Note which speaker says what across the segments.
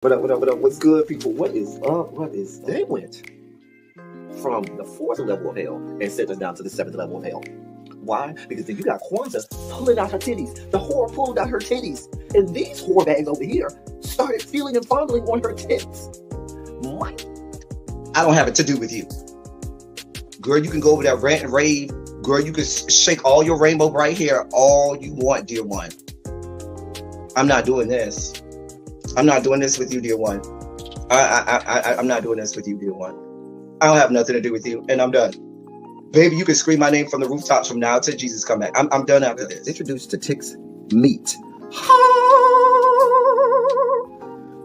Speaker 1: What up, what up, what up? What's good, people? What is up? What is They went from the fourth level of hell and sent us down to the seventh level of hell. Why? Because then you got Kwanzaa pulling out her titties. The whore pulled out her titties. And these whore bags over here started feeling and fondling on her tits. What?
Speaker 2: I don't have it to do with you. Girl, you can go over there, rant and rave. Girl, you can shake all your rainbow bright hair all you want, dear one. I'm not doing this. I'm not doing this with you, dear one. I'm not doing this with you, dear one. I don't have nothing to do with you, and I'm done. Baby, you can scream my name from the rooftops from now till Jesus come back. I'm done after this.
Speaker 1: Introduced to Tick's meat.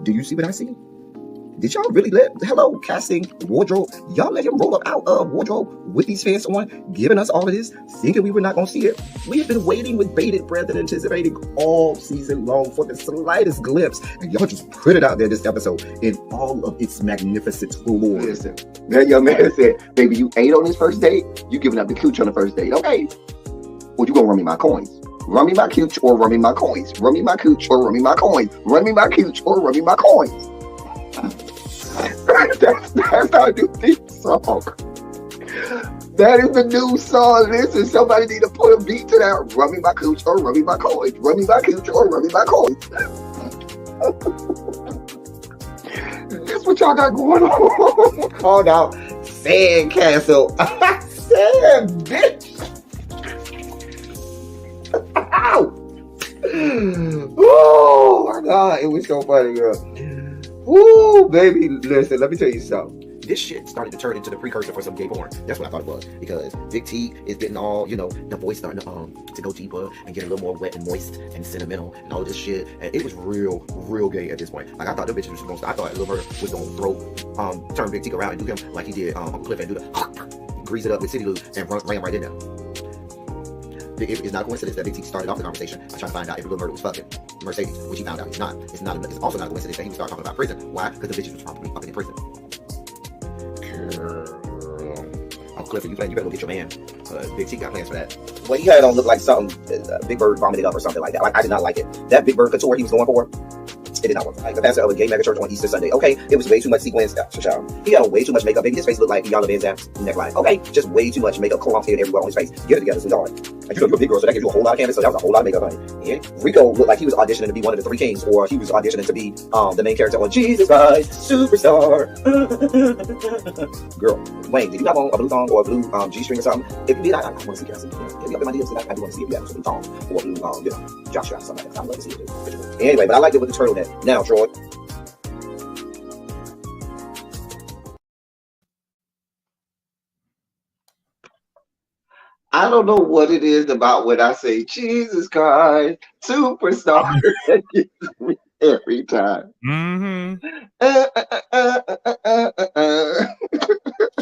Speaker 1: Do you see what I see? Did y'all really hello, casting, wardrobe, y'all let him roll up out of wardrobe with these fans on, giving us all of this, thinking we were not going to see it? We have been waiting with bated breath and anticipating all season long for the slightest glimpse, and y'all just put it out there this episode in all of its magnificent glory.
Speaker 3: Listen, that young man said, baby, you ate on this first date, you giving up the cooch on the first date, okay? Well, you gonna run me my coins. Run me my cooch or run me my coins. Run me my cooch or run me my coins. Run me my cooch or run me my coins. That's our new theme song. That is the new song. Listen, somebody need to put a beat to that. Run me my cooch or run me my coins. Run me my cooch or run me my coins. That's what y'all got going on.
Speaker 1: Called out Sandcastle. Sand, bitch. Ow. Oh my God, it was so funny, girl. Woo, baby, listen, let me tell you something. This shit started to turn into the precursor for some gay porn. That's what I thought it was. Because Big T is getting all, the voice starting to go deeper and get a little more wet and moist and sentimental and all this shit. And it was real gay at this point. Like, I thought the bitches was going to, I thought Lil Murder was going to turn Big T around and do him like he did Uncle Cliff and do the grease it up with City Lou and ran right in there. It's not a coincidence that Big T started off the conversation by trying to find out if Lil Murder was fucking Mercedes, which he found out he's not. It's also not a coincidence that he started talking about prison. Why? Because the bitches was probably fucking in prison. Uncle Cliff, you better go get your man. Big T got plans for that. What he had on looked like something Big Bird vomited up or something like that. Like, I did not like it. That Big Bird couture he was going for, it did not work. Like the pastor of a gay mega church on Easter Sunday. Okay, it was way too much sequins. He had on way too much makeup. Baby, his face looked like Yana Van Zam's neckline. Okay, just way too much makeup clumped in everywhere on his face. Get it together, sweetheart. And you're a big girl, so that gives you a whole lot of canvas. So that was a whole lot of makeup, honey. And Rico looked like he was auditioning to be one of the three kings, or he was auditioning to be the main character on Jesus Christ Superstar. Girl, Wayne, did you have on a blue thong or a blue G-string or something? If you did, I want to see it. If you up in my DMs, I do want to see if you have a blue thong or a blue, jock strap or something like that. I'd love to see it too. Anyway, but I liked it with the turtleneck. Now, Troy.
Speaker 3: I don't know what it is about when I say Jesus Christ Superstar. That gets me every time.
Speaker 4: Mm-hmm.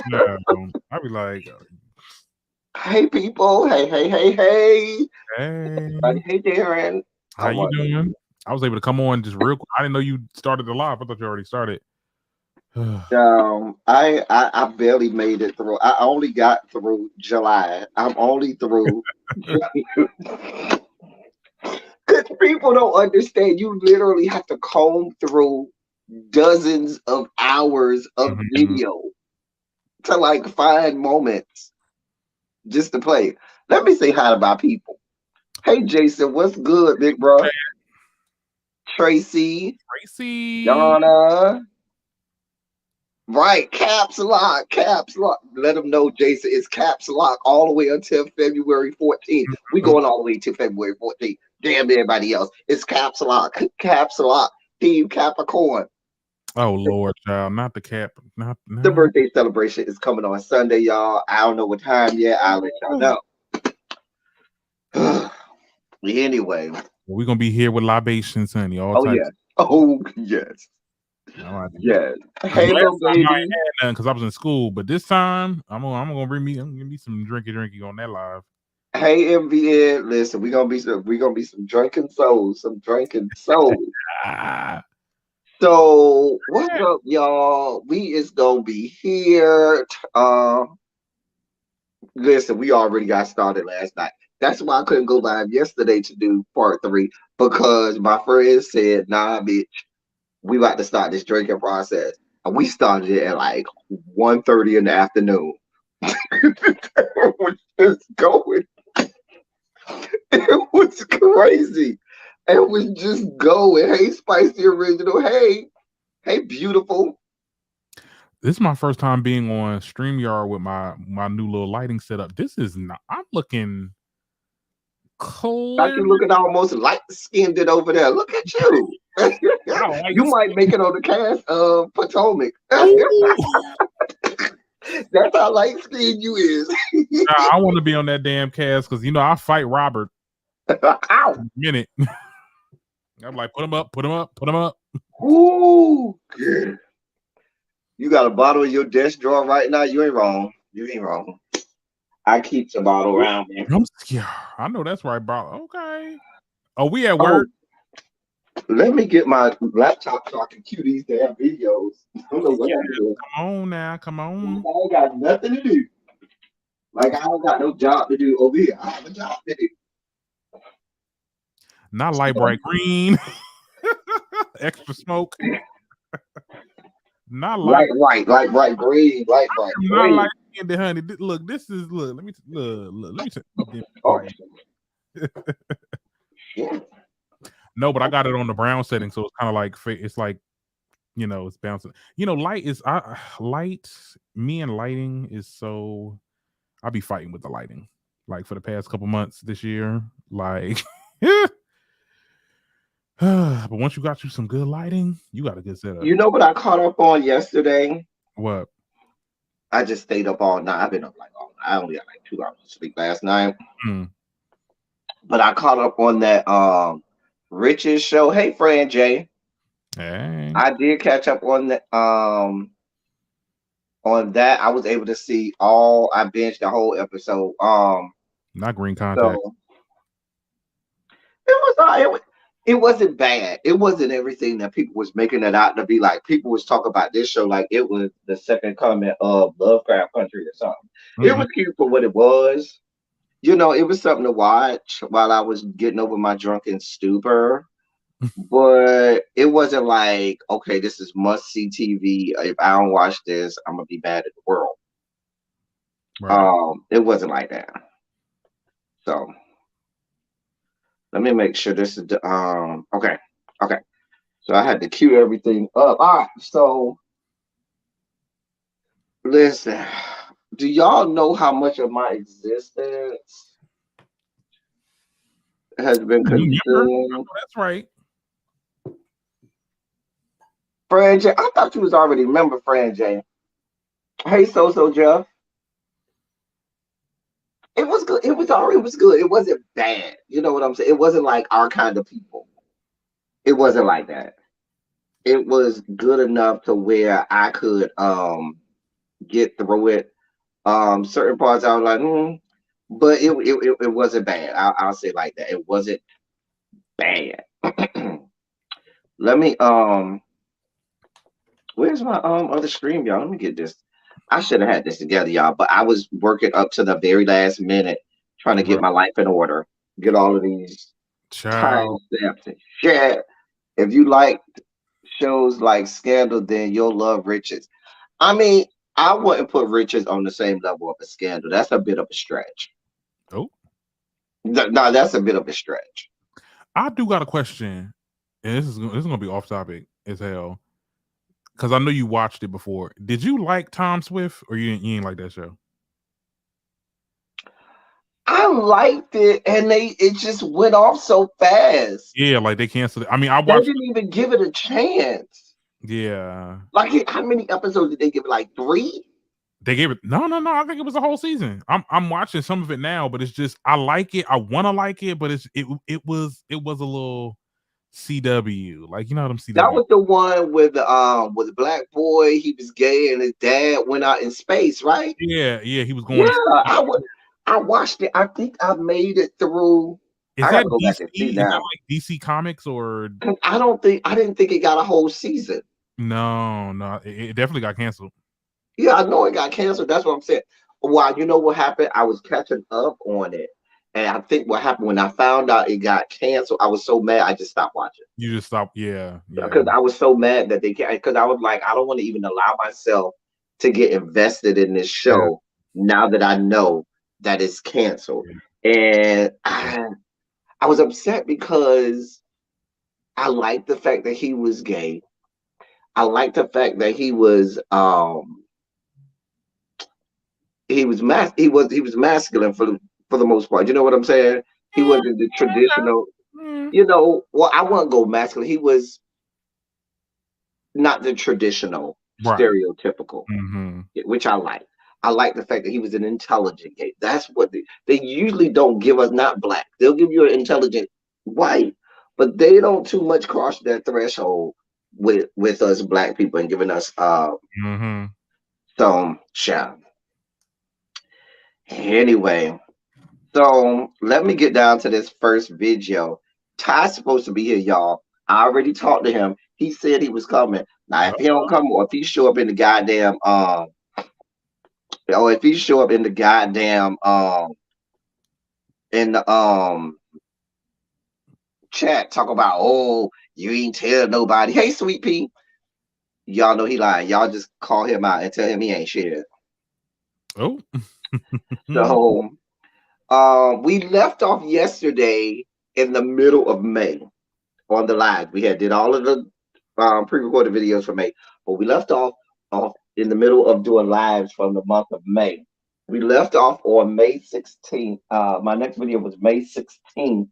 Speaker 4: No, I'd be like,
Speaker 3: hey people, hey.
Speaker 4: hey,
Speaker 3: Hey Darren.
Speaker 4: how you doing? I was able to come on just real quick. I didn't know you started the live. I thought you already started.
Speaker 3: I barely made it through. I only got through July. I'm only through. Because people don't understand. You literally have to comb through dozens of hours of video to like find moments just to play. Let me say hi to my people. Hey Jason, what's good, big bro? Hey. Tracy, Donna. Right, caps lock. Let them know, Jason, it's caps lock all the way until February 14th. We going all the way to February 14th. Damn everybody else. It's caps lock. Team Capricorn.
Speaker 4: Oh Lord, child, not the cap. Not.
Speaker 3: The birthday celebration is coming on Sunday, y'all. I don't know what time yet. I'll let y'all know. Anyway,
Speaker 4: we're gonna be here with libations, honey.
Speaker 3: Oh yes.
Speaker 4: No,
Speaker 3: yes. Hey, little baby.
Speaker 4: Because I was in school, but this time I'm gonna bring me some drinky on that live.
Speaker 3: Hey, MVN, listen, we gonna be some drinking souls, So what's up, y'all? We is gonna be here. Listen, we already got started last night. That's why I couldn't go live yesterday to do part 3 because my friend said, "Nah, bitch, we about to start this drinking process. And we started it at like 1:30 in the afternoon. It was just going. It was crazy. It was just going. Hey, Spicy Original. Hey, beautiful.
Speaker 4: This is my first time being on StreamYard with my new little lighting setup. This is not. I'm looking
Speaker 3: Like
Speaker 4: clear.
Speaker 3: you looking almost light skinned it over there. Look at you. You might make it on the cast of Potomac. That's how light skinned you is.
Speaker 4: I want to be on that damn cast because I fight Robert.
Speaker 3: Ow!
Speaker 4: In a minute. I'm like, put him up, put him up, put him up.
Speaker 3: Ooh. You got a bottle in your desk drawer right now. You ain't wrong. You ain't wrong. I keep the bottle around me.
Speaker 4: I'm scared. I know that's right, bro. Okay. Oh, we at work.
Speaker 3: Let me get my laptop so I can cue these damn videos. I don't know what I'm doing.
Speaker 4: Come on now, come on.
Speaker 3: I ain't got nothing to do. Like I don't got no job to do over here. I have a job to do.
Speaker 4: Not light bright green. Extra smoke. Not light
Speaker 3: bright green. Light bright green.
Speaker 4: Not light skinned, honey. Look, this is Let me No, but I got it on the brown setting, so it's kind of like it's like it's bouncing. Light is light. Me and lighting is so. I'll be fighting with the lighting, like for the past couple months this year, like. But once you got you some good lighting, you got a good setup.
Speaker 3: You know what I caught up on yesterday?
Speaker 4: What?
Speaker 3: I just stayed up all night. I've been up like all night. I only got like 2 hours of sleep last night. But I caught up on that Rich's show. Hey, Fran J.
Speaker 4: Hey.
Speaker 3: I did catch up on that. On that, I was able to see all. I binged the whole episode.
Speaker 4: Not green contact.
Speaker 3: So it wasn't bad. It wasn't everything that people was making it out to be. Like people was talking about this show like it was the second coming of Lovecraft Country or something. It was cute for what it was. It was something to watch while I was getting over my drunken stupor. But it wasn't like, okay, this is must-see TV. If I don't watch this, I'm gonna be mad at the world. Right. It wasn't like that. So let me make sure this is the okay. So I had to cue everything up. All right, so listen, do y'all know how much of my existence has been consumed?
Speaker 4: That's right.
Speaker 3: Fran J, I thought you was already a member, Fran J. Hey, So Jeff. It was good. It was good. It wasn't bad. You know what I'm saying? It wasn't like our kind of people. It wasn't like that. It was good enough to where I could get through it. Certain parts I was like, but it wasn't bad. I'll say like that. It wasn't bad. Let me where's my other stream, y'all? Let me get this. I should have had this together, y'all, but I was working up to the very last minute trying to get my life in order, get all of these time steps and shit. If you like shows like Scandal, then you'll love Riches. I mean, I wouldn't put Riches on the same level of a Scandal. That's a bit of a stretch.
Speaker 4: Oh.
Speaker 3: No, that's a bit of a stretch.
Speaker 4: I do got a question, and this is gonna be off topic as hell. Because I know you watched it before. Did you like Tom Swift, or you ain't like that show?
Speaker 3: I liked it, and it just went off so fast.
Speaker 4: Yeah, like they canceled it. I mean,
Speaker 3: they didn't even give it a chance.
Speaker 4: Yeah.
Speaker 3: Like how many episodes did they give it? Like 3?
Speaker 4: They gave it no. I think it was a whole season. I'm watching some of it now, but it's just I like it. I want to like it, but it was a little CW, like you know what I'm CW.
Speaker 3: That was the one with the black boy. He was gay, and his dad went out in space, right?
Speaker 4: Yeah, he was going.
Speaker 3: Yeah, I watched it. I think I made it through.
Speaker 4: Is that go DC? Back and see now. Is that like DC Comics or?
Speaker 3: I didn't think it got a whole season.
Speaker 4: No, it definitely got canceled.
Speaker 3: Yeah, I know it got canceled. That's what I'm saying. Well, you know what happened? I was catching up on it, And I think what happened when I found out it got canceled, I was so mad I just stopped watching.
Speaker 4: You just stop. Yeah,
Speaker 3: Because I was so mad that they can't. Because I was like, I don't want to even allow myself to get invested in this
Speaker 4: yeah,
Speaker 3: show now that I know that it's canceled. And I was upset because I liked the fact that he was gay. I liked the fact that he was masculine for the most part. You know what I'm saying? He wasn't the traditional.
Speaker 4: yeah.
Speaker 3: Well, I won't go masculine. He was not the traditional,
Speaker 4: Right.
Speaker 3: stereotypical,
Speaker 4: Mm-hmm.
Speaker 3: which I like. I like the fact that he was an intelligent gay. That's what they usually don't give us. Not black. They'll give you an intelligent white, but they don't too much cross that threshold with us black people and giving us
Speaker 4: Mm-hmm.
Speaker 3: some shine. Anyway, so let me get down to this first video. Ty's supposed to be here, y'all. I already talked to him. He said he was coming. Now, if he don't come, or if he show up in the goddamn or if he show up in the goddamn in the chat, talk about, oh, you ain't tell nobody. Hey, sweet pea, y'all know he lying. Y'all just call him out and tell him he ain't shit.
Speaker 4: Oh.
Speaker 3: So we left off yesterday in the middle of May on the live. We had did all of the pre-recorded videos for May, but we left off in the middle of doing lives from the month of May. We left off on May 16th. My next video was May 16th,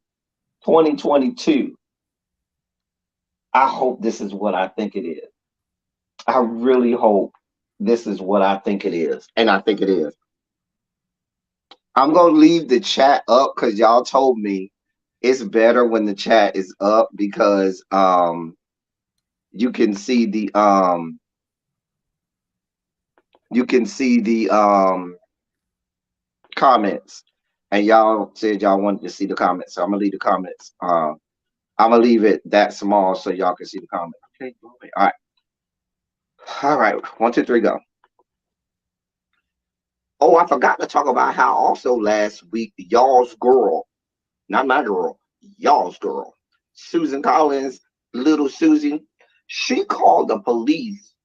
Speaker 3: 2022. I hope this is what I think it is. I really hope this is what I think it is. And I think it is. I'm going to leave the chat up because y'all told me it's better when the chat is up because you can see the comments, and y'all said y'all wanted to see the comments, so I'm gonna leave the comments. I'm gonna leave it that small so y'all can see the comments. Okay, all right. 1, 2, 3, go. Oh, I forgot to talk about how also last week y'all's girl, not my girl, y'all's girl, Susan Collins, little Susie, she called the police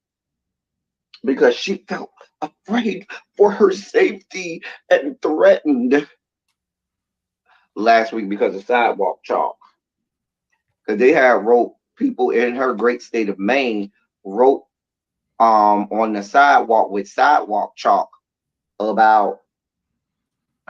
Speaker 3: because she felt afraid for her safety and threatened last week because of sidewalk chalk. Because they had wrote people in her great state of Maine wrote on the sidewalk with sidewalk chalk about,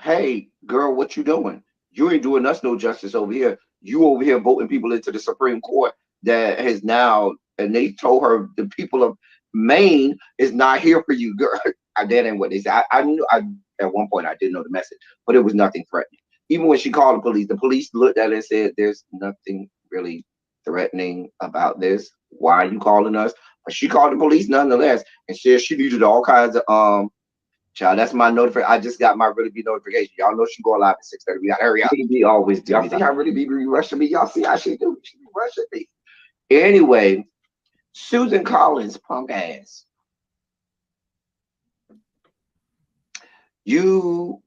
Speaker 3: hey girl, what you doing? You ain't doing us no justice over here. You over here voting people into the Supreme Court that has now, and they told her the people of Maine is not here for you, girl. That ain't what they said. I knew at one point I didn't know the message, but it was nothing threatening. Even when she called the police looked at it and said, there's nothing really threatening about this. Why are you calling us? But she called the police nonetheless and said she needed all kinds of child, that's my notification. I just got my Really Be notification. Y'all know she going live at 6:30. We got to hurry up. Really Be always do. Y'all see how Really Be rushing me? Y'all see how she do? She be rushing me. Anyway, Susan Collins, punk ass. You,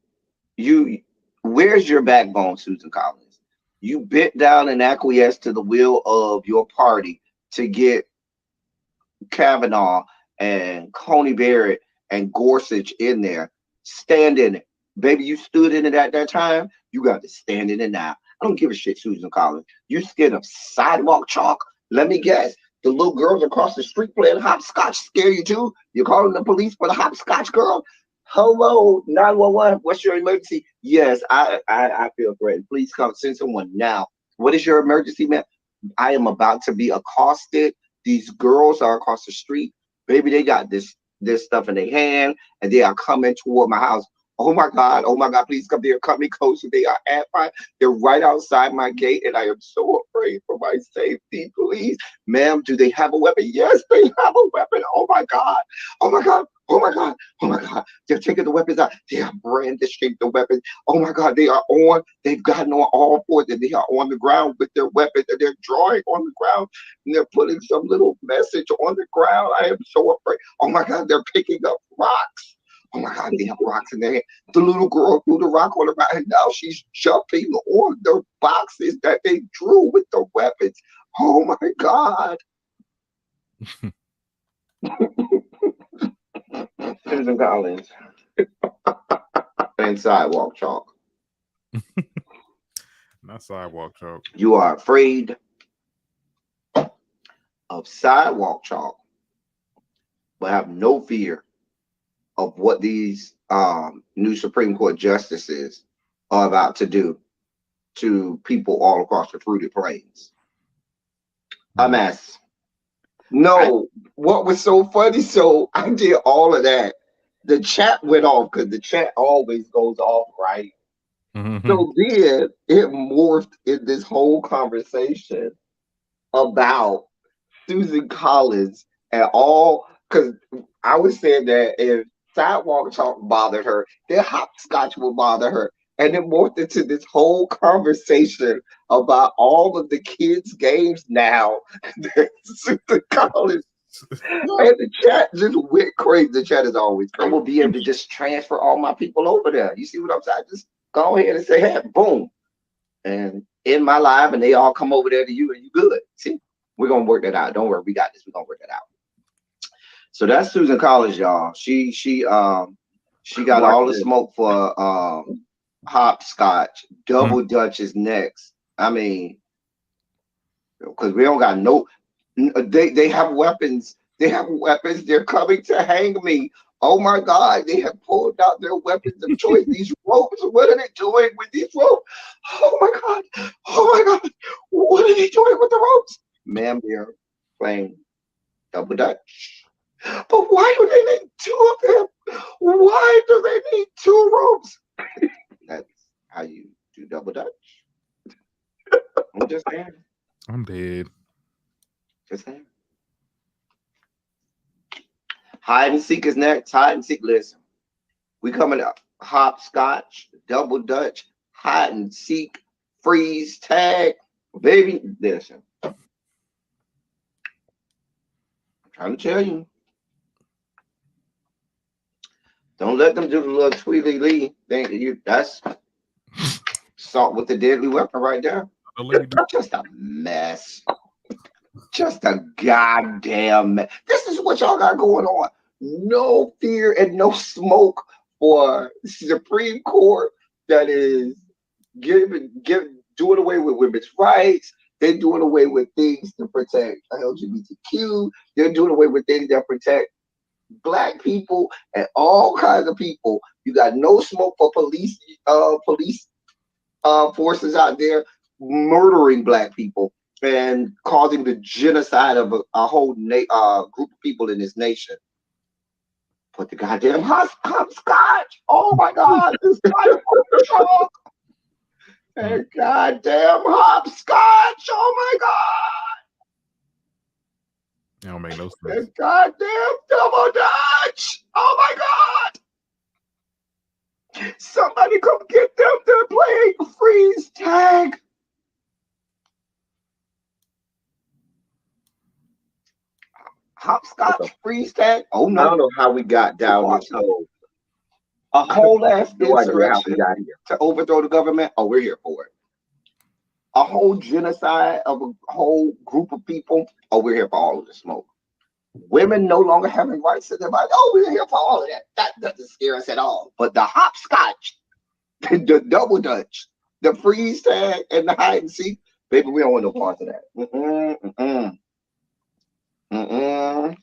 Speaker 3: where's your backbone, Susan Collins? You bent down and acquiesced to the will of your party to get Kavanaugh and Coney Barrett and Gorsuch in there. Stand in it. Baby, you stood in it at that time. You got to stand in it now. I don't give a shit, Susan Collins. You scared of sidewalk chalk? Let me guess. The little girls across the street playing hopscotch scare you too? You're calling the police for the hopscotch girl? Hello, 911. What's your emergency? Yes, I feel threatened. Please come send someone now. What is your emergency, man? I am about to be accosted. These girls are across the street. Baby, they got this stuff in their hand and they are coming toward my house. Oh my God, please come there, cut me closer. They are at they're right outside my gate, and I am so afraid for my safety. Please, ma'am, do they have a weapon? Yes, they have a weapon. Oh my God, oh my God, oh my God, oh my God. They're taking the weapons out. They are brandishing the weapons. Oh my God, they've gotten on all fours and they are on the ground with their weapons and they're drawing on the ground and they're putting some little message on the ground. I am so afraid. Oh my God, they're picking up rocks. Oh my God, they have rocks in their hand. The little girl threw the rock on her back, and now she's jumping on the boxes that they drew with the weapons. Oh my God. Susan Collins. And sidewalk chalk.
Speaker 4: Not sidewalk chalk.
Speaker 3: You are afraid of sidewalk chalk, but have no fear of what these new Supreme Court justices are about to do to people all across the fruited plains. A mess. No, what was so funny? So I did all of that. The chat went off because the chat always goes off, right?
Speaker 4: Mm-hmm.
Speaker 3: So then it morphed in this whole conversation about Susan Collins and all, because I was saying that if sidewalk chalk bothered her, then hopscotch will bother her. And it morphed into this whole conversation about all of the kids' games now that Susan Collins. And the chat just went crazy. The chat is always crazy. I will be able to just transfer all my people over there. You see what I'm saying? Just go ahead and say, hey, boom. And in my live, and they all come over there to you, and you good. See, we're gonna work that out. Don't worry, we got this. We're gonna work that out. So that's Susan Collins, y'all. She got all the smoke for hopscotch. Double Dutch is next. I mean, because we don't got no. They have weapons. They have weapons. They're coming to hang me. Oh my God! They have pulled out their weapons of choice. These ropes. What are they doing with these ropes? Oh my God! Oh my God! What are they doing with the ropes? Ma'am, they're playing double dutch. But why do they need two of them? Why do they need two ropes? That's how you do double dutch. I'm just saying.
Speaker 4: I'm dead.
Speaker 3: Just saying. Hide and seek is next. Hide and seek. Listen, we coming up. Hopscotch, double dutch, hide and seek, freeze tag, baby. Listen, I'm trying to tell you. Don't let them do the little Tweety Lee thing. That's assault with the deadly weapon right there. Just a mess. Just a goddamn mess. This is what y'all got going on. No fear and no smoke for Supreme Court that is doing away with women's rights. They're doing away with things to protect LGBTQ. They're doing away with things that protect Black people and all kinds of people. You got no smoke for police forces out there murdering Black people and causing the genocide of a whole group of people in this nation. Put the goddamn hopscotch. Oh my God, this chalk. And goddamn hopscotch. Oh my God.
Speaker 4: It don't make no sense.
Speaker 3: And goddamn double dutch. Oh my God. Somebody come get them. They're playing freeze tag. Hopscotch, freeze tag. Oh no! I don't know how we got down this hole. A whole ass insurrection to overthrow the government. Oh, we're here for it. A whole genocide of a whole group of people. Oh, we're here for all of the smoke. Women no longer having rights to their body. Oh, we're here for all of that. That doesn't scare us at all. But the hopscotch, the double dutch, the freeze tag, and the hide and seek, baby, we don't want no parts of that.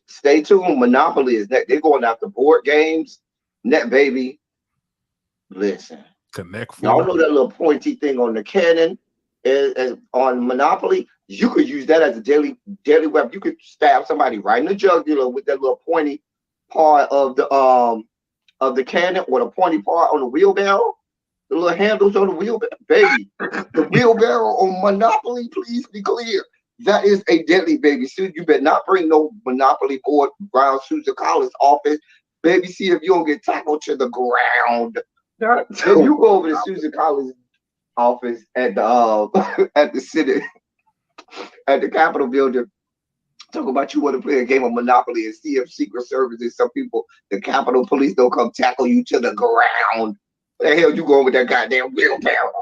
Speaker 3: Stay tuned. Monopoly is next. They're going after board games. Net, baby. Listen.
Speaker 4: Connect.
Speaker 3: Y'all know that little pointy thing on the cannon is on Monopoly? You could use that as a daily weapon. You could stab somebody right in the jugular with that little pointy part of the cannon, or the pointy part on the wheelbarrow. The little handles on the wheelbarrow. Baby, the wheelbarrow on Monopoly, please be clear. That is a deadly, baby. Susan, you better not bring no Monopoly board around Susan Collins' office. Baby, see if you don't get tackled to the ground. If you go over to Susan Collins' office at the at the city, at the Capitol building, Talk about you want to play a game of Monopoly and see if Secret Service and some people, the Capitol Police, don't come tackle you to the ground. Where the hell you going with that goddamn wheelbarrow?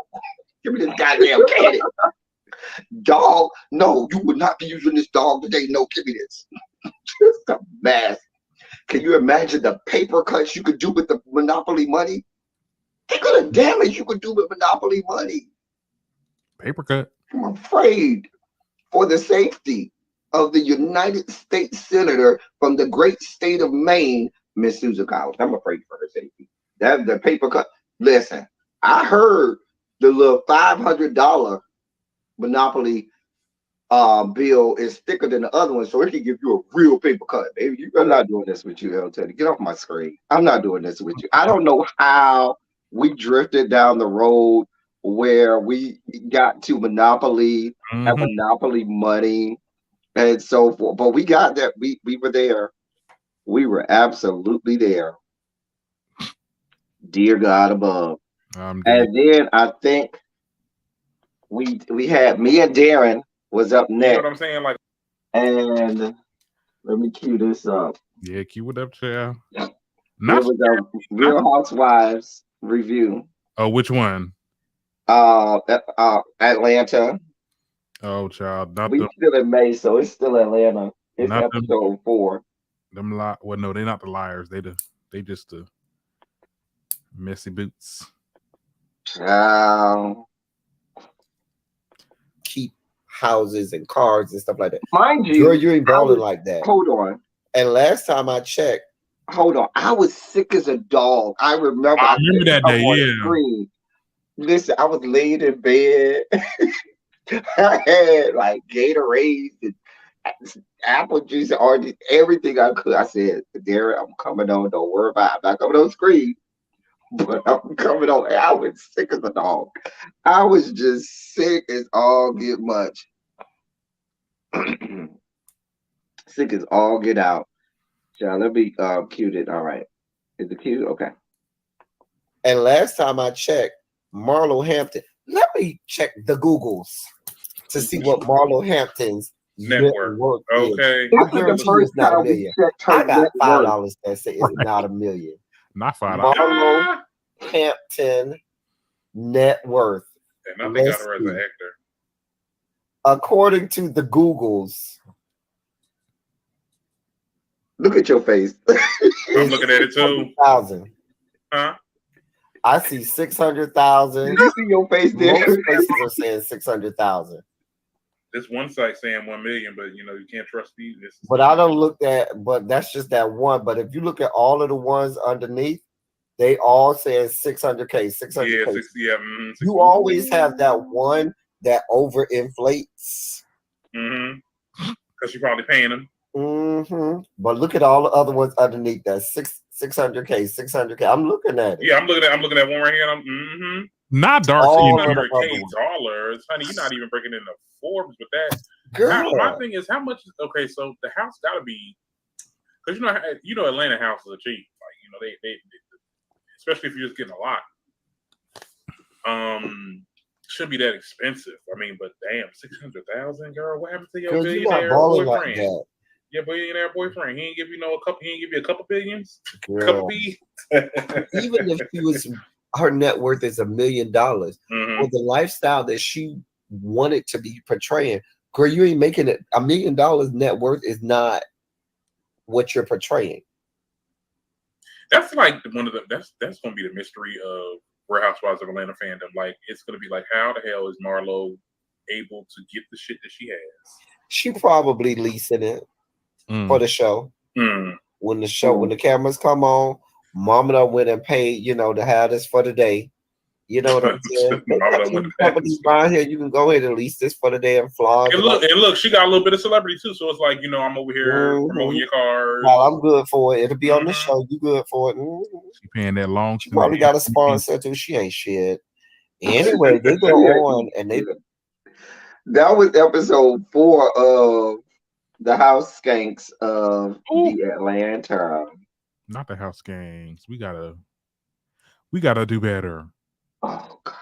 Speaker 3: Give me this goddamn candy. Dog, no, you would not be using this dog today. No, give me this. Just a mess. Can you imagine the paper cuts you could do with the Monopoly money? Think of the damage you could do with Monopoly money.
Speaker 4: Paper cut.
Speaker 3: I'm afraid for the safety of the United States Senator from the great state of Maine, Miss Susan Collins. I'm afraid for her safety. That the paper cut. Listen, I heard the little $500 Monopoly bill is thicker than the other one, so it can give you a real paper cut. Baby, I'm not doing this with you, El Teddy. Get off my screen. I'm not doing this with you. I don't know how we drifted down the road where we got to Monopoly and Monopoly money and so forth. But we got that. We were there. We were absolutely there. Dear God above. And then I think we had me and Darren was up next.
Speaker 4: You know what I'm saying? Like,
Speaker 3: and let me cue this up.
Speaker 4: Yeah, cue it up, child.
Speaker 3: It was a Real Housewives review.
Speaker 4: Oh, which one?
Speaker 3: Atlanta.
Speaker 4: Oh, child.
Speaker 3: We still in May, so it's still Atlanta. It's episode 4.
Speaker 4: Well, no, they're not the liars. They just the messy boots.
Speaker 1: Keep houses and cars and stuff like that.
Speaker 3: Mind you,
Speaker 1: Girl, you ain't balling like that.
Speaker 3: Hold on.
Speaker 1: And last time I checked,
Speaker 3: hold on, I was sick as a dog. I remember
Speaker 4: that day. Yeah.
Speaker 3: Screen. Listen, I was laid in bed. I had like Gatorade and apple juice and orange, everything I could. I said, Derek, I'm coming on. Don't worry about it. I'm not coming on screen, but I'm coming on. I was sick as a dog. I was just sick as all get much. Sick as all get out. Shall let me cue it. All right. Is it cute? Okay.
Speaker 1: And last time I checked, Marlo Hampton. Let me check the Googles to see what Marlo Hampton's network
Speaker 4: okay.
Speaker 1: Is. I guarantee you it's not a million. I got $5 that say it's not a million.
Speaker 4: Not $5.
Speaker 1: Marlo Hampton net worth.
Speaker 4: And I think I got her as an actor.
Speaker 1: According to the Googles.
Speaker 3: Look at your face.
Speaker 4: I'm looking at it too.
Speaker 1: 600,000.
Speaker 4: Huh?
Speaker 1: I see 600,000.
Speaker 3: Did you see your face there?
Speaker 1: Most places are saying 600,000.
Speaker 4: This one site saying 1 million, but you can't trust these.
Speaker 1: But I don't look at. But that's just that one. But if you look at all of the ones underneath, they all saying 600K, 600K.
Speaker 4: Yeah,
Speaker 1: you always have that one that overinflates.
Speaker 4: Because you're probably paying them.
Speaker 1: But look at all the other ones underneath that 600K, 600K. I'm looking at it.
Speaker 4: Yeah, I'm looking at one right here. Not dark skin, dollars, honey. You're not even breaking into Forbes with that. Girl, my thing is how much. Okay, so the house got to be because Atlanta houses are cheap. Like they especially if you're just getting a lot. Shouldn't be that expensive. I mean, but damn, 600,000, girl. What happened to your billionaire boyfriend? Like that. Your billionaire boyfriend, he ain't give you a couple billions. Couple B.
Speaker 1: Even if her net worth is $1 million, or the lifestyle that she wanted to be portraying, girl, you ain't making it. $1 million net worth is not what you're portraying.
Speaker 4: That's like that's gonna be the mystery of Real Housewives of Atlanta fandom. Like it's gonna be like, how the hell is Marlo able to get the shit that she has?
Speaker 1: She probably leasing it. For the show. When the cameras come on, Mama done went and paid, to have this for the day. You know what I'm saying? Companies around here, you can go ahead and lease this for the day and fly.
Speaker 4: And look, she got a little bit of celebrity too. So it's like, I'm over here promoting your cars.
Speaker 1: Well, I'm good for it. It'll be on the show. You good for it.
Speaker 4: She paying that long.
Speaker 1: She probably got a sponsor too. She ain't shit. Anyway, they go on and they.
Speaker 3: That was episode 4 of The House Skanks of the Atlanta.
Speaker 4: Not the House Skanks. We gotta do better.
Speaker 3: Oh God.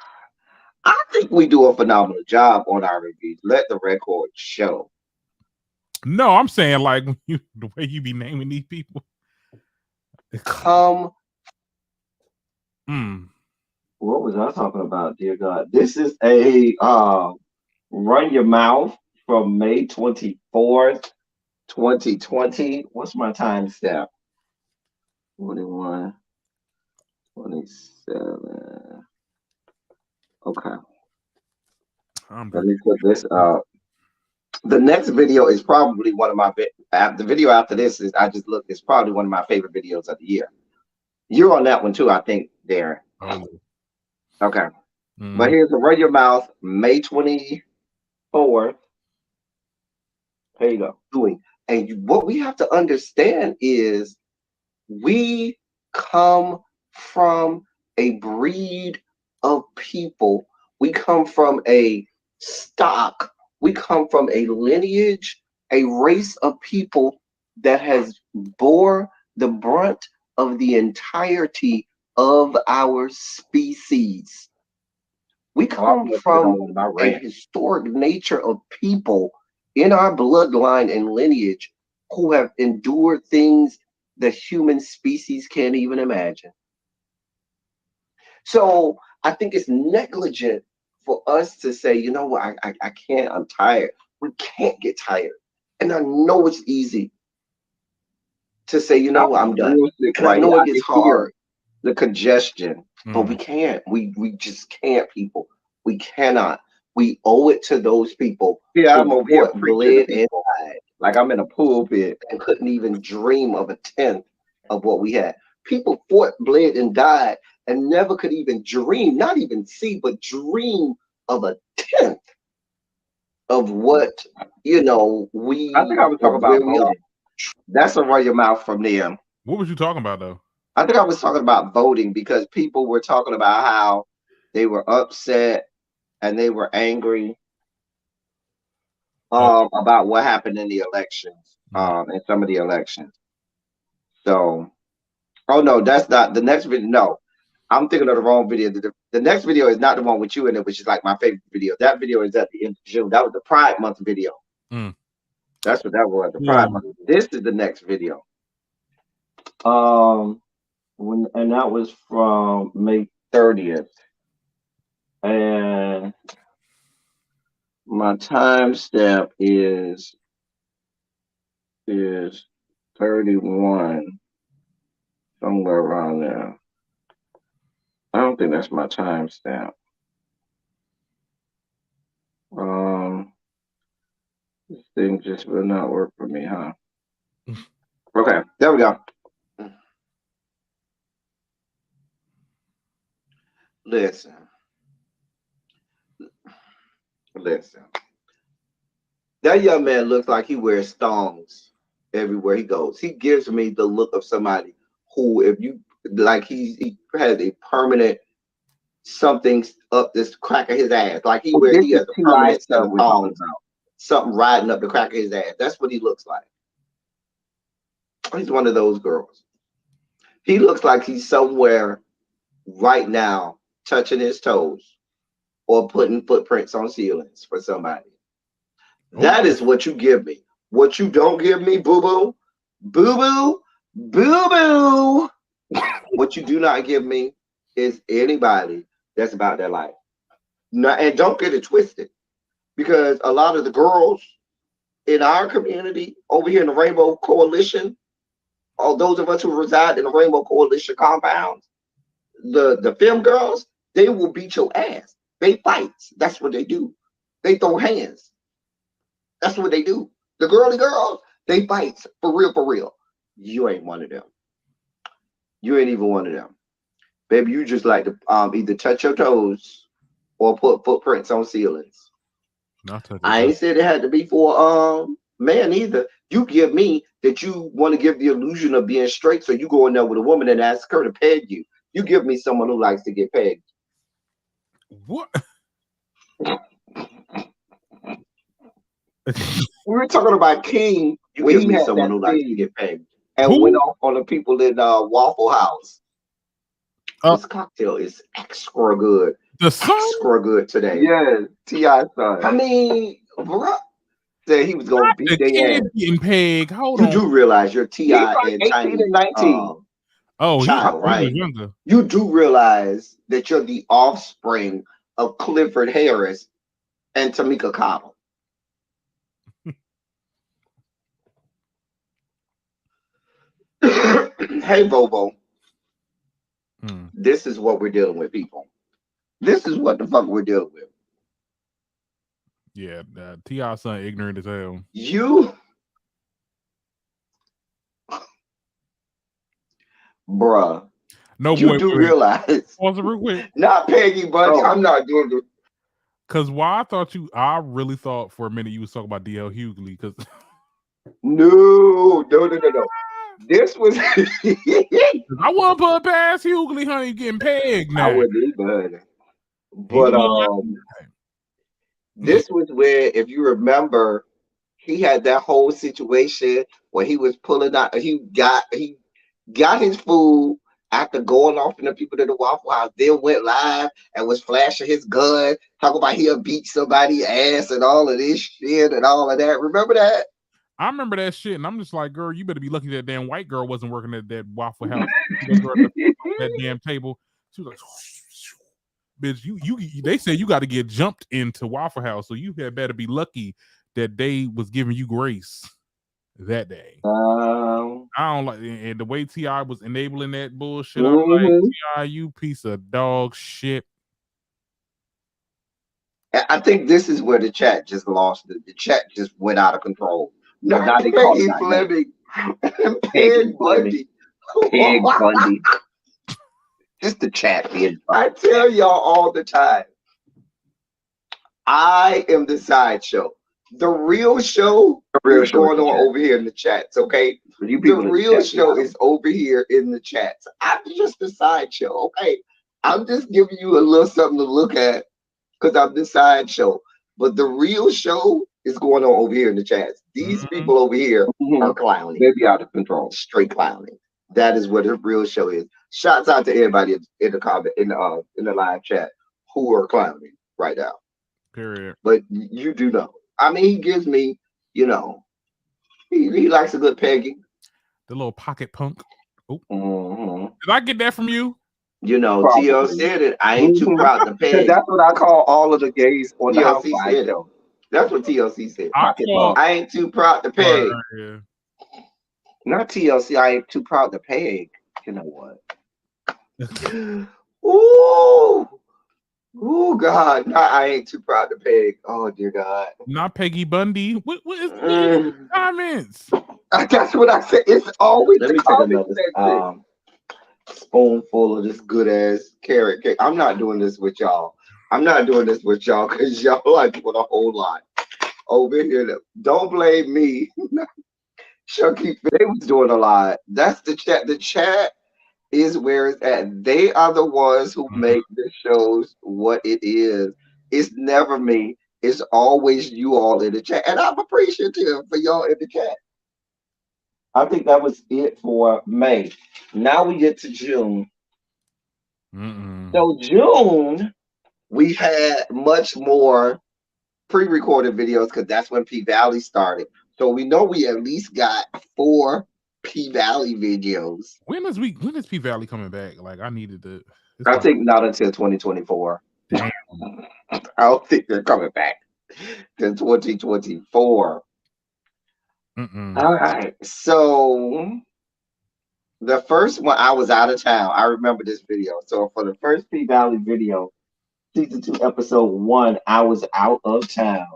Speaker 3: I think we do a phenomenal job on our reviews. Let the record show.
Speaker 4: No, I'm saying like the way you be naming these people.
Speaker 3: Come.
Speaker 4: Mm.
Speaker 3: What was I talking about, dear God? This is a Run Your Mouth from May 24th, 2020. What's my timestamp? 21, 27. Okay. Let me put this up. The next video is probably one of my the video after this is I just looked. It's probably one of my favorite videos of the year. You're on that one too, I think, Darren.
Speaker 4: Oh.
Speaker 3: Okay. But here's the Run Your Mouth, May 24th. There you go. And what we have to understand is we come from a breed of people. We come from a stock. We come from a lineage, a race of people that has bore the brunt of the entirety of our species. We come from a historic nature of people in our bloodline and lineage who have endured things the human species can't even imagine. So I think it's negligent for us to say, you know what, I can't, I'm tired. We can't get tired. And I know it's easy to say, you know what, I'm done. And I know it gets hard, the congestion, but we can't. We just can't, people. We cannot. We owe it to those people. Yeah, I'm over here bled and died. Like I'm in a pulpit and couldn't even dream of a tenth of what we had. People fought, bled, and died, and never could even dream, not even see, but dream of a tenth of what we. I think I was talking about voting. That's a Run Your Mouth from them.
Speaker 4: What was you talking about though?
Speaker 3: I think I was talking about voting because people were talking about how they were upset and they were angry about what happened in the elections, in some of the elections. So, oh no, that's not the next video. No, I'm thinking of the wrong video. The next video is not the one with you in it, which is like my favorite video. That video is at the end of June. That was the Pride Month video. That's what that was, the Pride Month. This is the next video. And that was from May 30th. And my timestamp is 31, somewhere around there. I don't think that's my timestamp. This thing just will not work for me, huh? Okay, there we go. Listen. That young man looks like he wears thongs everywhere he goes. He gives me the look of somebody who, if you like, he has a permanent something up this crack of his ass. Like he has a permanent set of thongs, something riding up the crack of his ass. That's what he looks like. He's one of those girls. He looks like he's somewhere right now touching his toes or putting footprints on ceilings for somebody. That is what you give me. What you don't give me, boo-boo, boo-boo, boo-boo. What you do not give me is anybody that's about their life. Now, and don't get it twisted, because a lot of the girls in our community over here in the Rainbow Coalition, all those of us who reside in the Rainbow Coalition compounds, the femme girls, they will beat your ass. They fight. That's what they do. They throw hands. That's what they do. The girly girls, they fight for real, for real. You ain't one of them. You ain't even one of them. Baby, you just like to either touch your toes or put footprints on ceilings. I ain't said it had to be for man either. You give me that you want to give the illusion of being straight, so you go in there with a woman and ask her to peg you. You give me someone who likes to get pegged.
Speaker 4: What?
Speaker 3: We were talking about King. You give me someone who likes to get pegged. And went off on the people in Waffle House. This cocktail is extra good.
Speaker 4: The sun?
Speaker 3: Extra good today. Yeah, T.I. son. I mean, bro, said he was gonna
Speaker 4: The
Speaker 3: beat their
Speaker 4: kid
Speaker 3: ass.
Speaker 4: getting pegged. Hold
Speaker 3: You
Speaker 4: on.
Speaker 3: do realize you're
Speaker 2: He's
Speaker 3: T.I.
Speaker 2: like
Speaker 3: and
Speaker 2: 18
Speaker 3: Tiny
Speaker 2: and 19.
Speaker 4: Oh,
Speaker 3: child,
Speaker 4: he
Speaker 3: right?
Speaker 4: was younger.
Speaker 3: You do realize that you're the offspring of Clifford Harris and Tamika Cottle. Hey, Bobo,
Speaker 4: Hmm.
Speaker 3: this is what we're dealing with, people. This is what the fuck we're dealing with.
Speaker 4: Yeah, T.I. son ignorant as hell.
Speaker 3: You, bruh,
Speaker 4: No,
Speaker 3: you
Speaker 4: boy,
Speaker 3: do
Speaker 4: wait.
Speaker 3: realize,
Speaker 4: Pause it real quick.
Speaker 3: not Peggy Bundy.
Speaker 2: Oh.
Speaker 3: I'm not doing the.
Speaker 4: Cause I really thought for a minute you was talking about D.L. Hughley. Cause
Speaker 3: No. This was.
Speaker 4: I want to put past Hughley, honey, getting pegged now.
Speaker 3: I wouldn't either.
Speaker 4: He
Speaker 3: But
Speaker 4: was
Speaker 3: this was where, if you remember, he had that whole situation where he was pulling out. He got his food after going off in the people to the Waffle House. Then went live and was flashing his gun, talking about he'll beat somebody's ass and all of this shit and all of that. Remember that?
Speaker 4: I remember that shit, and I'm just like, girl, you better be lucky that damn white girl wasn't working at that Waffle House. That damn table. She was like, bitch, you. They said you got to get jumped into Waffle House, so you had better be lucky that they was giving you grace that day. I don't like, and the way T.I. was enabling that bullshit. I'm like, T.I., you piece of dog shit.
Speaker 3: I think this is where the chat just lost it. The chat just went out of control.
Speaker 2: Not
Speaker 3: Now they call it
Speaker 2: Fleming.
Speaker 3: Peg Bundy.
Speaker 2: Peg Bundy.
Speaker 3: Just the chat being. I tell y'all all the time, I am the sideshow. The real show is going on over here in the chats, okay? The real show is over here in the chats. I'm just the sideshow, okay? I'm just giving you a little something to look at because I'm the sideshow. But the real show is going on over here in the chats. These people over here are clowning.
Speaker 2: They be out of control.
Speaker 3: Straight clowning. That is what the real show is. Shouts out to everybody in the comment in the live chat who are clowning right now.
Speaker 4: Period.
Speaker 3: But you do know. I mean, he gives me, he likes a good pegging.
Speaker 4: The little pocket punk. Oh, did I get that from you?
Speaker 3: T.O. said it. I ain't too proud to peg.
Speaker 2: That's what I call all of the gays on the house
Speaker 3: said it. That's what TLC said.
Speaker 4: I
Speaker 3: ain't too proud to peg.
Speaker 4: Yeah.
Speaker 2: Not TLC. I ain't too proud to peg. You know what?
Speaker 3: Ooh, God. Nah, I ain't too proud to peg. Oh, dear God.
Speaker 4: Not Peggy Bundy. What is the comments?
Speaker 3: That's what I said. It's always
Speaker 2: Let me take another spoonful of this good ass carrot cake.
Speaker 3: I'm not doing this with y'all. Because y'all like doing a whole lot over here. Don't blame me. Chucky, they was doing a lot. That's the chat. The chat is where it's at. They are the ones who make the shows what it is. It's never me. It's always you all in the chat. And I'm appreciative for y'all in the chat. I think that was it for May. Now we get to June. So June, we had much more pre-recorded videos because that's when P Valley started. So we know we at least got 4 P Valley videos.
Speaker 4: When is P Valley coming back? Like I needed to.
Speaker 3: I think not until 2024.
Speaker 4: Damn.
Speaker 3: I don't think they're coming back till 2024. All right. So the first one, I was out of town. I remember this video. So for the first P Valley video, season 2, episode 1, I was out of town.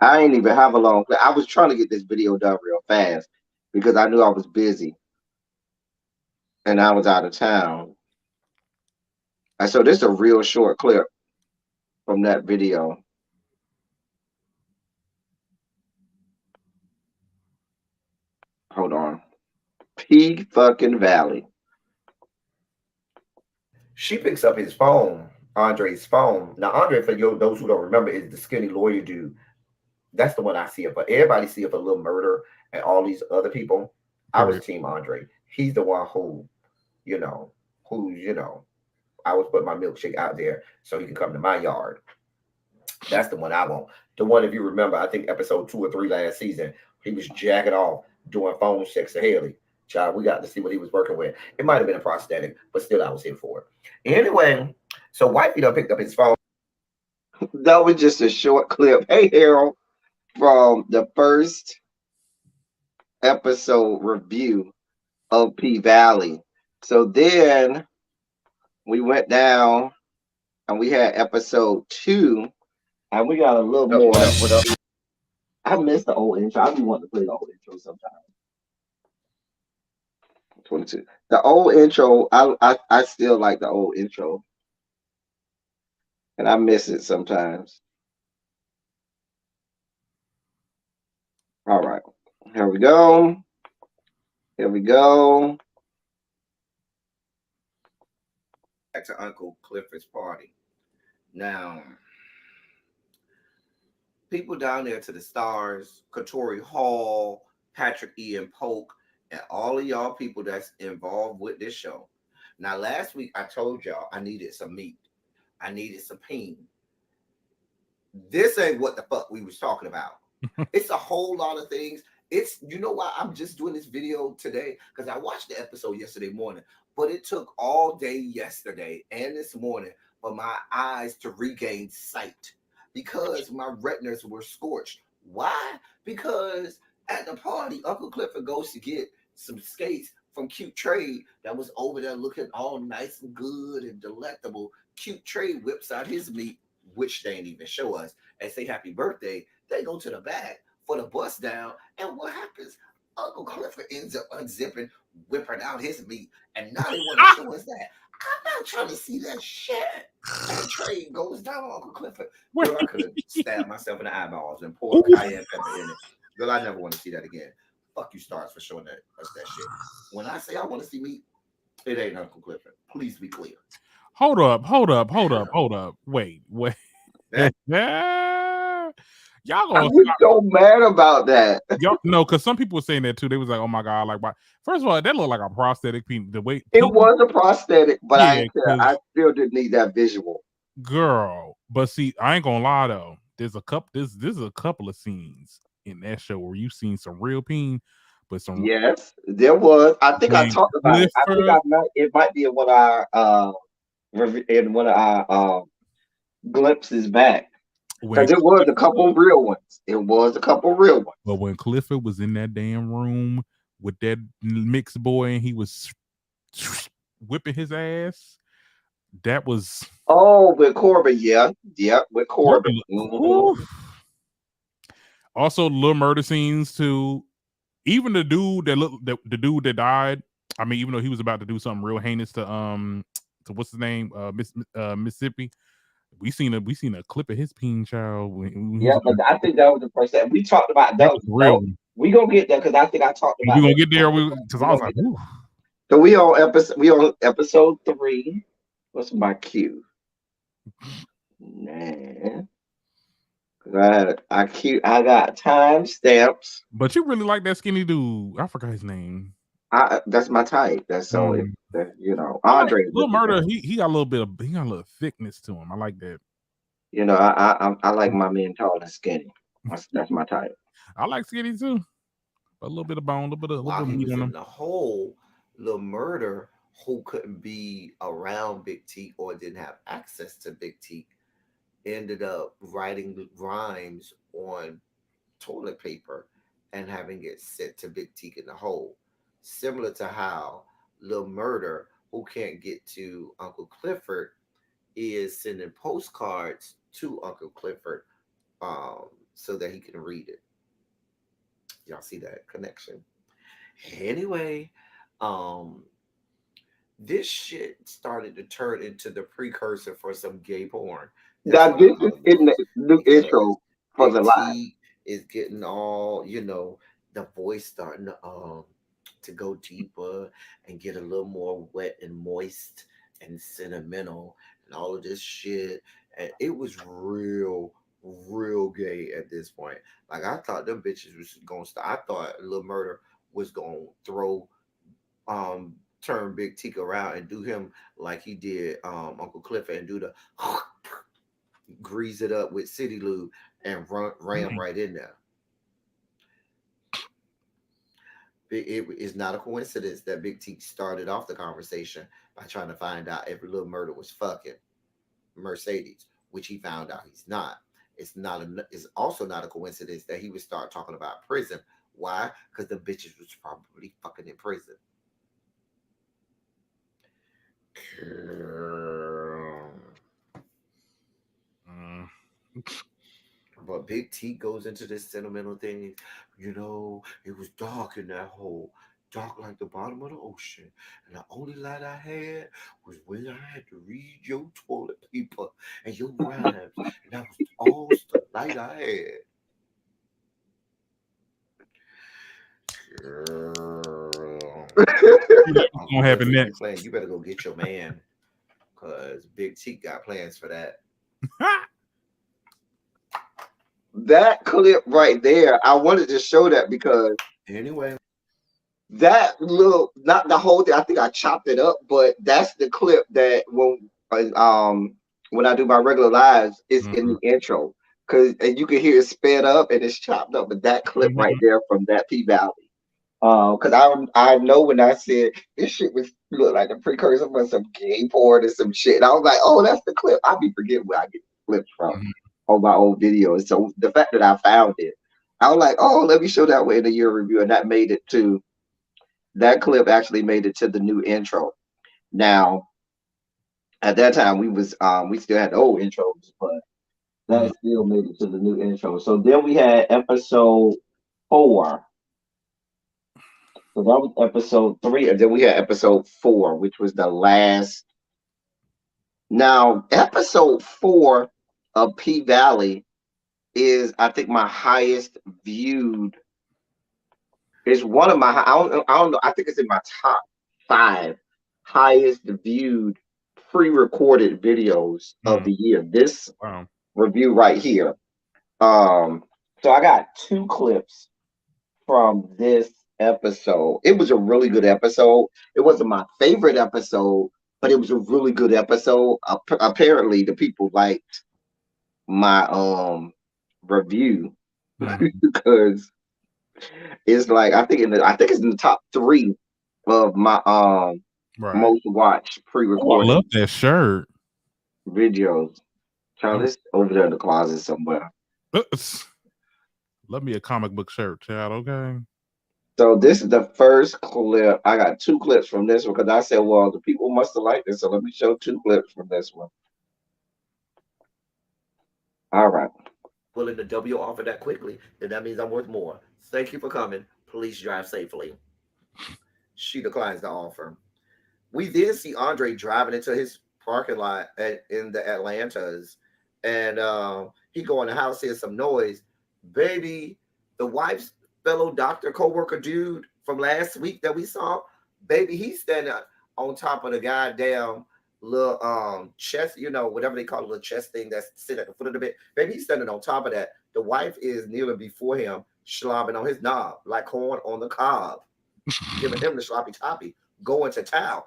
Speaker 3: I ain't even have a long play. I was trying to get this video done real fast because I knew I was busy and I was out of town. And so this is a real short clip from that video. Hold on. P fucking Valley. She picks up his phone, Andre's phone. Now, Andre, for those who don't remember, is the skinny lawyer dude. That's the one I see it, but everybody see it for Little Murder and all these other people. I was Team Andre. He's the one who, I was putting my milkshake out there so he can come to my yard. That's the one I want.
Speaker 1: The one, if you remember, I think episode 2 or 3 last season, he was jacking off doing phone sex to Haley. Child, we got to see what he was working with. It might have been a prosthetic, but still, I was here for it. Anyway, so Wifey done picked up his phone.
Speaker 3: That was just a short clip. Hey, Harold, from the first episode review of P Valley. So then we went down and we had episode 2, and we got a little more.
Speaker 1: What up?
Speaker 3: I miss the old intro. I be wanting to play the old intro sometimes. 22. The old intro, I still like the old intro, and I miss it sometimes. All right, here we go. Here we go.
Speaker 1: Back to Uncle Clifford's party. Now, people down there to the stars, Katori Hall, Patrick Ian Polk, and all of y'all people that's involved with this show. Now, last week I told y'all I needed some meat. I needed some peen. This ain't what the fuck we was talking about. It's a whole lot of things. It's, you know why I'm just doing this video today? Because I watched the episode yesterday morning, but it took all day yesterday and this morning for my eyes to regain sight because my retinas were scorched. Why? Because at the party, Uncle Clifford goes to get some skates from Cute Trade that was over there looking all nice and good and delectable. Cute Trade whips out his meat, which they ain't even show us, and say happy birthday. They go to the back for the bust down, and what happens? Uncle Clifford ends up unzipping, whipping out his meat, and now they want to show us that. I'm not trying to see that shit. And Trade goes down on Uncle Clifford. Girl, I could have stabbed myself in the eyeballs and poured cayenne pepper in it. Girl, I never want to see that again. Fuck you, Stars, for showing us that shit. When I say I want to see meat, it ain't Uncle Clifford. Please be clear.
Speaker 4: Hold up. Wait. Y'all
Speaker 3: I
Speaker 4: gonna
Speaker 3: was so mad about that.
Speaker 4: y'all no, because some people were saying that too. They was like, "Oh my god!" Like, why? First of all, that looked like a prosthetic penis. The way
Speaker 3: It was a prosthetic, but
Speaker 4: Yeah,
Speaker 3: I still didn't need that visual.
Speaker 4: girl. But see, I ain't gonna lie though. There's a couple. This is a couple of scenes in that show where you've seen some real peen, but some
Speaker 3: Yes, there was. I think I
Speaker 4: when
Speaker 3: talked about it. I think
Speaker 4: Clifford,
Speaker 3: it might be in one of our glimpses back.
Speaker 4: when
Speaker 3: Because it was a couple real ones. It was a couple real ones.
Speaker 4: but when Clifford was in that damn room with that mixed boy and he was whipping his ass, that was
Speaker 3: Oh, with Corbin, yeah, with Corbin.
Speaker 4: Oof. Also, little murder scenes too. Even the dude the dude that died. I mean, even though he was about to do something real heinous to what's his name, Mississippi. We seen a clip of his peen child. When
Speaker 3: Yeah, but I think that was the first time we talked about
Speaker 4: that was real.
Speaker 3: We gonna get there because I think I talked about.
Speaker 4: We gonna get there because I was like, ooh.
Speaker 3: So we on episode 3. What's my cue? Nah. I got time stamps.
Speaker 4: But you really like that skinny dude. I forgot his name.
Speaker 3: That's my type. That's so Andre.
Speaker 4: Little Murder. He got a little thickness to him. I like that.
Speaker 3: I like my men tall and skinny. That's my type.
Speaker 4: I like skinny too. A little bit of bone, a little bit of meat on him.
Speaker 1: The whole Little Murder, who couldn't be around Big T or didn't have access to Big T, ended up writing rhymes on toilet paper and having it sent to Big T in the hole. Similar to how Lil Murder, who can't get to Uncle Clifford, is sending postcards to Uncle Clifford so that he can read it. Y'all see that connection? Anyway, this shit started to turn into the precursor for some gay porn.
Speaker 3: Now this is in the new intro for the live.
Speaker 1: Is getting all, the voice starting to go deeper and get a little more wet and moist and sentimental and all of this shit. And it was real gay at this point. Like, I thought them bitches was gonna stop. I thought Lil Murder was gonna turn Big T around and do him like he did Uncle Clifford and do the grease it up with City Lube and ran right in there. It is not a coincidence that Big T started off the conversation by trying to find out if Little Murder was fucking Mercedes, which he found out he's not. It's also not a coincidence that he would start talking about prison. Why? Because the bitches was probably fucking in prison. Girl. But Big T goes into this sentimental thing. You know, it was dark in that hole, dark like the bottom of the ocean. And the only light I had was when I had to read your toilet paper and your rhymes. And that was all the light I had. Girl.
Speaker 4: What's gonna happen next?
Speaker 1: You better go get your man. Because Big T got plans for that.
Speaker 3: That clip right there, I wanted to show that because
Speaker 1: anyway,
Speaker 3: that little, not the whole thing, I think I chopped it up, but that's the clip that when I do my regular lives, it's in the intro. And you can hear it sped up and it's chopped up, but that clip right there from that P Valley. Because I know when I said this shit was look like a precursor for some gay porn or some shit. And I was like, oh, that's the clip. I be forgetting where I get the clips from on my old videos. So the fact that I found it, I was like, oh, let me show that way in the year review, and that clip actually made it to the new intro. Now, at that time we still had the old intros, but that still made it to the new intro. So then we had episode 4. So that was episode 3, and then we had episode 4, which was the last. Now, episode 4 of P Valley is, I think, my highest viewed. It's one of my, I don't know, I think it's in my top 5 highest viewed pre-recorded videos of the year. This review right here. So I got 2 clips from this episode. It was a really good episode. It wasn't my favorite episode, but it was a really good episode. Apparently the people liked my review because it's like I think it's in the top 3 of my most watched pre-recorded.
Speaker 4: I love that shirt.
Speaker 3: Videos. Child, it's over there in the closet somewhere.
Speaker 4: Love me a comic book shirt, child. Okay.
Speaker 3: So this is the first clip. I got 2 clips from this one because I said, well, the people must have liked this, so let me show 2 clips from this one. All right.
Speaker 1: Pulling the W off of that quickly, then that means I'm worth more. Thank you for coming. Please drive safely. She declines the offer. We then see Andre driving into his parking lot in the Atlantas, and he go in the house, hears some noise. Baby, the wife's fellow doctor co-worker dude from last week that we saw, baby, he's standing on top of the goddamn little chest, whatever they call it, little chest thing that's sitting at the foot of the bed. Baby, he's standing on top of that. The wife is kneeling before him, slobbing on his knob like corn on the cob, giving him the sloppy toppy, going to town.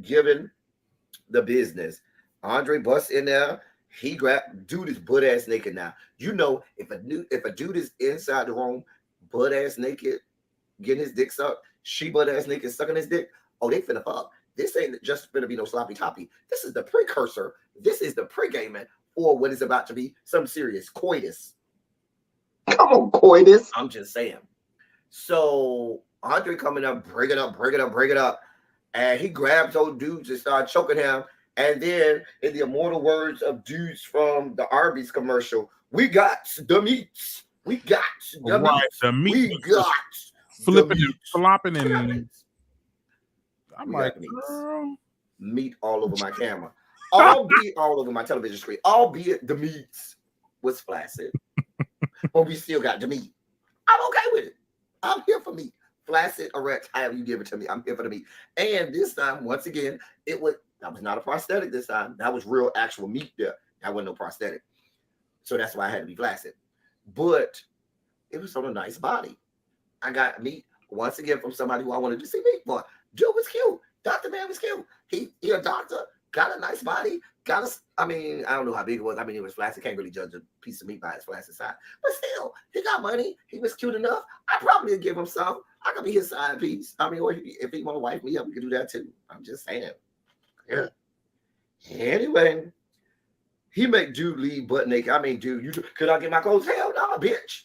Speaker 1: Giving the business. Andre busts in there. He dude is butt ass naked now. If a dude is inside the room, butt ass naked, getting his dick sucked, she butt ass naked sucking his dick. Oh, they finna fuck. This ain't just finna be no sloppy toppy. This is the precursor. This is the pre-gaming for what is about to be some serious coitus.
Speaker 3: Come on, coitus.
Speaker 1: I'm just saying. So Andre coming up, break it up. And he grabs old dudes and starts choking him. And then, in the immortal words of dudes from the Arby's commercial, we got the meats. We got the meats.
Speaker 4: The meat.
Speaker 1: We got
Speaker 4: flipping and flopping and I'm like,
Speaker 1: girl. Meat all over my camera. Albeit all over my television screen. Albeit the meats was flaccid. But we still got the meat. I'm okay with it. I'm here for meat. Flaccid, erect, however you give it to me. I'm here for the meat. And this time, once again, that was not a prosthetic this time. That was real actual meat there. That wasn't no prosthetic. So that's why I had to be flaccid. But it was on a nice body. I got meat once again from somebody who I wanted to see meat for. Dude was cute. Dr. Man was cute. He a doctor. got a nice body, I mean, I don't know how big it was. I mean, it was flaccid. Can't really judge a piece of meat by its flaccid side. But still, he got money. He was cute enough. I probably would give him some. I could be his side piece. I mean, or if he want to wife me up, we could do that too. I'm just saying. Yeah. Anyway, he make dude leave butt naked. I mean, dude, could I get my clothes? Hell no, bitch.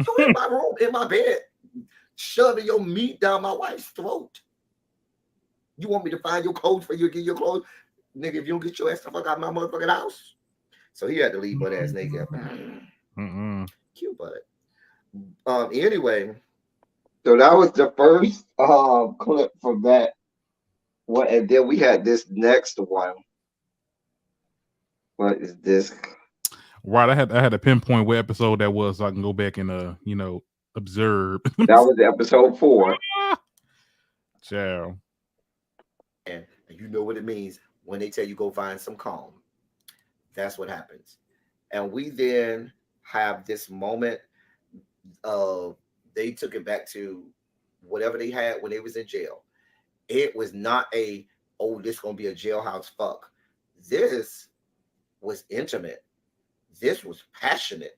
Speaker 1: So in my room, in my bed, shoving your meat down my wife's throat. You want me to find your clothes for you to get your clothes? Nigga, if you don't get your ass the fuck out of my motherfucking house. So he had to leave butt ass naked. Cute butt. Anyway.
Speaker 3: So that was the first clip from that one. And then we had this next one. What is this?
Speaker 4: Right. I had to pinpoint what episode that was so I can go back and observe.
Speaker 3: That was episode 4.
Speaker 4: Ciao.
Speaker 1: And you know what it means when they tell you go find some calm. That's what happens. And we then have this moment of they took it back to whatever they had when they was in jail. It was not this gonna be a jailhouse fuck. This was intimate. This was passionate.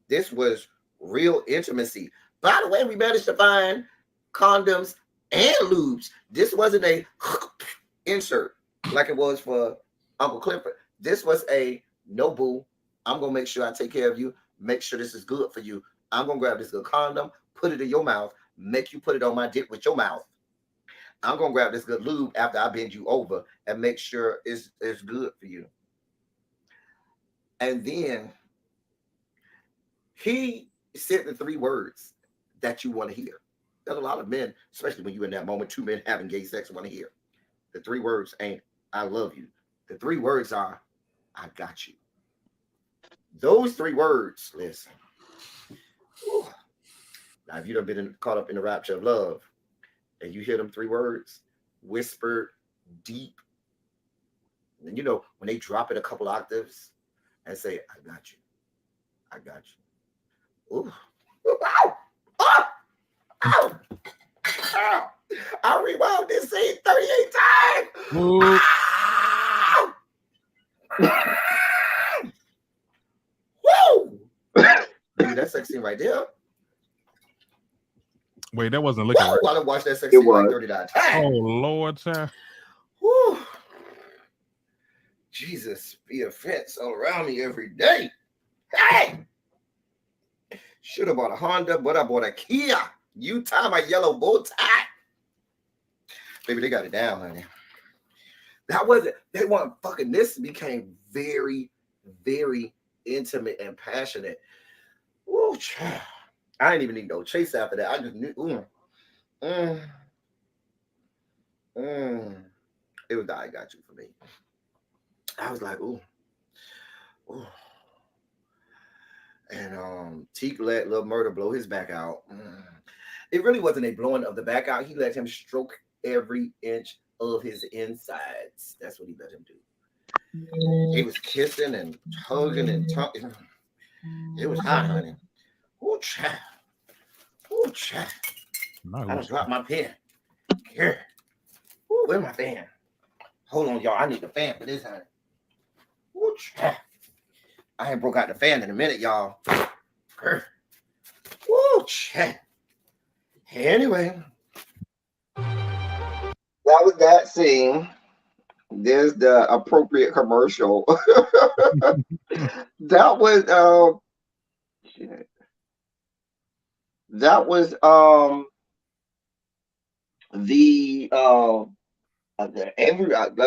Speaker 1: This was real intimacy. By the way, we managed to find condoms and lubes. This wasn't a insert like it was for Uncle Clifford. This was a no boo. I'm gonna make sure I take care of you. Make sure this is good for you. I'm gonna grab this good condom, put it in your mouth, make you put it on my dick with your mouth. I'm gonna grab this good lube after I bend you over and make sure it's good for you. And then he said the 3 words that you want to hear. That a lot of men, especially when you're in that moment, 2 men having gay sex, want to hear. The 3 words ain't I love you. The 3 words are I got you. Those 3 words, listen. Whew. Now, if you done been caught up in the rapture of love and you hear them 3 words whispered deep, and when they drop it a couple octaves and say, I got you. I got you. Ooh. Ow! Oh! Ow! Ow! I rewound this scene 38 times. Woo! Baby, that sex scene right there.
Speaker 4: Wait, that wasn't looking right.
Speaker 1: I done watched that sex scene like 39 times.
Speaker 4: Oh, Lord, child.
Speaker 1: Woo. Jesus, be a fence all around me every day. Hey! Should have bought a Honda, but I bought a Kia. You tie my yellow bow tie. Baby, they got it down, honey. They weren't fucking, this became very, very intimate and passionate. Woo, child. I didn't even need no chase after that. I just knew. It was I got you for me. I was like, ooh. And Teak let Lil Murder blow his back out. It really wasn't a blowing of the back out. He let him stroke every inch of his insides. That's what he let him do. He was kissing and hugging and talking. It was hot, honey. Ooh, child. Ooh, child. I done dropped my pen. Here. Ooh, where's my fan? Hold on, y'all. I need the fan for this, honey. Ooh, child. I ain't broke out the fan in a minute, y'all. Ooh, child. Anyway.
Speaker 3: That was that scene. There's the appropriate commercial. That was a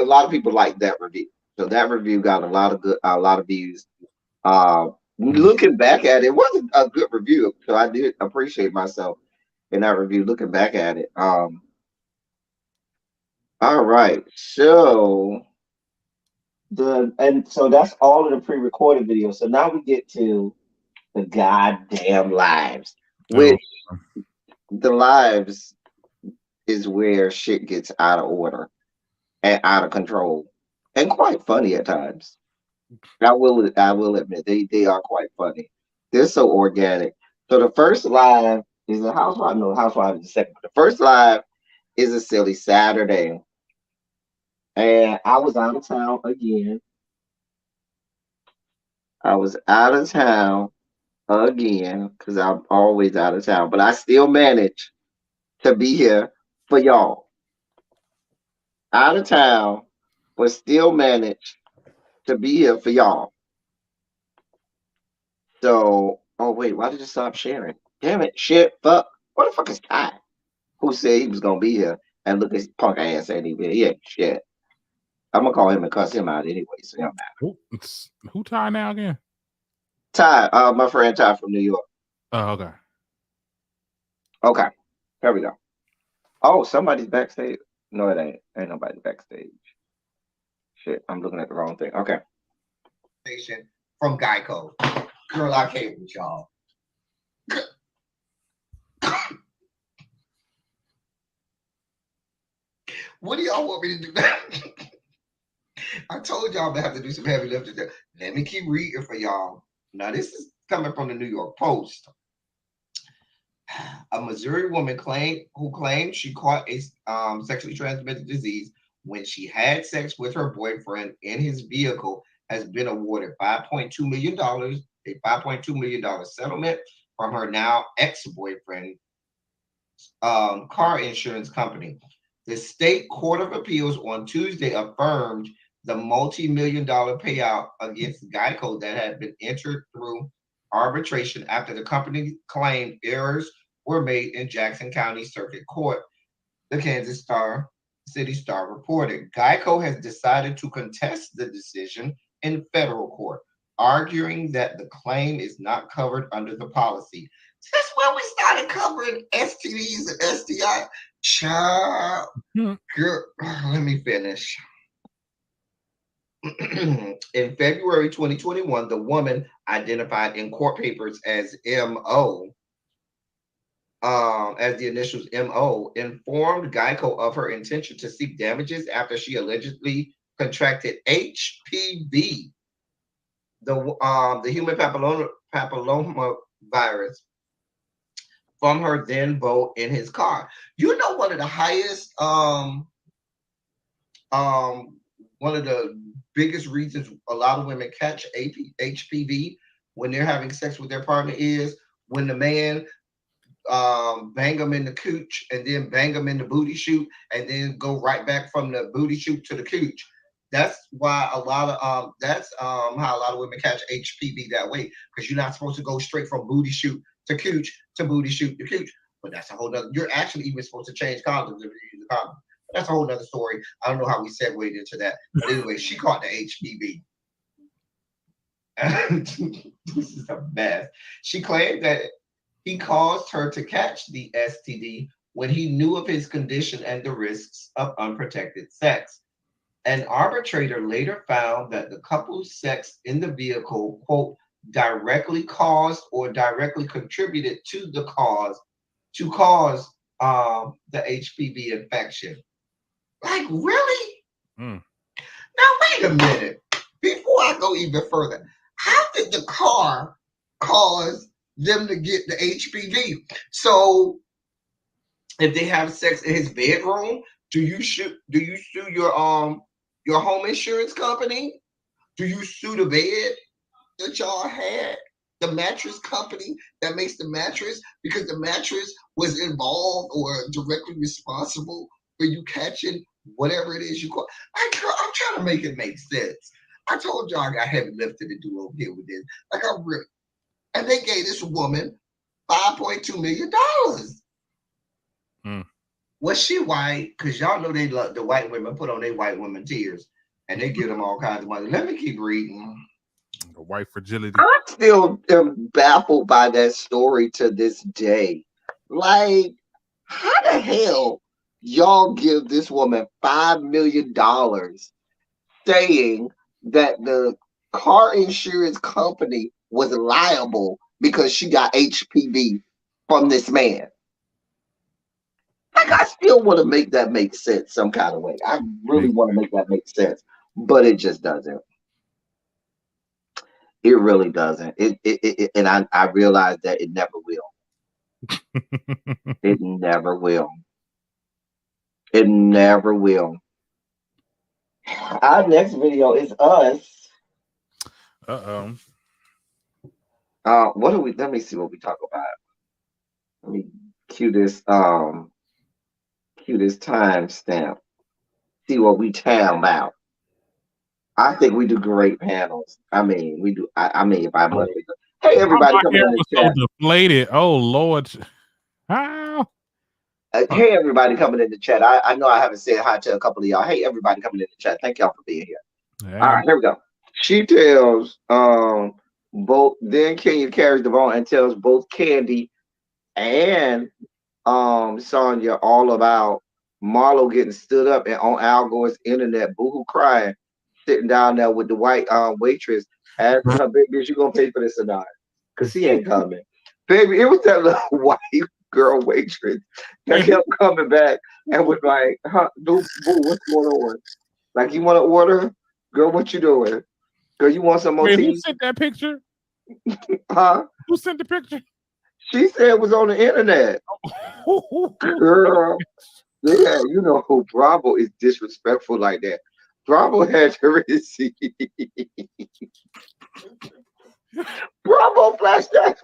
Speaker 3: lot of people like that review. So that review got a lot of views. Looking back at it, it wasn't a good review, so I did appreciate myself in that review. Looking back at it, all right. So so that's all of the pre-recorded videos. So now we get to the goddamn lives, which the lives is where shit gets out of order and out of control and quite funny at times. I will admit they are quite funny. They're so organic. So the first live is a housewife. No, housewife is the second. But the first live is a silly Saturday. And I was out of town again. I was out of town again because I'm always out of town, but I still managed to be here for y'all. Out of town, but still managed to be here for y'all. So, oh wait, why did you stop sharing? Damn it, shit, fuck. What the fuck is Ty? Who said he was gonna be here? And look at his punk ass ain't even here. Shit. I'm gonna call him and cuss him out anyway. So yeah.
Speaker 4: Who Ty now again?
Speaker 3: Ty, my friend Ty from New York.
Speaker 4: Oh, okay.
Speaker 3: Okay, here we go. Oh, somebody's backstage. No, it ain't. Ain't nobody backstage. Shit, I'm looking at the wrong thing. Okay.
Speaker 2: From Geico. Girl, I can't with y'all. What do y'all want me to do now? I told y'all I'm gonna have to do some heavy lifting there. Let me keep reading for y'all. Now, this is coming from the New York Post. A Missouri woman who claimed she caught a sexually transmitted disease when she had sex with her boyfriend in his vehicle has been awarded $5.2 million, a $5.2 million settlement from her now ex-boyfriend car insurance company. The State Court of Appeals on Tuesday affirmed the multi-million-dollar payout against Geico that had been entered through arbitration after the company claimed errors were made in Jackson County Circuit Court. The Kansas City Star reported. Geico has decided to contest the decision in federal court, arguing that the claim is not covered under the policy. That's when we started covering STDs and STI. Child, girl, let me finish. In February 2021, the woman identified in court papers as M.O., as the initials M.O., informed Geico of her intention to seek damages after she allegedly contracted HPV, the human papilloma virus, from her then boat in his car. You know, one of the highest, one of the biggest reasons a lot of women catch HPV when they're having sex with their partner is when the man bang them in the cooch and then bang them in the booty shoot and then go right back from the booty shoot to the cooch. That's why a lot of that's how a lot of women catch HPV that way, because you're not supposed to go straight from booty shoot to cooch to booty shoot to cooch. But that's a whole nother. You're actually even supposed to change condoms if you use a condom. But that's a whole nother story. I don't know how we segued into that. But anyway, she caught the HPV. This is a mess. She claimed that he caused her to catch the STD when he knew of his condition and the risks of unprotected sex. An arbitrator later found that the couple's sex in the vehicle, quote, directly caused or directly contributed to the cause the HPV infection. Like, really? Now, wait a minute. Before I go even further, how did the car cause them to get the HPV? So, if they have sex in his bedroom, do you sue your home insurance company? Do you sue the bed that y'all had? The mattress company that makes the mattress, because the mattress was involved or directly responsible for you catching whatever it is you call. I'm trying to make it make sense. I told y'all I got heavy lifting to do over here with this. Like, I'm really, and they gave this woman $5.2 million. Was she white? Because y'all know they love the white women put on their white women tears and they give them all kinds of money. Let me keep reading.
Speaker 4: The white fragility.
Speaker 3: I still am baffled by that story to this day. Like, how the hell y'all give this woman $5 million saying that the car insurance company was liable because she got HPV from this man? Like, I still want to make that make sense some kind of way. I really want to make that make sense, but it just doesn't. It really doesn't. And I realize that it never will. It never will. It never will. Our next video is us.
Speaker 4: Uh-oh.
Speaker 3: What do we? Let me see what we talk about. Let me cue this. Cue this timestamp. See what we tell about. I think we do great panels. I mean, we do. I mean, if I must. Hey, everybody
Speaker 4: My
Speaker 3: coming
Speaker 4: hair
Speaker 3: in the
Speaker 4: was
Speaker 3: chat.
Speaker 4: so deflated. Oh Lord. How?
Speaker 3: Hey, everybody coming in the chat. I know I haven't said hi to a couple of y'all. Hey, everybody coming in the chat. Thank y'all for being here.
Speaker 4: Hey,
Speaker 3: All right, here we go. She tells both. Then Kenya carries the ball and tells both Candy and Sonya all about Marlo getting stood up and on Al Gore's internet, boohoo crying, sitting down there with the white waitress, asking her, baby, is you gonna pay for this or not? Because she ain't coming. Baby, it was that little white girl waitress that kept coming back and was like, huh, boo, what's going on? Like, you want to order? Girl, what you doing? Girl, you want some more
Speaker 4: Wait,
Speaker 3: tea?
Speaker 4: who sent that picture?
Speaker 3: Huh?
Speaker 4: Who sent the picture?
Speaker 3: She said it was on the internet. Girl, yeah, you know, Bravo is disrespectful like that. Bravo had to receive. Bravo flashed that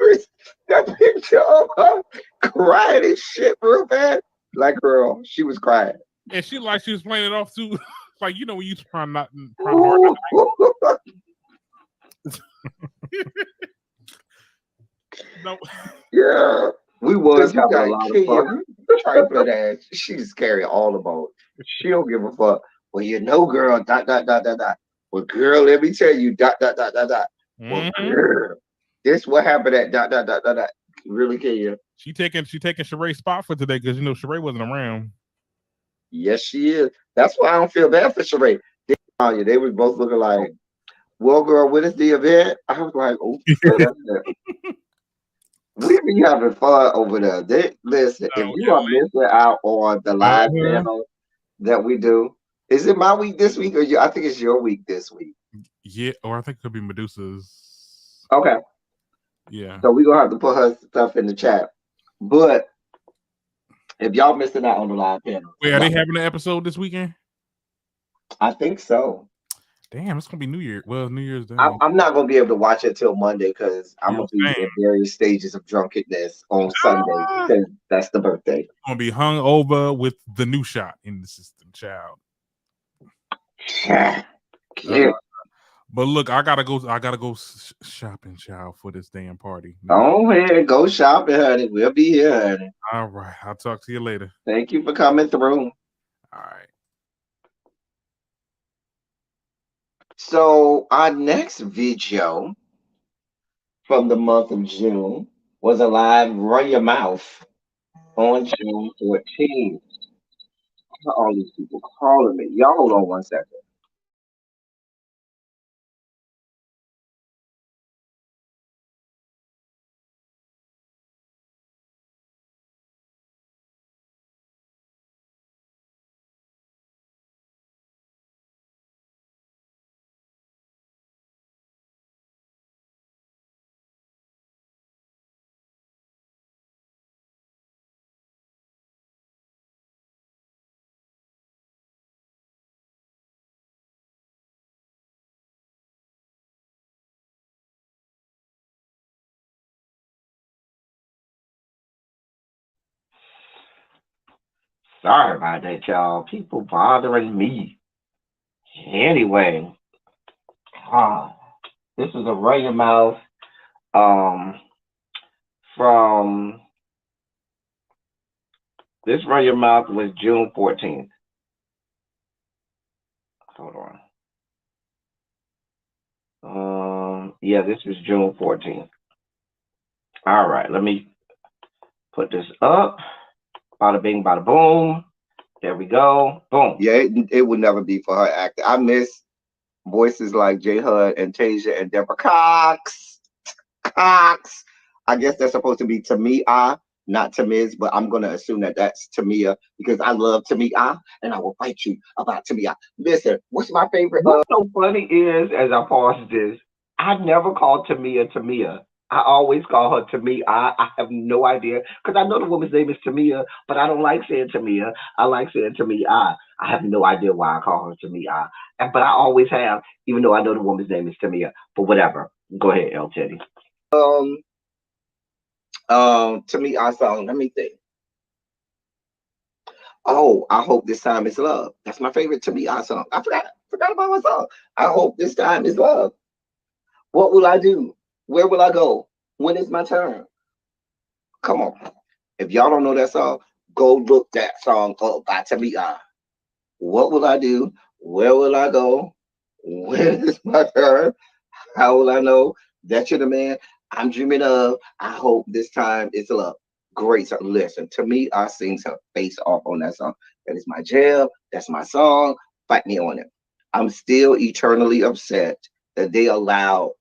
Speaker 3: picture of her crying and shit real bad. Like, girl, she was crying.
Speaker 4: And she was playing it off too. Like, you know, when you try hard not no.
Speaker 3: Yeah, we was having a lot of fun. Trying for that. She's scary all about. She don't give a fuck. Well, you know, girl, dot, dot, dot, dot, dot. Well, girl, let me tell you, dot, dot, dot, dot, dot. Well, girl, this what happened at dot, dot, dot, dot, dot. Really can you?
Speaker 4: She taking Sheree's spot for today because, you know, Sheree wasn't around.
Speaker 3: Yes, she is. That's why I don't feel bad for Sheree. They was both looking like, well, girl, when is the event? I was like, oh, that's it. We be having fun over there. Listen, if you are missing out on the live panel that we do, is it my week this week or you? I think it's your week this week.
Speaker 4: Yeah, or I think it could be Medusa's.
Speaker 3: Okay.
Speaker 4: Yeah.
Speaker 3: So we're gonna have to put her stuff in the chat. But if y'all missing out on the live panel.
Speaker 4: Wait, are they having an episode this weekend?
Speaker 3: I think so.
Speaker 4: Damn, it's gonna be New Year. Well, New Year's Day.
Speaker 3: I'm not gonna be able to watch it till Monday because I'm gonna be in various stages of drunkenness on Sunday because that's the birthday.
Speaker 4: It's gonna be hung over with the new shot in the system, child. But look, I gotta go shopping, child, for this damn party.
Speaker 3: Go ahead, go shopping, honey. We'll be here, honey.
Speaker 4: All right, I'll talk to you later.
Speaker 3: Thank you for coming through.
Speaker 4: All right.
Speaker 3: So our next video from the month of June was a live Run Your Mouth on June 14th. All these people calling me. Y'all hold on one second. Sorry about that, y'all. People bothering me. Anyway, this is a Run Your Mouth from this Run Your Mouth was June 14th. Hold on. Yeah, this was June 14th. All right, let me put this up. Bada bing, bada boom. There we go. Boom. Yeah, it would never be for her acting. I miss voices like J Hud and Tasia and Deborah Cox. I guess that's supposed to be Tamia, not Tamiz, but I'm going to assume that that's Tamia because I love Tamia and I will fight you about Tamia. Listen, what's my favorite? What's so funny is, as I pause this, I never called Tamia Tamia. I always call her Tamia. I have no idea because I know the woman's name is Tamia, but I don't like saying Tamia. I like saying Tamia. I have no idea why I call her Tamia. But I always have, even though I know the woman's name is Tamia. But whatever. Go ahead, El Teddy.
Speaker 1: Um, Tamia song. Let me think. Oh, I hope this time is love. That's my favorite Tamia song. Forgot about my song. I hope this time is love. What will I do? Where will I go? When is my turn? Come on. If y'all don't know that song, go look that song up by Tamia. What will I do? Where will I go? When is my turn? How will I know that you're the man I'm dreaming of? I hope this time it's love. Great song. Listen, to me, I sings her face off on that song. That is my jam. That's my song. Fight me on it. I'm still eternally upset that they allowed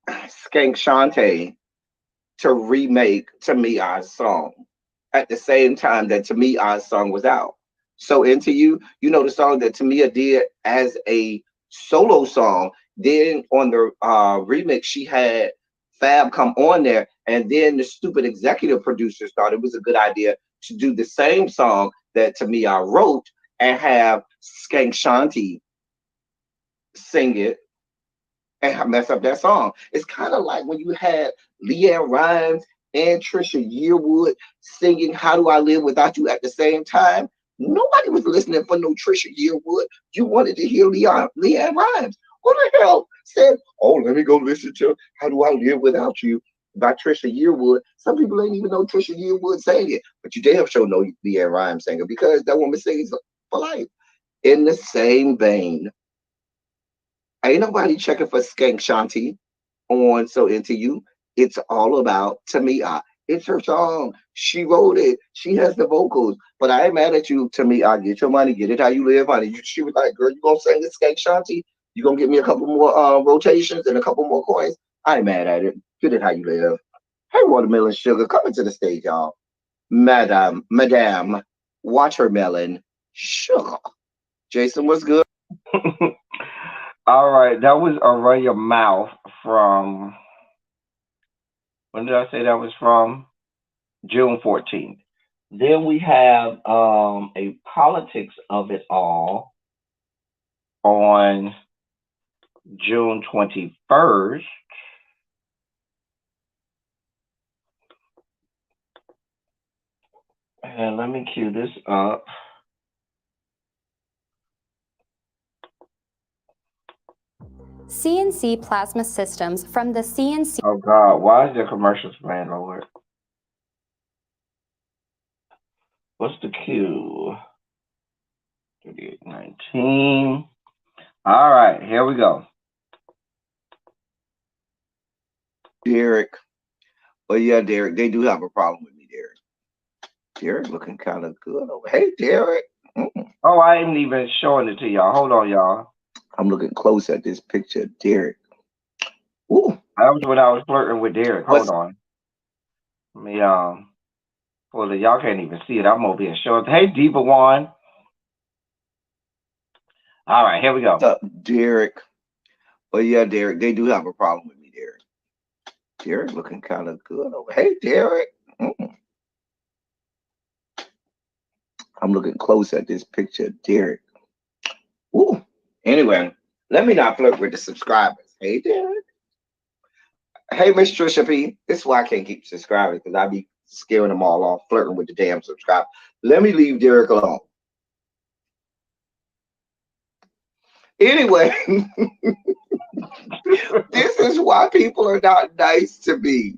Speaker 1: Skank Shantae to remake Tamia's song at the same time that Tamia's song was out. So Into You, you know the song that Tamia did as a solo song. Then on the remix, she had Fab come on there, and then the stupid executive producer thought it was a good idea to do the same song that Tamia wrote and have Skank Shanti sing it and mess up that song. It's kind of like when you had Leanne Rimes and Trisha Yearwood singing "How Do I Live Without You" at the same time. Nobody was listening for no Trisha Yearwood. You wanted to hear Leanne Rimes. Who the hell said, "Oh, let me go listen to How Do I Live Without You" by Trisha Yearwood? Some people ain't even know Trisha Yearwood sang it, but you damn sure know Leanne Rimes sang it because that woman sings for life. In the same vein, ain't nobody checking for Skank Shanti on So Into You. It's all about Tamia. It's her song. She wrote it. She has the vocals. But I ain't mad at you, Tamia. Get your money. Get it how you live, honey. She was like, girl, you gonna sing this Skank Shanti? You gonna give me a couple more rotations and a couple more coins? I ain't mad at it. Get it how you live. Hey, Watermelon Sugar, coming to the stage, y'all. Madame, Watermelon Sugar. Jason, what's good?
Speaker 3: All right, that was Array Your Mouth from, when did I say that was from? June 14th. Then we have a Politics of It All on June 21st. And let me cue this up.
Speaker 5: CNC plasma systems from the CNC.
Speaker 3: Oh God, why is there commercials playing, Lord? What's the cue? 3819. All right, here we go.
Speaker 1: Derek. Well, yeah, Derek, they do have a problem with me, Derek. Derek looking kind of good. Hey, Derek.
Speaker 3: Oh, I ain't even showing it to y'all. Hold on, y'all.
Speaker 1: I'm looking close at this picture of Derek. Ooh.
Speaker 3: That was when I was flirting with Derek. Hold on. Let me well, y'all can't even see it. I'm over here showing. Hey, Diva One. All right, here we go.
Speaker 1: What's up, Derek? Well, yeah, Derek, they do have a problem with me, Derek. Derek looking kind of good. Hey, Derek. I'm looking close at this picture of Derek. Ooh. Anyway, let me not flirt with the subscribers. Hey, Derek. Hey, Miss Trisha P. This is why I can't keep subscribing because I be scaring them all off, flirting with the damn subscribers. Let me leave Derek alone. Anyway, this is why people are not nice to me.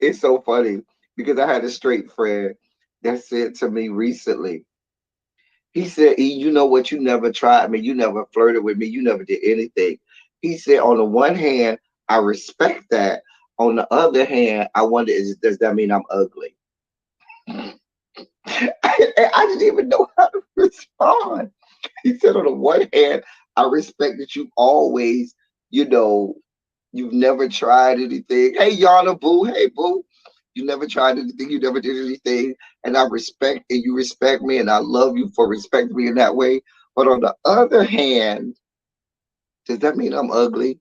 Speaker 1: It's so funny because I had a straight friend that said to me recently, he said, "E, you know what? You never tried me. You never flirted with me. You never did anything." He said, on the one hand, I respect that. On the other hand, I wonder, does that mean I'm ugly? I didn't even know how to respond. He said, on the one hand, I respect that you always, you've never tried anything. Hey, Yana, boo. Hey, boo. You never tried anything. You never did anything. And I respect, and you respect me, and I love you for respecting me in that way. But on the other hand,
Speaker 3: Does that mean I'm ugly?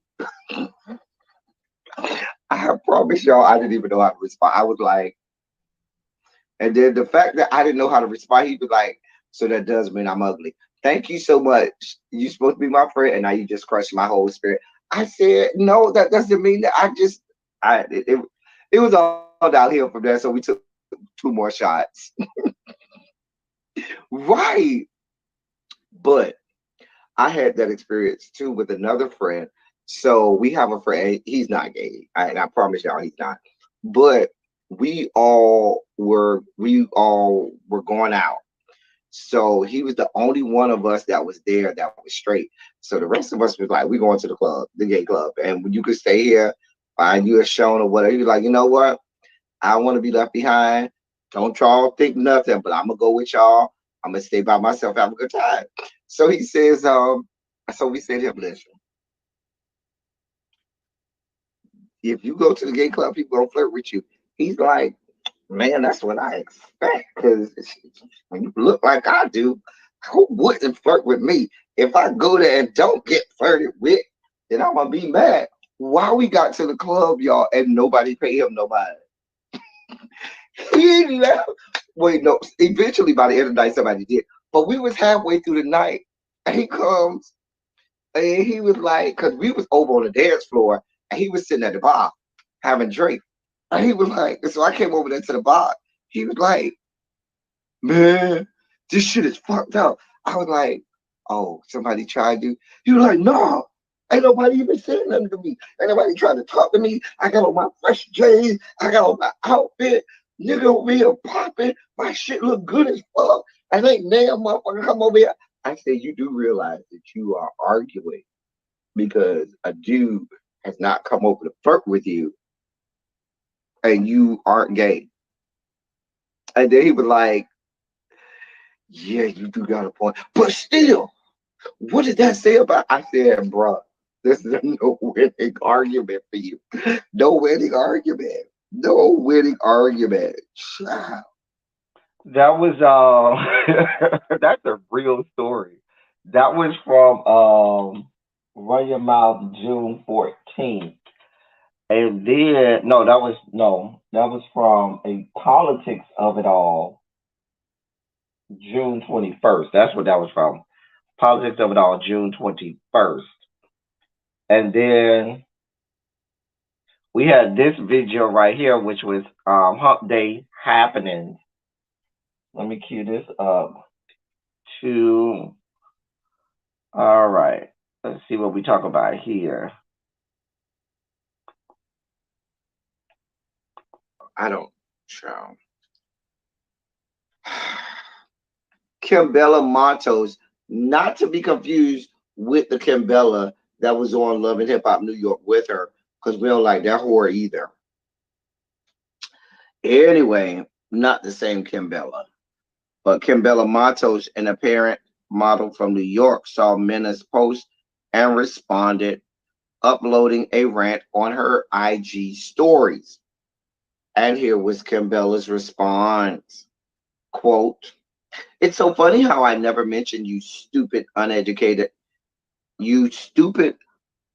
Speaker 3: I promise y'all, I didn't even know how to respond. I was like, and then the fact that I didn't know how to respond, he'd be like, so that does mean I'm ugly. Thank you so much. You're supposed to be my friend, and now you just crushed my whole spirit. I said, no, that doesn't mean that. It was all downhill from there. So we took 2 more shots. Right. But I had that experience too with another friend. So we have a friend, he's not gay. And I promise y'all he's not. But we all were going out. So he was the only one of us that was there that was straight. So the rest of us was like, we going to the club, the gay club. And you could stay here, find you a show or whatever. He was like, you know what? I don't want to be left behind. Don't y'all think nothing, but I'm gonna go with y'all. I'm gonna stay by myself, have a good time. So he says, so we said to him, listen, if you go to the gay club, people gonna flirt with you. He's like, man, that's what I expect. Because when you look like I do, who wouldn't flirt with me? If I go there and don't get flirted with, then I'm gonna be mad. Why we got to the club, y'all, and nobody paid him no mind? He left. Wait, no. Eventually, by the end of the night, somebody did. But we was halfway through the night, and he comes, and he was like, because we was over on the dance floor, and he was sitting at the bar having drink. And he was like, so I came over there to the bar. He was like, man, this shit is fucked up. I was like, oh, somebody tried to. He was like, no, ain't nobody even saying nothing to me. Ain't nobody trying to talk to me. I got on my fresh J's. I got on my outfit. Nigga over here popping. My shit look good as fuck. And ain't damn motherfucker come over here. I said, you do realize that you are arguing because a dude has not come over to flirt with you and you aren't gay. And then he was like, yeah, you do got a point. But still, what did that say about? I said, bruh, this is a no winning argument for you. No winning argument. No winning argument. Child.
Speaker 6: That was that's a real story. That was from Run Your Mouth June 14th. And then that was from a politics of it all, June 21st. That's what that was from. Politics of it all, June 21st. And then we had this video right here, which was Hump Day happenings. Let me cue this up to, all right, let's see what we talk about here.
Speaker 3: I don't. Child. Kimbella Matos, not to be confused with the Kimbella that was on Love and Hip Hop New York with her, because we don't like that whore either. Anyway, not the same Kimbella. But Kimbella Matos, an apparent model from New York, saw Mena's post and responded, uploading a rant on her IG stories. And here was Kimbella's response. Quote, it's so funny how I never mentioned you stupid, uneducated, your stupid,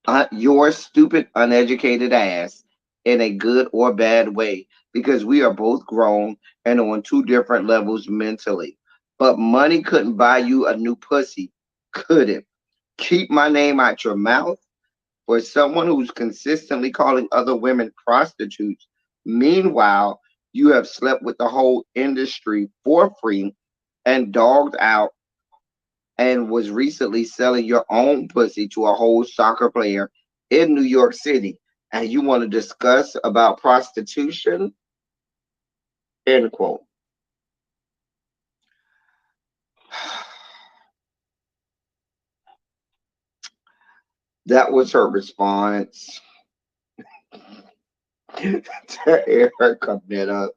Speaker 3: uneducated ass in a good or bad way, because we are both grown and on 2 different levels mentally. But money couldn't buy you a new pussy, could it? Keep my name out your mouth. For someone who's consistently calling other women prostitutes, meanwhile, you have slept with the whole industry for free and dogged out and was recently selling your own pussy to a whole soccer player in New York City, and you want to discuss about prostitution? End quote. That was her response to Erica Mena.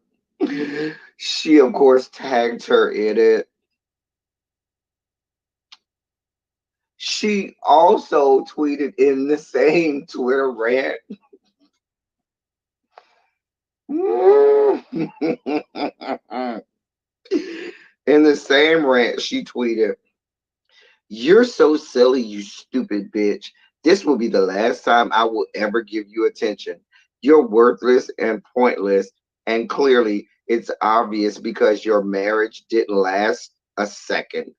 Speaker 3: She, of course, tagged her in it. She also tweeted in the same Twitter rant. In the same rant, she tweeted, you're so silly, you stupid bitch. This will be the last time I will ever give you attention. You're worthless and pointless, and clearly it's obvious because your marriage didn't last a second.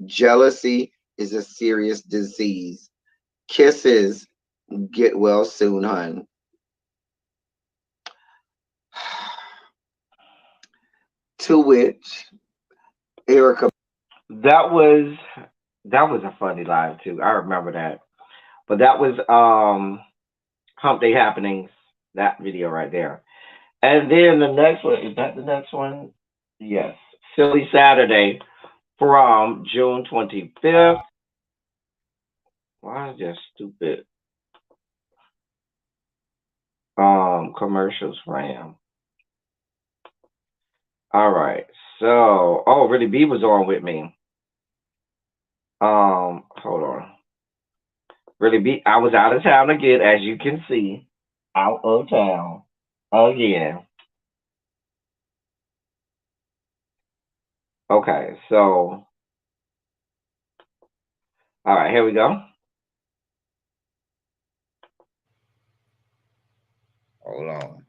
Speaker 3: Jealousy is a serious disease. Kisses. Get well soon, hun. To which Erica.
Speaker 6: That was a funny live too. I remember that. But that was Hump Day Happenings, that video right there. And then the next one, is that the next one? Yes. Silly Saturday from June 25th. Why is that stupid commercials ran? All right. So, oh, Really B was on with me. Hold on. Really B, I was out of town again, as you can see. Out of town again. Okay, so all right, here we go.
Speaker 2: Hold on.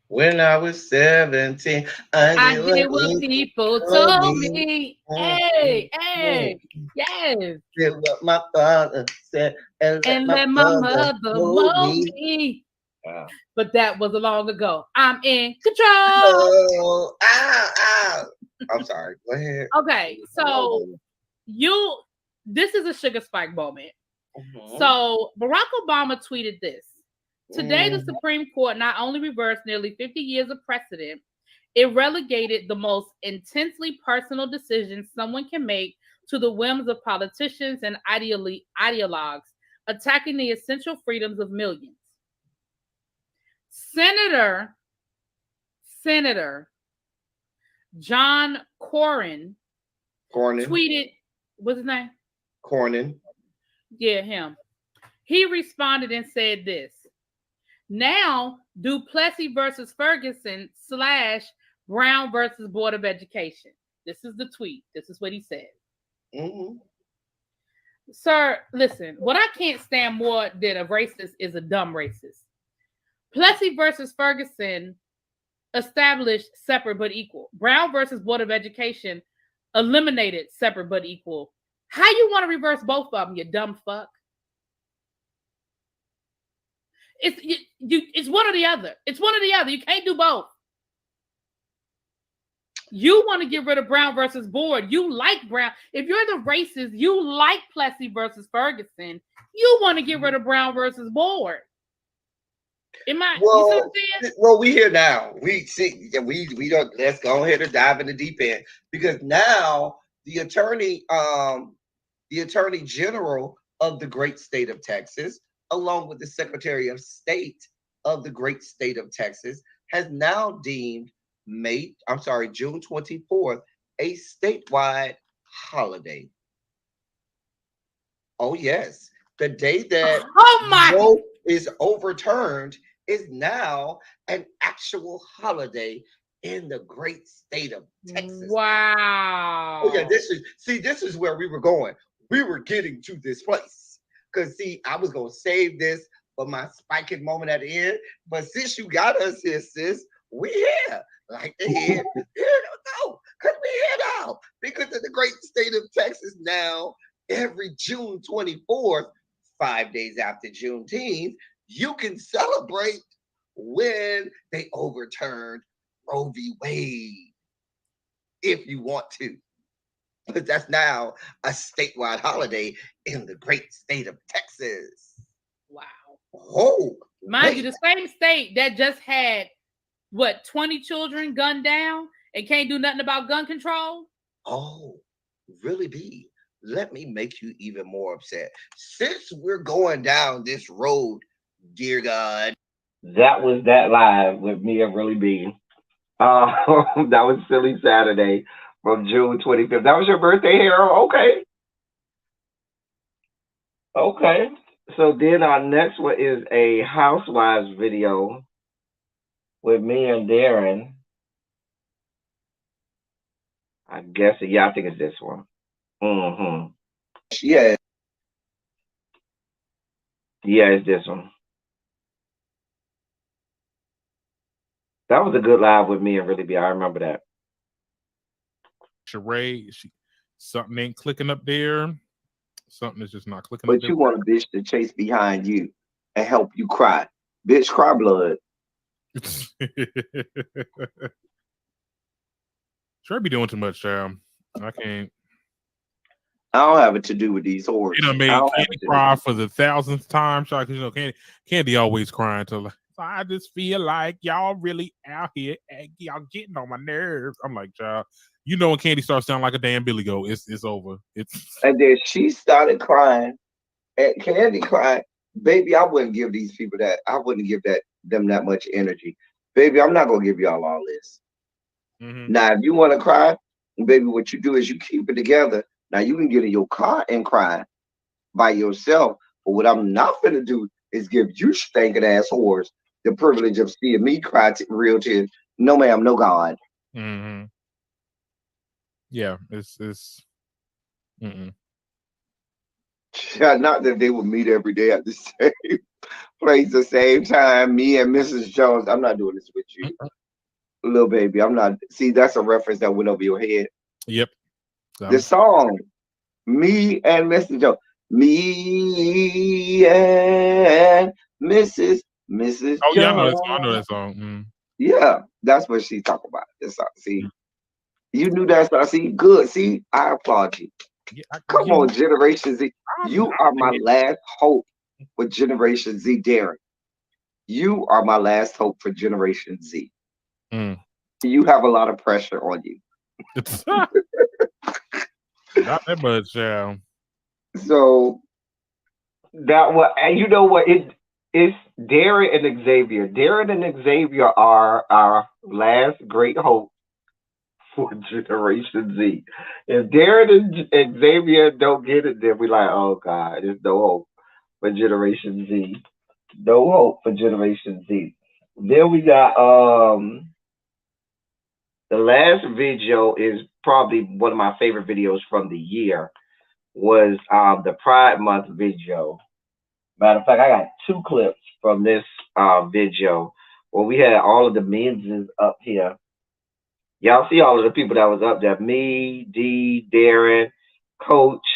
Speaker 2: When I was 17, I did what
Speaker 7: people
Speaker 2: told
Speaker 7: told
Speaker 2: me.
Speaker 7: me. Hey, hey, yes.
Speaker 2: Did what my father said and let my mother mold me.
Speaker 7: Wow. But that was long ago. I'm in control.
Speaker 2: Oh, ow, ow. I'm sorry. Go ahead.
Speaker 7: Okay, so this is a sugar spike moment. So Barack Obama tweeted this. Today, the Supreme Court not only reversed nearly 50 years of precedent, it relegated the most intensely personal decisions someone can make to the whims of politicians and ideologues, attacking the essential freedoms of millions. Senator John Cornyn tweeted, what's his name?
Speaker 2: Cornyn.
Speaker 7: Yeah, him. He responded and said this. Now, Duplessis versus Ferguson / Brown versus Board of Education. This is the tweet. This is what he said. Sir, listen, what I can't stand more than a racist is a dumb racist. Plessy versus Ferguson established separate but equal. Brown versus Board of Education eliminated separate but equal. How you want to reverse both of them, you dumb fuck? It's one or the other. It's one or the other. You can't do both. You want to get rid of Brown versus Board. You like Brown. If you're the racist, you like Plessy versus Ferguson. You want to get rid of Brown versus Board. You see what I'm saying?
Speaker 2: Well, we here now. We see. We don't. Let's go ahead and dive in the deep end because now the attorney general of the great state of Texas, along with the Secretary of State of the great state of Texas, has now deemed June 24th a statewide holiday. Oh yes, the day that vote is overturned is now an actual holiday in the great state of Texas.
Speaker 7: Wow.
Speaker 2: Oh yeah, this is where we were going. We were getting to this place. Because I was gonna save this for my spiking moment at the end. But since you got us here, sis, we here. Like the head. No, because we here now. Because in the great state of Texas now, every June 24th, 5 days after Juneteenth, you can celebrate when they overturned Roe v. Wade. If you want to. But that's now a statewide holiday in the great state of Texas.
Speaker 7: Wow.
Speaker 2: Oh,
Speaker 7: mind you, the same state that just had 20 children gunned down and can't do nothing about gun control.
Speaker 2: Oh, really be. Let me make you even more upset. Since we're going down this road, dear God.
Speaker 6: That was that live with me and Really B. That was Silly Saturday from June 25th. That was your birthday, Harold? Okay. So then our next one is a Housewives video with me and Darren. I guess, I think it's this one.
Speaker 2: Yeah.
Speaker 6: Yeah, it's this one. That was a good live with me and Really B. I remember that.
Speaker 4: Sheree, something ain't clicking up there. Something is just not clicking up
Speaker 3: But
Speaker 4: there.
Speaker 3: you want a bitch to chase behind you and help you cry. Bitch, cry blood.
Speaker 4: Sheree be doing too much, child. I can't.
Speaker 3: I don't have it to do with these whores.
Speaker 4: You know, made Candy cry for the 1000th time, child. Because you know, Candy always crying to like, I just feel like y'all really out here, y'all getting on my nerves. I'm like, child, you know when Candy starts sounding like a damn Billy Goat, it's over.
Speaker 3: And then she started crying, and Candy crying. Baby, I wouldn't give these people that. I wouldn't give them that much energy. Baby, I'm not gonna give y'all all this.
Speaker 4: Mm-hmm.
Speaker 3: Now, if you want to cry, baby, what you do is you keep it together. Now you can get in your car and cry by yourself. But what I'm not gonna do is give you stinking ass whores the privilege of seeing me cry real tears. No, ma'am, no God.
Speaker 4: Mm-hmm. Yeah, it's. Mm-mm.
Speaker 3: Not that they would meet every day at the same place, the same time. Me and Mrs. Jones. I'm not doing this with you, little baby. I'm not. See, that's a reference that went over your head.
Speaker 4: Yep.
Speaker 3: The song, me and Mrs. Jones. Me and Mrs.
Speaker 4: Oh yeah,
Speaker 3: Jones.
Speaker 4: I know that song. Mm.
Speaker 3: Yeah, that's what she's talking about. This song. See, you knew that song. See, good. See, I applaud you.
Speaker 4: Yeah,
Speaker 3: Come on, Generation Z. You are my last hope for Generation Z, Darren. You are my last hope for Generation Z.
Speaker 4: Mm.
Speaker 3: You have a lot of pressure on you.
Speaker 4: Not that much, yeah.
Speaker 3: So
Speaker 6: that was, and you know what? It's Darren and Xavier. Darren and Xavier are our last great hope for Generation Z. If Darren and Xavier don't get it, then we like, oh God, there's no hope for Generation Z. No hope for Generation Z. Then we got the last video is probably one of my favorite videos from the year. Was the Pride Month video. Matter of fact, I got 2 clips from this video where we had all of the men's up here. Y'all see all of the people that was up there. Me, D, Darren, Coach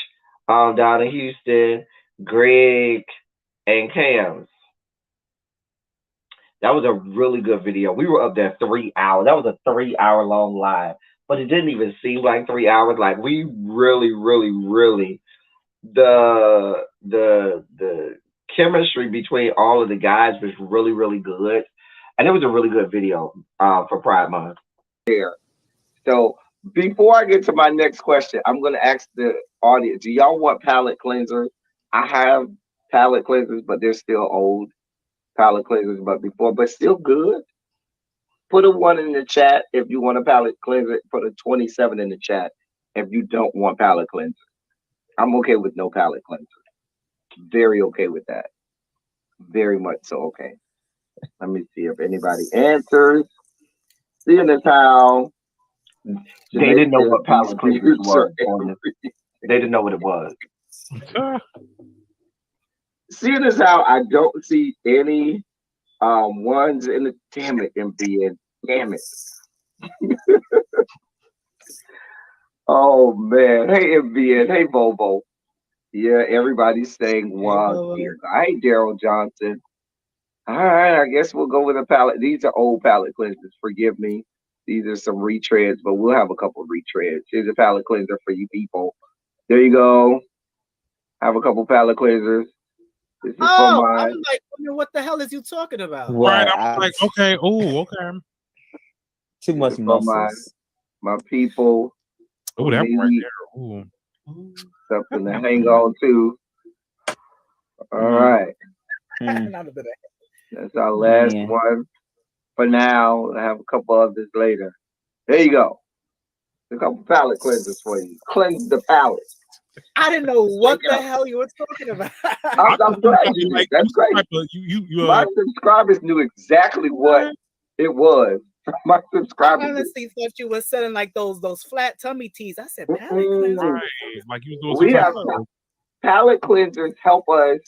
Speaker 6: down in Houston, Greg, and Cams. That was a really good video. We were up there 3 hours. That was a 3-hour long live. But it didn't even seem like 3 hours. Like we really, the chemistry between all of the guys was really, really good. And it was a really good video for Pride Month.
Speaker 3: There. So before I get to my next question, I'm gonna ask the audience, do y'all want palate cleansers? I have palate cleansers, but they're still old palate cleansers, but still good. Put a 1 in the chat if you want a palate cleanser. Put a 27 in the chat if you don't want palate cleanser. I'm okay with no palate cleanser. Very okay with that. Very much so okay. Let me see if anybody answers. Seeing as how
Speaker 6: they didn't know what palate cleansers was. They didn't know what it was.
Speaker 3: Seeing as how I don't see any ones in the damn it, MBN. Damn it. Oh man. Hey MBN. Hey Bobo. Yeah, everybody's saying wow. Hey Daryl Johnson. All right, I guess we'll go with a palette. These are old palette cleansers. Forgive me. These are some retreads, but we'll have a couple of retreads. Here's a palette cleanser for you people. There you go. Have a couple palette cleansers. This is for mine.
Speaker 8: I'm like, what the hell is you talking about?
Speaker 4: Right, I'm like, okay, okay.
Speaker 9: Too much muscles.
Speaker 3: My people.
Speaker 4: Oh, that one right there. Ooh.
Speaker 3: Something to hang on to. All right. That's our last one for now. We'll have a couple others later. There you go. A couple palate cleansers for you. Cleanse the palate.
Speaker 8: I didn't know what the hell you were talking about.
Speaker 3: I'm glad you did. That's great. My subscribers knew exactly what it was. My subscribers.
Speaker 8: I honestly thought you were selling like those flat tummy teas. I said palate cleanser.
Speaker 4: Right. Like you was doing
Speaker 3: palate cleansers help us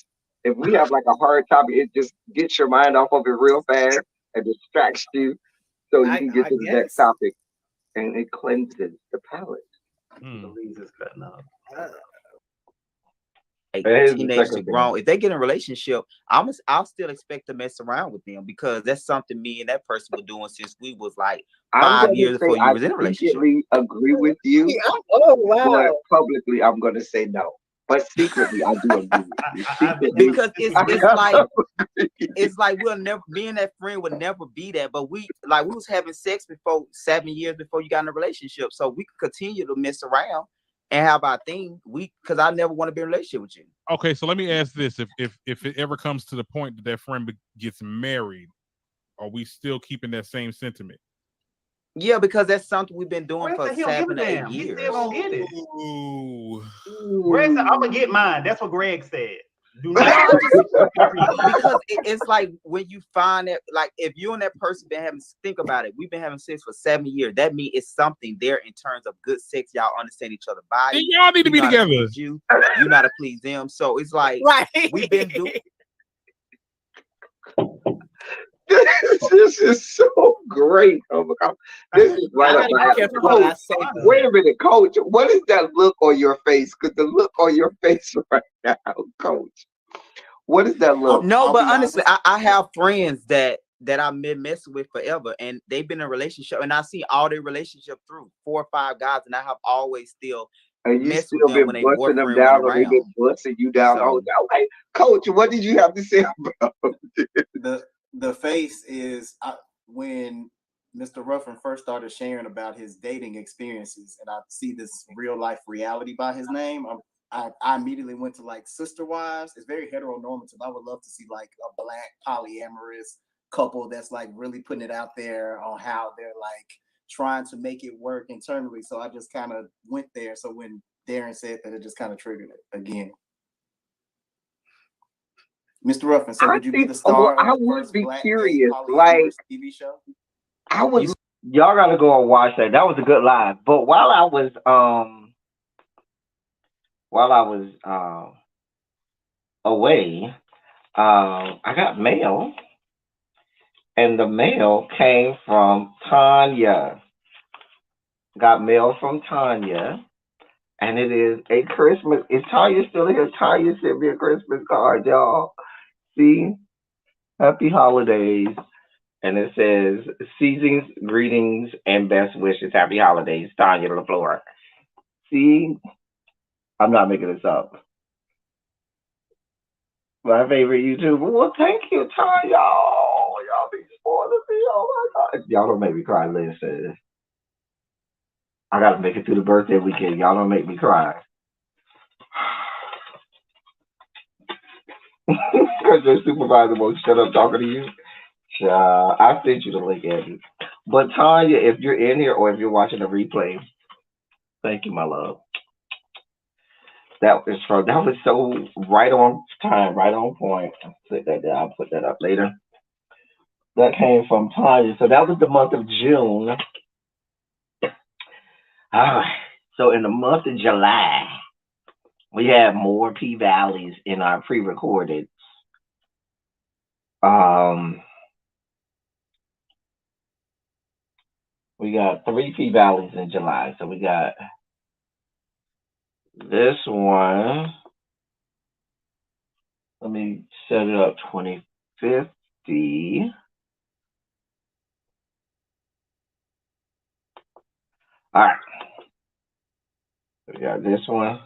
Speaker 3: If we have like a hard topic, it just gets your mind off of it real fast and distracts you so you can get
Speaker 8: I
Speaker 3: to the next
Speaker 8: guess.
Speaker 3: topic. And it cleanses the palate.
Speaker 6: Louise is cutting up.
Speaker 9: Like
Speaker 6: That is the
Speaker 9: teenage to
Speaker 6: second thing.
Speaker 9: grown. If they get in a relationship, I'll still expect to mess around with them because that's something me and that person were doing since we was like
Speaker 3: I'm
Speaker 9: 5
Speaker 3: going
Speaker 9: years
Speaker 3: to say
Speaker 9: before you
Speaker 3: I
Speaker 9: was in a relationship.
Speaker 3: immediately agree with you,
Speaker 8: Oh
Speaker 3: but
Speaker 8: wow.
Speaker 3: publicly I'm going to say no. But secretly, I do agree with you. Secretly,
Speaker 9: Because it's like we'll never, me and that friend would never be that, but we was having sex before 7 years before you got in a relationship, so we could continue to mess around and have our thing. Because I never want to be in a relationship with you.
Speaker 4: Okay, so let me ask this: if it ever comes to the point that friend gets married, are we still keeping that same sentiment?
Speaker 9: Yeah, because that's something we've been doing
Speaker 10: Brett
Speaker 9: for
Speaker 10: said he don't give a
Speaker 9: 7 to 8
Speaker 10: damn. He
Speaker 9: years.
Speaker 10: still gonna get it.
Speaker 4: Ooh.
Speaker 10: Brett said, I'm gonna get mine. That's what Greg said. Do not.
Speaker 9: No, because it's like when you find that, like if you and that person been having, think about it, we've been having sex for 7 years. That means it's something there in terms of good sex. Y'all understand each other body.
Speaker 4: Then y'all need to be together.
Speaker 9: You know how to please them. So it's like
Speaker 8: Right.
Speaker 9: we've been doing.
Speaker 3: This is so great. Oh my God. This is right up my alley. Coach, wait a minute, Coach. What is that look on your face? Because the look on your face right now, Coach. What is that look?
Speaker 9: No, but honestly, I have friends that I've been messing with forever, and they've been in a relationship, and I see all their relationship through 4 or 5 guys, and I have always still
Speaker 3: and you
Speaker 9: messed
Speaker 3: still
Speaker 9: with them
Speaker 3: been
Speaker 9: when they
Speaker 3: busting them
Speaker 9: boyfriend
Speaker 3: down,
Speaker 9: went
Speaker 3: or they've been
Speaker 9: around.
Speaker 3: busting you down the whole time. Okay, Coach, what did you have to say about
Speaker 11: the face is when Mr. Ruffin first started sharing about his dating experiences, and I see this real life reality by his name. I immediately went to like Sister Wives. It's very heteronormative. I would love to see like a black polyamorous couple that's like really putting it out there on how they're like trying to make it work internally. So I just kind of went there. So when Darren said that, it just kind of triggered it again. Mr. Ruffin, so would you be the star
Speaker 3: I
Speaker 11: of the
Speaker 3: would
Speaker 11: first
Speaker 3: be
Speaker 11: black
Speaker 3: curious.
Speaker 11: gay
Speaker 3: Like,
Speaker 11: polyamorous TV show?
Speaker 3: I would.
Speaker 6: Y'all gotta go and watch that. That was a good live. But while I was away, I got mail, and the mail came from Tanya. Got mail from Tanya, and it is a Christmas. Is Tanya still here? Tanya sent me a Christmas card, y'all. See, happy holidays. And it says, seasons, greetings, and best wishes. Happy holidays, Tanya LaFleur. See, I'm not making this up. My favorite YouTuber. Well, thank you, Tanya. Y'all be spoiling me. Oh my God. Y'all don't make me cry. Listen, I got to make it through the birthday weekend. Y'all don't make me cry. Because your supervisor won't shut up talking to you. I sent you the link, Andy. But Tanya, if you're in here or if you're watching the replay, thank you, my love. That was so right on time, right on point. I'll put that down. I'll put that up later. That came from Tanya. So that was the month of June. All right. So in the month of July, we have more P-Valleys in our pre-recorded. We got 3 P-Valleys in July. So we got this one. Let me set it up 2050. All right. We got this one.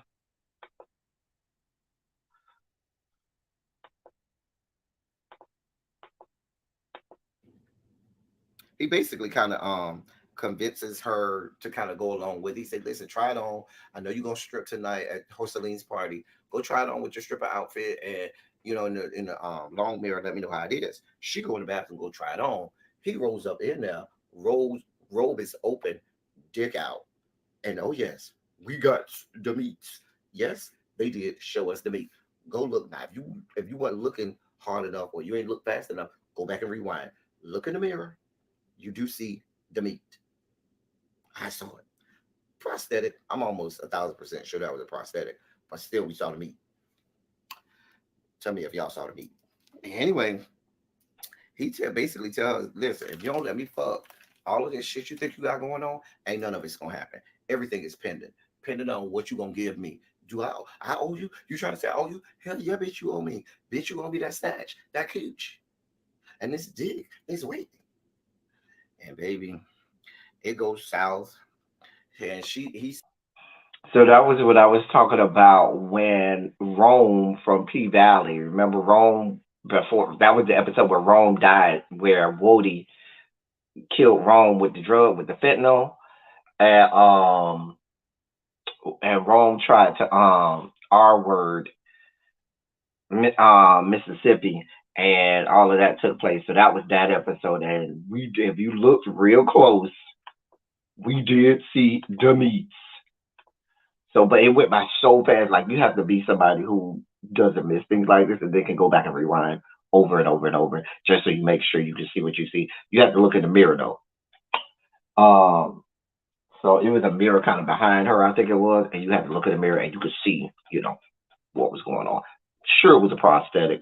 Speaker 1: He basically kind of convinces her to kind of go along with it. He said, listen, try it on. I know you're gonna strip tonight at Joseline's party. Go try it on with your stripper outfit, and in the long mirror, let me know how it is. She go in the bathroom, go try it on. He rolls up in there, robe is open, dick out. And oh yes, we got the meats. Yes, they did show us the meat. Go look now. If you weren't looking hard enough or you ain't look fast enough, go back and rewind. Look in the mirror. You do see the meat. I saw it. Prosthetic. I'm almost 1,000% sure that was a prosthetic, but still we saw the meat. Tell me if y'all saw the meet. Anyway, he basically tells, listen, if you don't let me fuck all of this shit you think you got going on, ain't none of it's gonna happen. Everything is pending on what you gonna give me. Do I owe you? You trying to say I owe you? Hell yeah, bitch, you owe me. Bitch, you gonna be that snatch, that cooch, and this dick is waiting. And baby, it goes south. And he's
Speaker 6: So that was what I was talking about when Rome from P Valley. Remember Rome before that was the episode where Rome died, where Wody killed Rome with the drug with the fentanyl, and Rome tried to R word Mississippi, and all of that took place. So that was that episode, and if you looked real close, we did see the meats. So, but it went by so fast. Like you have to be somebody who doesn't miss things like this, and they can go back and rewind over and over and over, just so you make sure you can see what you see. You have to look in the mirror though. So it was a mirror kind of behind her, I think it was, and you had to look in the mirror and you could see, what was going on. Sure, it was a prosthetic,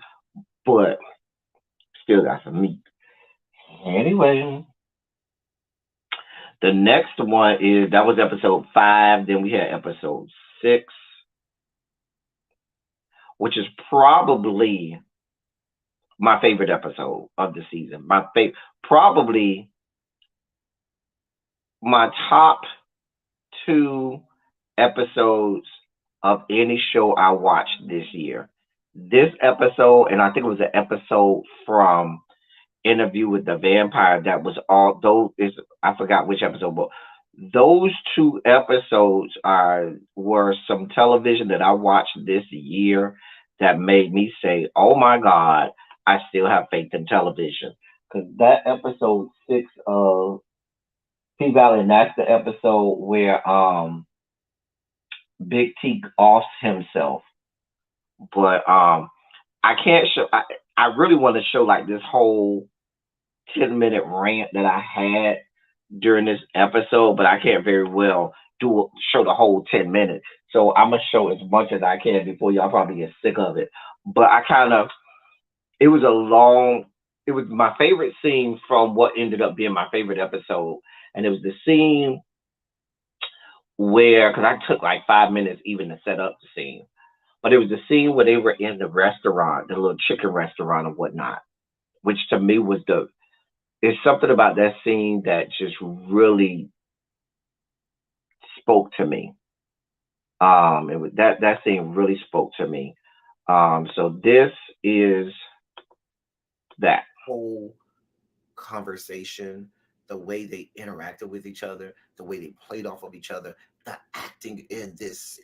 Speaker 6: but still got some meat. Anyway, the next one that was episode 5. Then we had episode 6, which is probably my favorite episode of the season. Probably my top 2 episodes of any show I watched this year. This episode, and I think it was an episode from Interview with the Vampire, that was all those I forgot which episode, but those 2 episodes were some television that I watched this year that made me say, oh my God, I still have faith in television. Because that episode 6 of P Valley, and that's the episode where Big T offs himself. But I can't show I really want to show like this whole 10-minute rant that I had during this episode, but I can't very well show the whole 10 minutes. So I'm gonna show as much as I can before y'all probably get sick of it. But it was my favorite scene from what ended up being my favorite episode. And it was the scene where, because I took like 5 minutes even to set up the scene, but it was the scene where they were in the restaurant, the little chicken restaurant and whatnot, which to me was it's something about that scene that just really spoke to me. It was that scene really spoke to me. So this is that
Speaker 1: whole conversation, the way they interacted with each other, the way they played off of each other, the acting in this,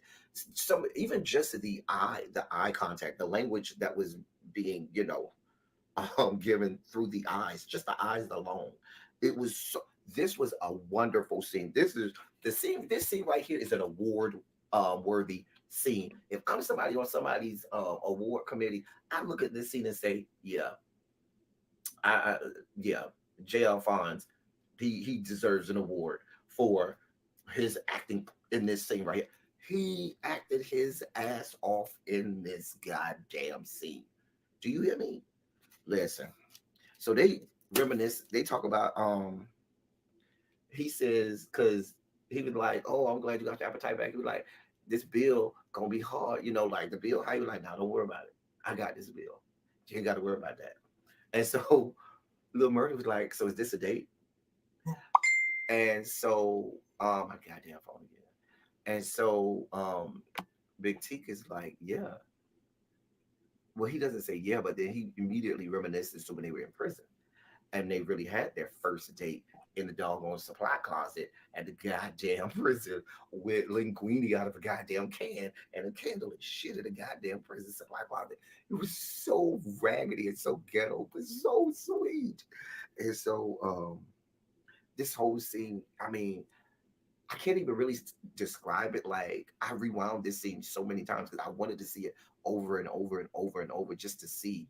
Speaker 1: even just the eye contact, the language that was being, given through the eyes, just the eyes alone. It was this was a wonderful scene. This scene right here is an award worthy scene. If I'm somebody on somebody's award committee, I look at this scene and say, yeah, yeah, J. Alphonse, he deserves an award for his acting in this scene right here. He acted his ass off in this goddamn scene. Do you hear me? Listen. So they reminisce, they talk about he says, because he was like, oh, I'm glad you got the appetite back. He was like, this bill gonna be hard, like the bill. How you like, nah, don't worry about it. I got this bill. You ain't gotta worry about that. And so Lil Murray was like, so is this a date? And so my goddamn phone again. And so Big Teak is like, yeah. Well, he doesn't say yeah, but then he immediately reminisces to when they were in prison. And they really had their first date in the doggone supply closet at the goddamn prison with linguine out of a goddamn can and a candle and shit in the goddamn prison supply closet. It was so raggedy and so ghetto, but so sweet. And so this whole scene, I mean, I can't even really describe it. Like, I rewound this scene so many times because I wanted to see it over and over and over and over just to see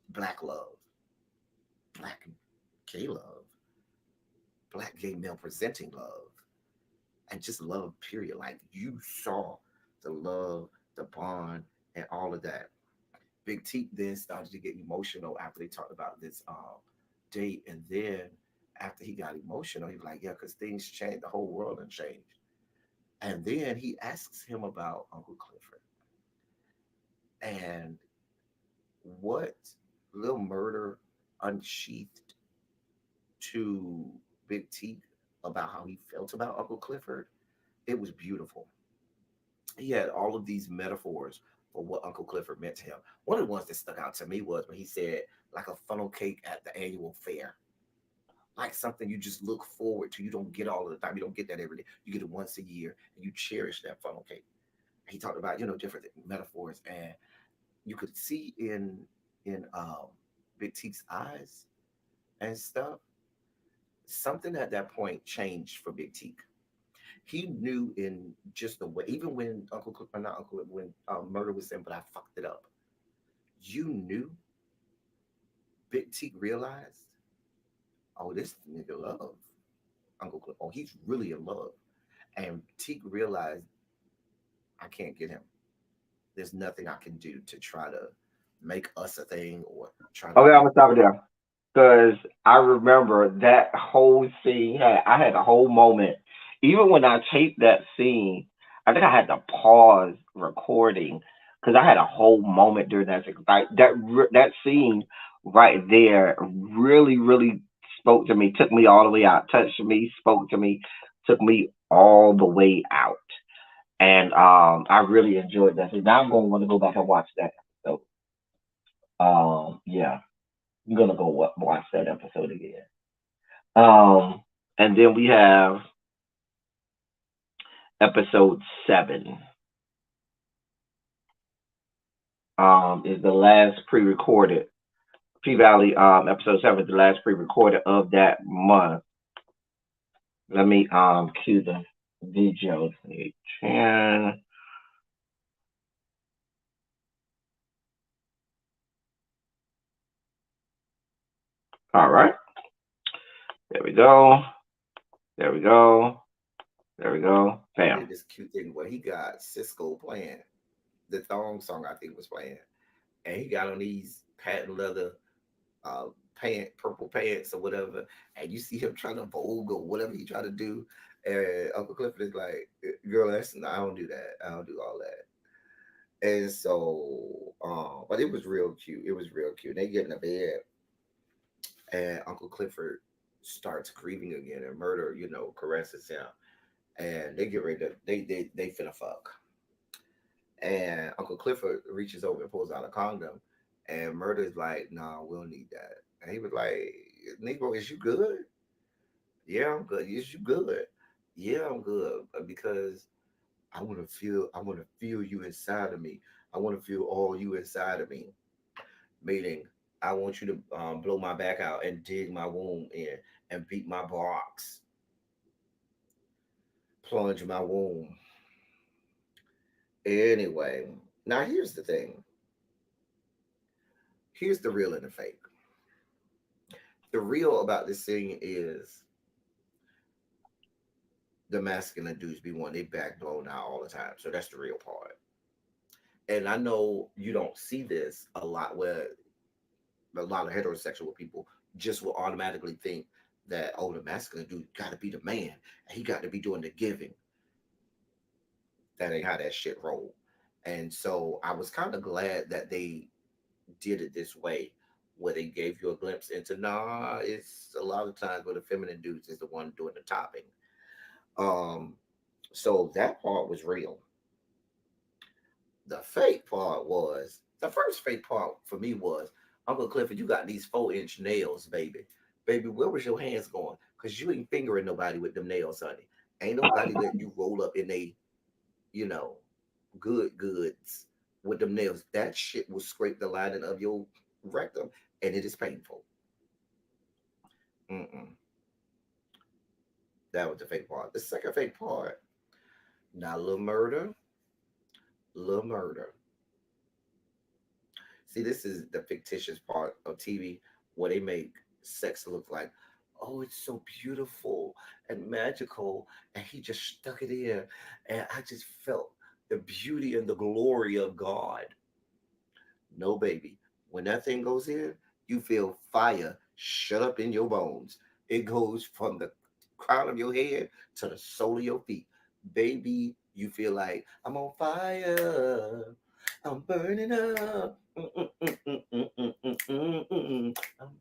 Speaker 1: Black love, Black gay love, Black gay male presenting love, and just love, period. Like, you saw the love, the bond, and all of that. Big T then started to get emotional after they talked about this date, and then after he got emotional, he was like, "Yeah, because things changed, the whole world and changed." And then he asks him about Uncle Clifford and what Little Murder unsheathed to Big T about how he felt about Uncle Clifford. It was beautiful. He had all of these metaphors for what Uncle Clifford meant to him. One of the ones that stuck out to me was when he said, like a funnel cake at the annual fair, like something you just look forward to. You don't get all of the time. You don't get that every day. You get it once a year, and you cherish that funnel cake. He talked about different metaphors, and you could see in Big T's eyes and stuff. Something at that point changed for Big T. He knew in just the way, even when not Uncle, when Murder was saying, but I fucked it up. You knew Big T realized, oh, this nigga love Uncle Cliff. Oh, he's really in love. And Teak realized, I can't get him. There's nothing I can do to try to make us a thing or try to
Speaker 6: Okay, I'm
Speaker 1: make.
Speaker 6: gonna stop it there because I remember that whole scene. I had a whole moment. Even when I taped that scene, I think I had to pause recording because I had a whole moment during that scene. Like that scene right there really, really spoke to me. Took me all the way out. Touched me. Spoke to me. Took me all the way out. And I really enjoyed that. So now I'm going to want to go back and watch that. So yeah. I'm gonna go watch that episode again. And then we have episode 7. Is the last pre-recorded. P Valley episode 7 is the last pre-recorded of that month. Let me cue the video. 10. All right. There we go. There we go. There we go.
Speaker 1: He
Speaker 6: Bam.
Speaker 1: did this cute thing where he got Cisco playing the thong song, I think was playing, and he got on these patent leather uh purple pants or whatever, and you see him trying to vogue or whatever he tried to do, and Uncle Clifford is like, "Girl, that's I don't do that. I don't do all that." And so, but it was real cute. It was real cute. They get in the bed, and Uncle Clifford starts grieving again, and Murder, caresses him, and they get ready to they finna fuck. And Uncle Clifford reaches over and pulls out a condom, and Murder's like, "Nah, we'll need that." And he was like, "Negro, is you good?" "Yeah, I'm good." "Is you good?" "Yeah, I'm good, because I want to feel you inside of me. I want to feel all you inside of me." Meaning, I want you to blow my back out and dig my womb in and beat my box, plunge my womb. Anyway, now here's the thing. Here's the real and the fake. The real about this thing is the masculine dudes be wanting their back blown out all the time. So that's the real part. And I know you don't see this a lot where a lot of heterosexual people just will automatically think that, oh, the masculine dude got to be the man and he got to be doing the giving. That ain't how that shit roll. And so I was kind of glad that they did it this way, where they gave you a glimpse into, nah, it's a lot of times where the feminine dudes is the one doing the topping. Um, so that part was real. The fake part was the first fake part for me was, Uncle Clifford, you got these 4-inch nails, baby. Baby, where was your hands going? Because you ain't fingering nobody with them nails, honey. Ain't nobody letting you roll up in you know, goods with them nails. That shit will scrape the lining of your rectum, and it is painful. Mm-mm. That was the fake part. The second fake part, now little murder. See, this is the fictitious part of TV where they make sex look like, oh, it's so beautiful and magical, and he just stuck it in, and I just felt the beauty and the glory of God. No, baby. When that thing goes in, you feel fire shut up in your bones. It goes from the crown of your head to the sole of your feet. Baby, you feel like I'm on fire. I'm burning up. I'm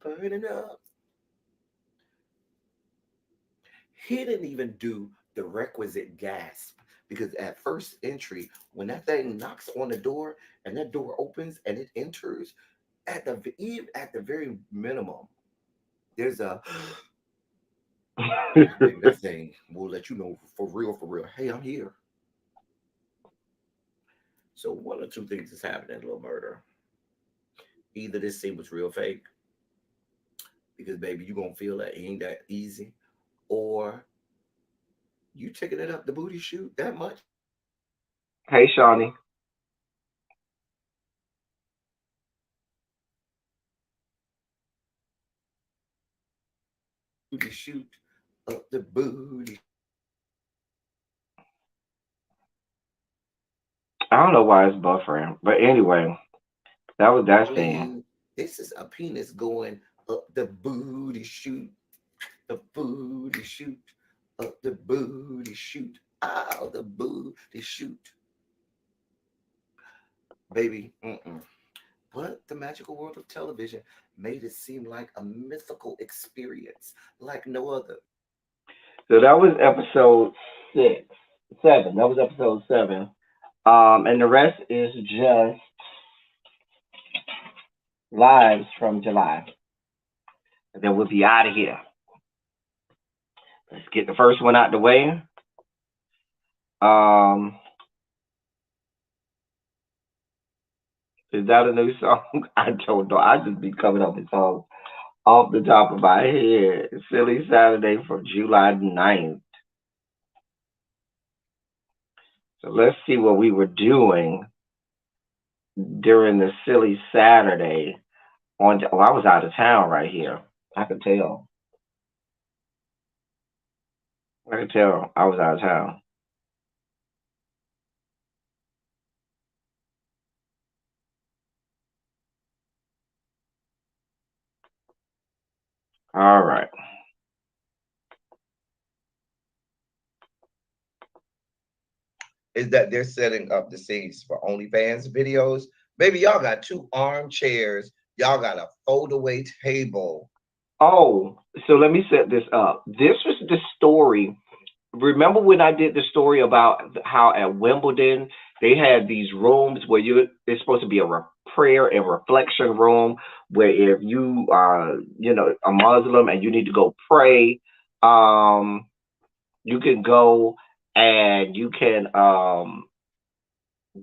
Speaker 1: burning up. He didn't even do the requisite gasp because at first entry, when that thing knocks on the door and that door opens and it enters, at the very minimum, there's a baby, that thing will let you know for real, for real. Hey, I'm here. So one or two things is happening, little murder. Either this scene was real fake, because baby, you gonna feel that it ain't that easy, or you taking it up the booty shoot that much.
Speaker 6: Hey, Shawnee.
Speaker 1: Booty shoot up the booty.
Speaker 6: I don't know why it's buffering, but anyway, that was that
Speaker 1: Telling
Speaker 6: scene.
Speaker 1: you, this is a penis going up the booty shoot, the booty shoot, up the booty shoot, out the booty shoot, baby. But the magical world of television made it seem like a mythical experience, like no other.
Speaker 6: So that was episode 7. That was episode 7. And the rest is just lives from July. And then we'll be out of here. Let's get the first one out the way. Um, is that a new song? I don't know. I just be coming up with songs off the top of my head. Silly Saturday for July 9th. So let's see what we were doing during the Silly Saturday. Oh, I was out of town right here. I could tell. I could tell I was out of town. All right.
Speaker 1: Is that they're setting up the scenes for OnlyFans videos. Baby, y'all got two armchairs. Y'all got a fold-away table.
Speaker 6: Oh, so let me set this up. This was the story. Remember when I did the story about how at Wimbledon they had these rooms where it's supposed to be a prayer and reflection room where if you are, a Muslim and you need to go pray, um, you can go and you can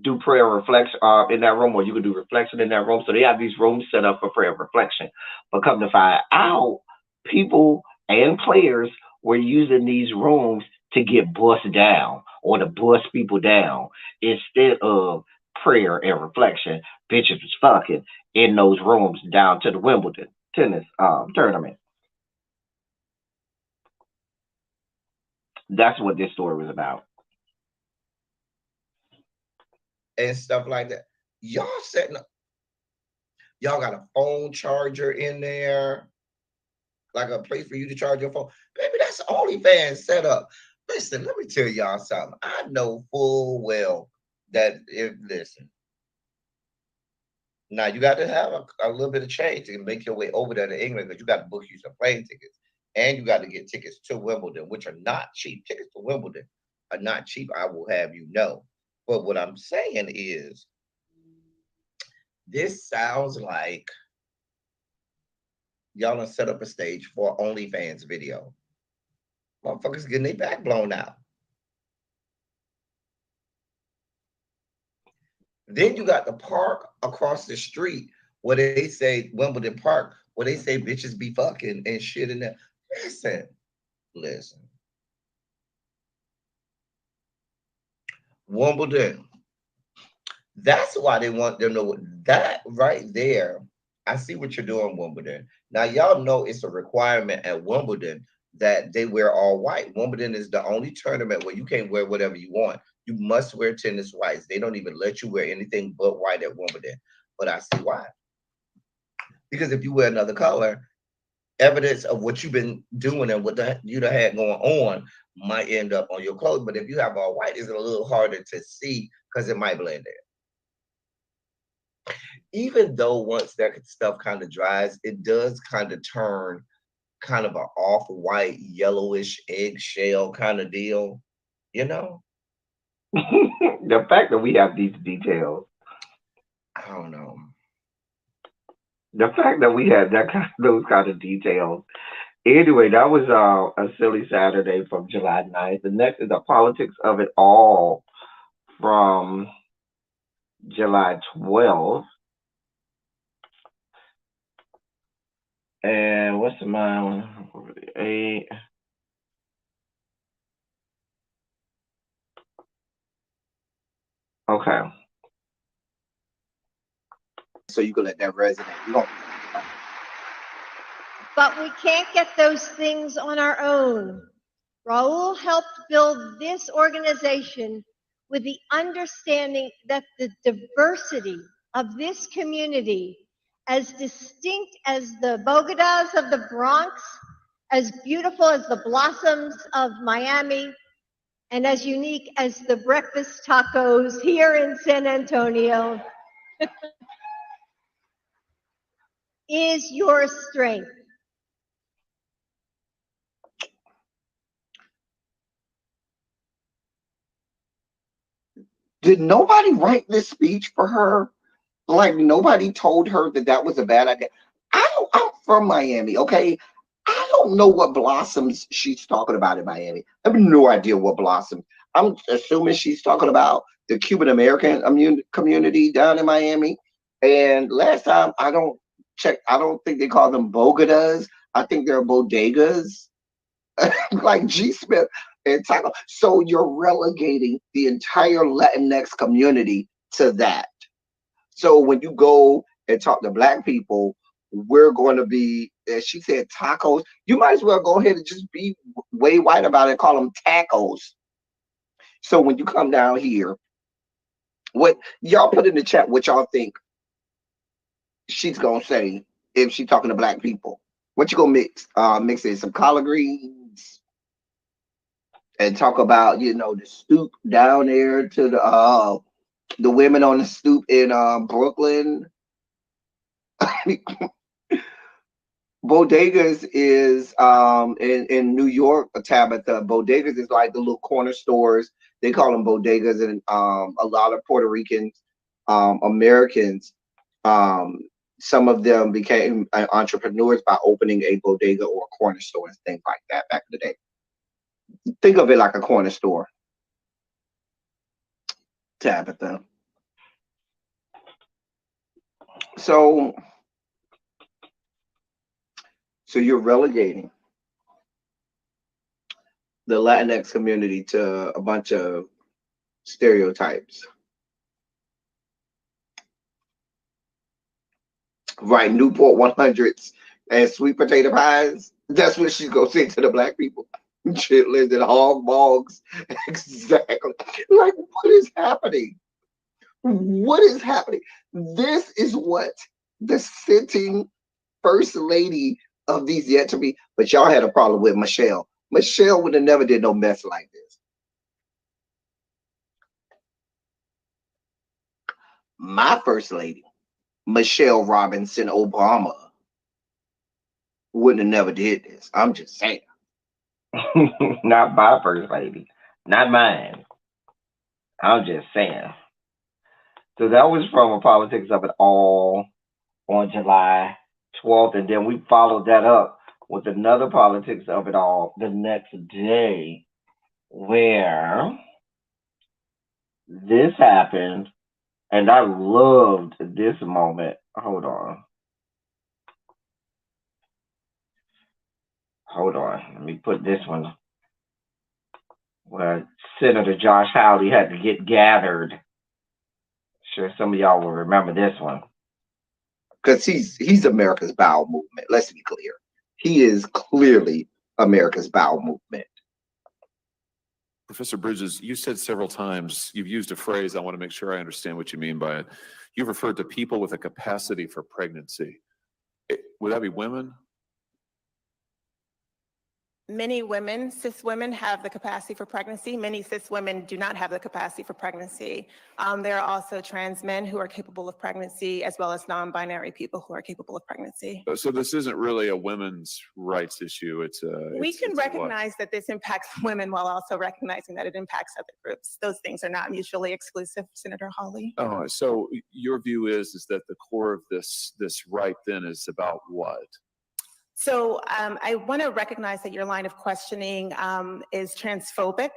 Speaker 6: do prayer reflection in that room, or you can do reflection in that room. So they have these rooms set up for prayer reflection. But come to find out, people and players were using these rooms to get bust down or to bust people down instead of prayer and reflection. Bitches was fucking in those rooms down to the Wimbledon tennis tournament. That's what this story was about.
Speaker 1: And stuff like that. Y'all setting up, y'all got a phone charger in there, like a place for you to charge your phone. Baby, that's OnlyFans set up. Listen, let me tell y'all something. I know full well that listen. Now you got to have a little bit of change to make your way over there to England because you got to book you some plane tickets. And you got to get tickets to Wimbledon, which are not cheap. Tickets to Wimbledon are not cheap, I will have you know. But what I'm saying is, this sounds like y'all done set up a stage for OnlyFans video. Motherfuckers getting their back blown out. Then you got the park across the street where they say Wimbledon Park, where they say bitches be fucking and shit in there. Listen. Wimbledon. That's why they want them to know that right there. I see what you're doing, Wimbledon. Now y'all know it's a requirement at Wimbledon that they wear all white. Wimbledon is the only tournament where you can't wear whatever you want. You must wear tennis whites. They don't even let you wear anything but white at Wimbledon.
Speaker 2: but I see why. Because if you wear another color, evidence of what you've been doing and what you done had going on might end up on your clothes. But if you have all white, it's a little harder to see because it might blend in. Even though once that stuff kind of dries, it does kind of turn kind of an off-white, yellowish eggshell kind of deal, you know?
Speaker 6: The fact that we have these details.
Speaker 2: I don't know.
Speaker 6: The fact that we had those kind of details. Anyway, that was a silly Saturday from July 9th. The next is the politics of it all from July 12th. And what's the mine? 8. Okay.
Speaker 3: So you can let that resonate.
Speaker 12: But we can't get those things on our own. Raul helped build this organization with the understanding that the diversity of this community, as distinct as the Bogotas of the Bronx, as beautiful as the blossoms of Miami, and as unique as the breakfast tacos here in San Antonio, is your strength.
Speaker 3: Did nobody write this speech for her? Like nobody told her that that was a bad idea. I'm from Miami, okay? I don't know what blossoms she's talking about in Miami. I have no idea what blossoms. I'm assuming she's talking about the Cuban American community down in Miami. And last time I don't think they call them bogotas. I think they're bodegas, like G Smith and Taco. So you're relegating the entire Latinx community to that. So when you go and talk to black people, we're going to be, as she said, tacos. You might as well go ahead and just be way white about it and call them tacos. So when you come down here, what y'all put in the chat, what y'all think she's going to say if she's talking to black people? What you going to mix? Mix in some collard greens and talk about, you know, the stoop down there to the women on the stoop in Brooklyn. Bodegas is in New York, Tabitha. Bodegas is like the little corner stores. They call them bodegas, and a lot of Puerto Ricans, Americans, some of them became entrepreneurs by opening a bodega or a corner store and things like that back in the day. Think of it like a corner store, Tabitha. So you're relegating the Latinx community to a bunch of stereotypes. Right, Newport 100s and sweet potato pies. That's what she's gonna say to the black people. Chitlins and hog bogs. Exactly. Like, what is happening? What is happening? This is what the sitting first lady of these yet to be. But y'all had a problem with Michelle. Michelle would have never did no mess like this. My first lady, Michelle Robinson Obama, wouldn't have never did this. I'm just saying.
Speaker 6: Not my first lady. Not mine. I'm just saying. So that was from a politics of it all on July 12th. And then we followed that up with another politics of it all the next day, where this happened. And I loved this moment. Hold on. Let me put this one where Senator Josh Hawley had to get gathered. Sure, some of y'all will remember this one.
Speaker 3: Because he's America's bowel movement. Let's be clear. He is clearly America's bowel movement.
Speaker 13: Professor Bridges, you said several times, you've used a phrase, I want to make sure I understand what you mean by it. You've referred to people with a capacity for pregnancy. Would that be women?
Speaker 14: Many women, cis women, have the capacity for pregnancy. Many cis women do not have the capacity for pregnancy. There are also trans men who are capable of pregnancy, as well as non-binary people who are capable of pregnancy.
Speaker 13: So this isn't really a women's rights issue.
Speaker 14: We can recognize that this impacts women while also recognizing that it impacts other groups. Those things are not mutually exclusive, Senator Hawley.
Speaker 13: Oh, so your view is that the core of this right then is about what?
Speaker 14: So I want to recognize that your line of questioning is transphobic,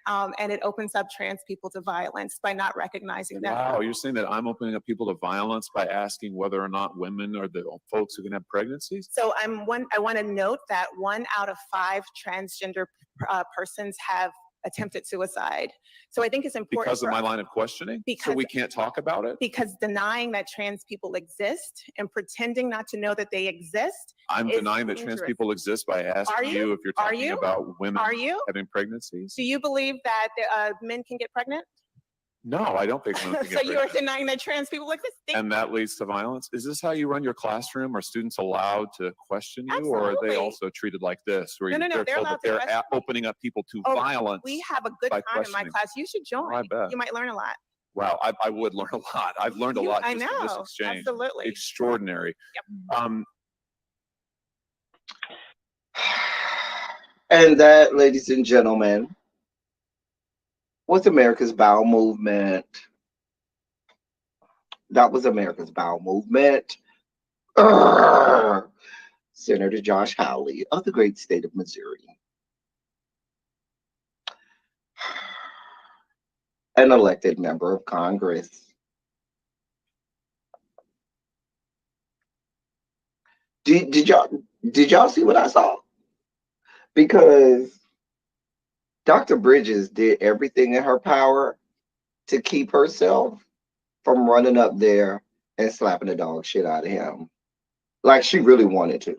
Speaker 14: and it opens up trans people to violence by not recognizing that.
Speaker 13: Wow, you're saying that I'm opening up people to violence by asking whether or not women are the folks who can have pregnancies?
Speaker 14: So I want to note that 1 out of 5 transgender persons have attempted suicide. So I think it's important
Speaker 13: because of my line of questioning. So we can't talk about it.
Speaker 14: Because denying that trans people exist and pretending not to know that they exist.
Speaker 13: I'm denying that trans people exist by asking you if you're talking about women having pregnancies.
Speaker 14: Do you believe that men can get pregnant?
Speaker 13: No, I don't think women can get
Speaker 14: So you are
Speaker 13: pregnant.
Speaker 14: denying that trans people exist?
Speaker 13: And that leads to violence. Is this how you run your classroom? Are students allowed to question you, or are they also treated like this, where
Speaker 14: No,
Speaker 13: they're told that they're opening up people to violence?
Speaker 14: We have a good
Speaker 13: by
Speaker 14: time in my
Speaker 13: questioning?
Speaker 14: class. You should join.
Speaker 13: I bet.
Speaker 14: You might learn a lot.
Speaker 13: Wow, I would learn a lot. I've learned a lot
Speaker 14: I
Speaker 13: just from this
Speaker 14: know,
Speaker 13: exchange.
Speaker 14: absolutely.
Speaker 13: Extraordinary.
Speaker 14: Yep.
Speaker 3: And that, ladies and gentlemen, was America's bowel movement. That was America's bowel movement. Senator Josh Hawley of the great state of Missouri. An elected member of Congress. Did y'all see what I saw? Because Dr. Bridges did everything in her power to keep herself from running up there and slapping the dog shit out of him. Like she really wanted to.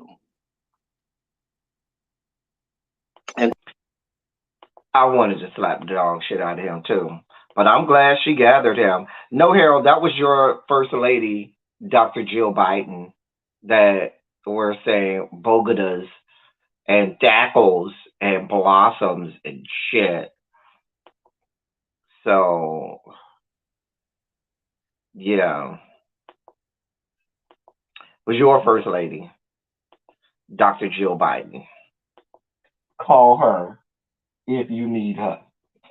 Speaker 6: And I wanted to slap the dog shit out of him too. But I'm glad she gathered him. No, Harold, that was your first lady, Dr. Jill Biden, that were saying bogadas and dackles and blossoms and shit. So, yeah. Was your first lady, Dr. Jill Biden. Call her if you need her.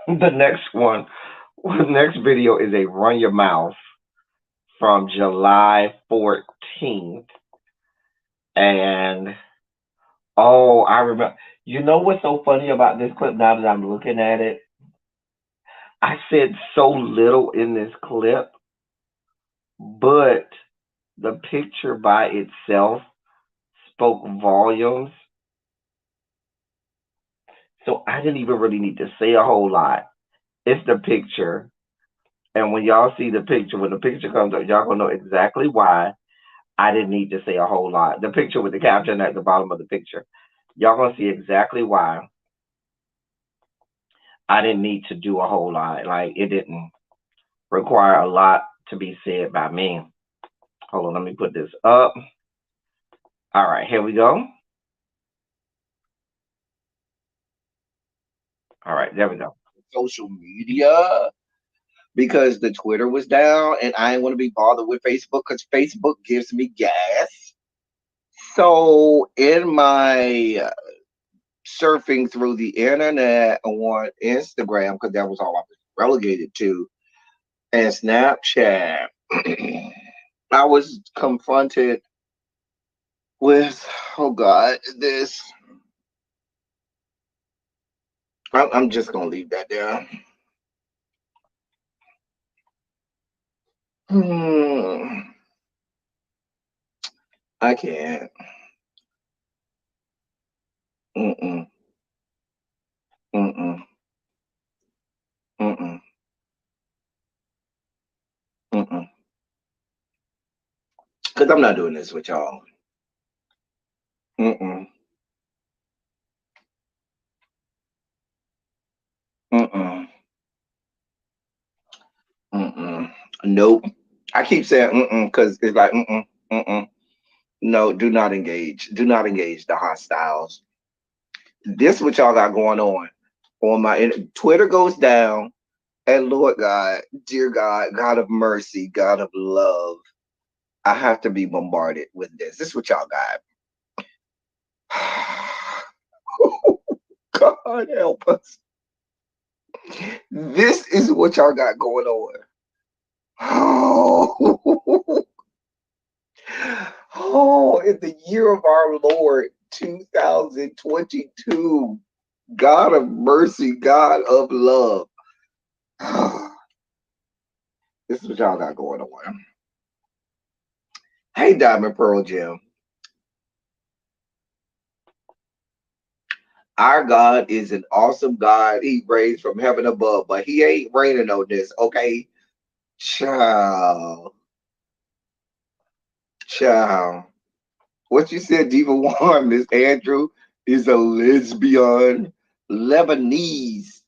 Speaker 6: The next video is a Run Your Mouth from July 14th. And, oh, I remember. You know what's so funny about this clip now that I'm looking at it? I said so little in this clip, but the picture by itself spoke volumes. So I didn't even really need to say a whole lot. It's the picture. And when y'all see the picture, when the picture comes up, y'all gonna know exactly why I didn't need to say a whole lot. The picture with the caption at the bottom of the picture. Y'all gonna see exactly why I didn't need to do a whole lot. Like, it didn't require a lot to be said by me. Hold on, let me put this up. All right, here we go. All right, there we go.
Speaker 3: Social media, because the Twitter was down and I didn't want to be bothered with Facebook because Facebook gives me gas. So in my surfing through the internet on Instagram, because that was all I was relegated to, and Snapchat, I was confronted with, oh God, this. I'm just going to leave that there. I can't. Mm-mm. Mm-mm. Mm-mm. Mm-mm. Because I'm not doing this with y'all. Mm-mm. Mm-mm. Nope. I keep saying because it's like no, do not engage. Do not engage the hostiles. This what y'all got going on my Twitter goes down, and Lord God, dear God, God of mercy, God of love, I have to be bombarded with this. This is what y'all got. God help us. This is what y'all got going on. Oh, in the year of our Lord 2022, God of mercy, God of love. This is what y'all got going on. Hey, Diamond Pearl Jim. Our God is an awesome God. He reigns from heaven above, but he ain't raining on this, okay? Child. What you said, Diva One, Miss Andrew, is a lesbian. Lebanese.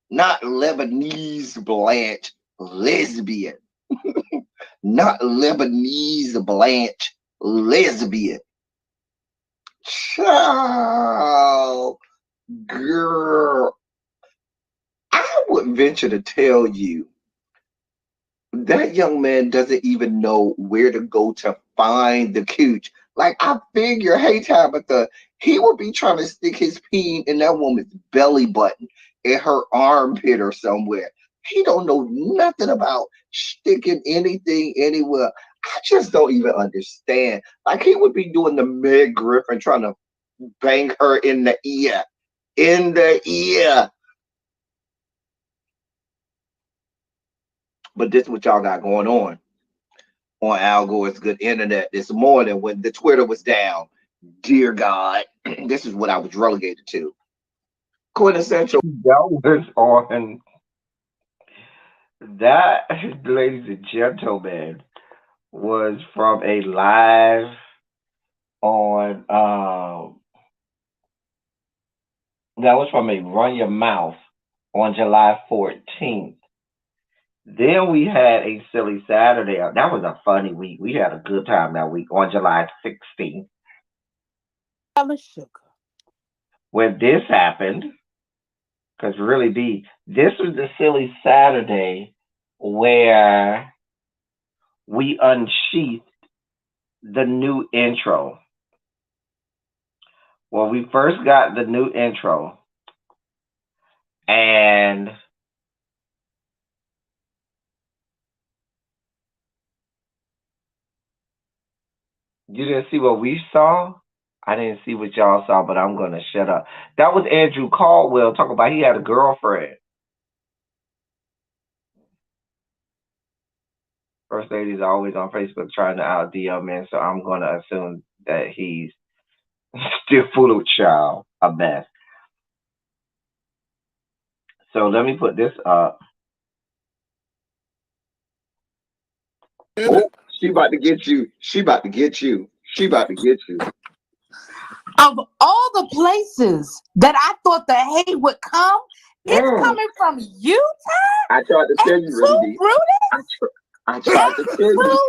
Speaker 3: Not Lebanese Blanche. Lesbian. Not Lebanese Blanche. Lesbian. Child. Girl. I would venture to tell you that young man doesn't even know where to go to find the cooch. Like, I figure, hey, Tabitha, he would be trying to stick his peen in that woman's belly button, in her armpit or somewhere. He don't know nothing about sticking anything anywhere. I just don't even understand. Like, he would be doing the Meg Griffin, trying to bang her in the ear. In the ear. But this is what y'all got going on Al Gore's good internet this morning when the Twitter was down. Dear God, this is what I was relegated to. Quintessential.
Speaker 6: That was on that, ladies and gentlemen, was from a live on that was from a Run Your Mouth on July 14th. Then we had a Silly Saturday. That was a funny week. We had a good time that week on July 16th. When this happened, because really this was the Silly Saturday where we unsheathed the new intro. Well, we first got the new intro, and you didn't see what we saw? I didn't see what y'all saw, but I'm going to shut up. That was Andrew Caldwell talking about he had a girlfriend. First Lady's always on Facebook trying to out DM men, so I'm going to assume that he's still full of child, a mess. So let me put this up.
Speaker 3: Oh, she about to get you. She about to get you. She about to get you.
Speaker 15: Of all the places that I thought the hate would come, it's coming from Utah.
Speaker 3: I tried to tell you, Rudy. I tried to tell you.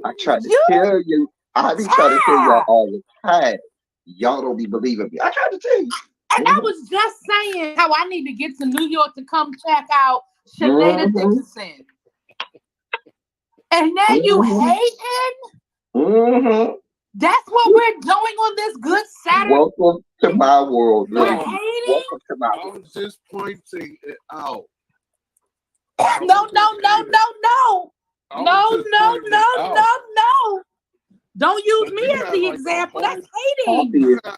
Speaker 3: I tried to tell you. I be trying to tell y'all all the time. Y'all don't be believing me. I tried to tell you.
Speaker 15: And I was just saying how I need to get to New York to come check out Sinead Dickinson. And now you hating? That's what we're doing on this good Saturday.
Speaker 3: Welcome to my world.
Speaker 15: We're hating?
Speaker 3: Welcome to my world.
Speaker 16: I was just pointing it out.
Speaker 15: No. Don't use me as the example. That's hating.
Speaker 16: You had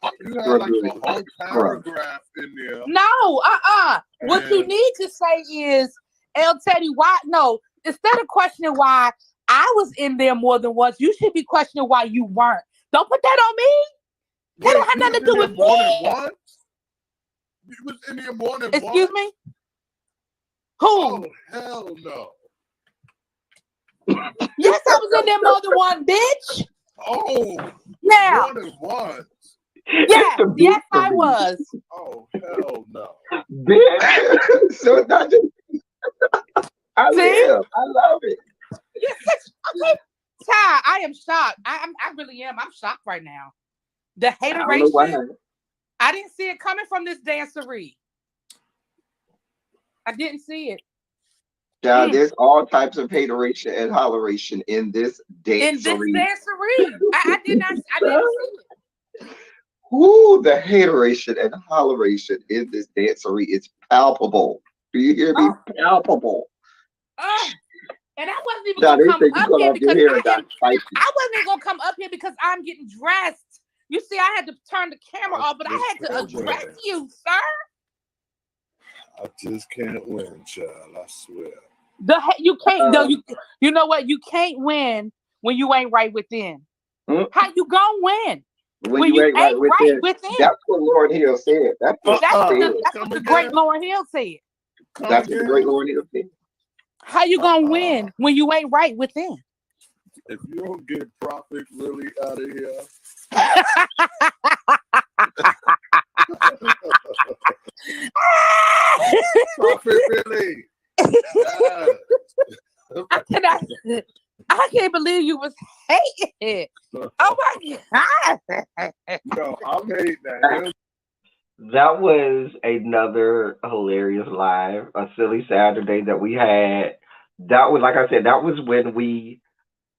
Speaker 16: like a whole paragraph in there.
Speaker 15: No, What you need to say is, El Teddy, why? No, instead of questioning why I was in there more than once, you should be questioning why you weren't. Don't put that on me. That don't have nothing to do with me.
Speaker 16: You was in there more than once.
Speaker 15: Excuse me? Who?
Speaker 16: Oh, hell no.
Speaker 15: Yes, I was in there more than one, bitch.
Speaker 16: Oh,
Speaker 15: now.
Speaker 16: More than once.
Speaker 15: Yes, I was.
Speaker 16: Oh, hell no.
Speaker 3: So not just I
Speaker 15: See?
Speaker 3: live. I love it.
Speaker 15: Yes, okay. Ty, I am shocked. I really am. I'm shocked right now. The
Speaker 3: I don't know why.
Speaker 15: hateration, I didn't see it coming from this dancery. I didn't see it.
Speaker 3: Child, there's all types of hateration and holleration in this
Speaker 15: In this
Speaker 3: dancery.
Speaker 15: dancery. I didn't see it.
Speaker 3: Ooh, the hateration and holleration in this dancery is palpable. Do you hear me? Palpable.
Speaker 15: And I wasn't even
Speaker 3: Child,
Speaker 15: gonna
Speaker 3: they
Speaker 15: come
Speaker 3: said you
Speaker 15: up
Speaker 3: cut
Speaker 15: here
Speaker 3: off your
Speaker 15: because
Speaker 3: hair and got spicy.
Speaker 15: I wasn't even gonna come up here because I'm getting dressed. You see, I had to turn the camera off, but I had to address you, sir.
Speaker 16: I just can't win, child. I swear.
Speaker 15: You can't. No, you know what? You can't win when you ain't right within. How you gonna win?
Speaker 3: When you ain't right within. That's what Lauren Hill said. That's what
Speaker 15: the great Lauren Hill said.
Speaker 3: That's what the great Lauren Hill said.
Speaker 15: How you gonna win when you ain't right within?
Speaker 16: If you don't get Prophet Lily out of here. Prophet Lily.
Speaker 15: I can't believe you was hating it. Oh my God.
Speaker 16: No, I'm hating that.
Speaker 6: That was another hilarious live, a silly Saturday that we had. That was, like I said, that was when we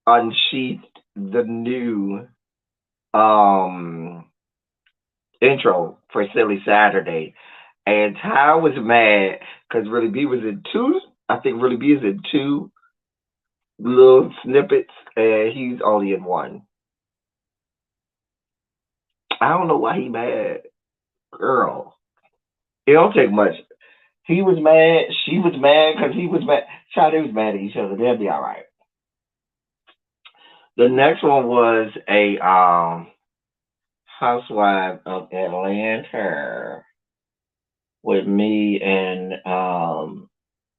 Speaker 6: unsheathed the new intro for Silly Saturday. And Ty was mad because Really B was in two. I think Really B is in two little snippets, and he's only in one. I don't know why he mad. Girl, it don't take much. He was mad. She was mad because he was mad. Child, they was mad at each other. They'll be all right. The next one was a housewife of Atlanta with me and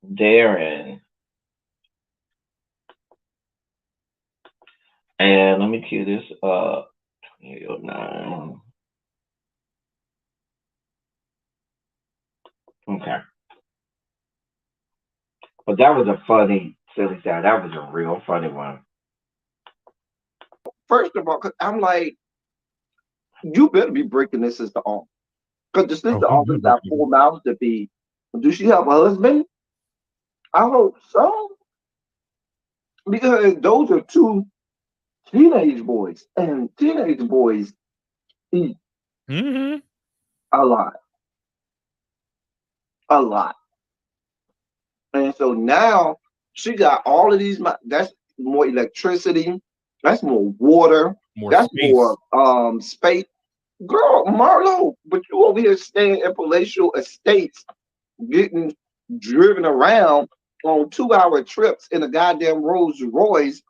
Speaker 6: Darren. And let me cue this up. 2009. Okay. But that was a funny, silly sound. That was a real funny one.
Speaker 3: First of all, cause I'm like, you better be breaking this sister off. Because the sister always got 4 mouths to feed. Does she have a husband? I hope so. Because those are 2 teenage boys. And teenage boys eat a lot. A lot. And so now she got all of these. That's more electricity. That's more water. That's more space. Girl, Marlo, but you over here staying in palatial estates, getting driven around on 2-hour trips in a goddamn Rolls Royce,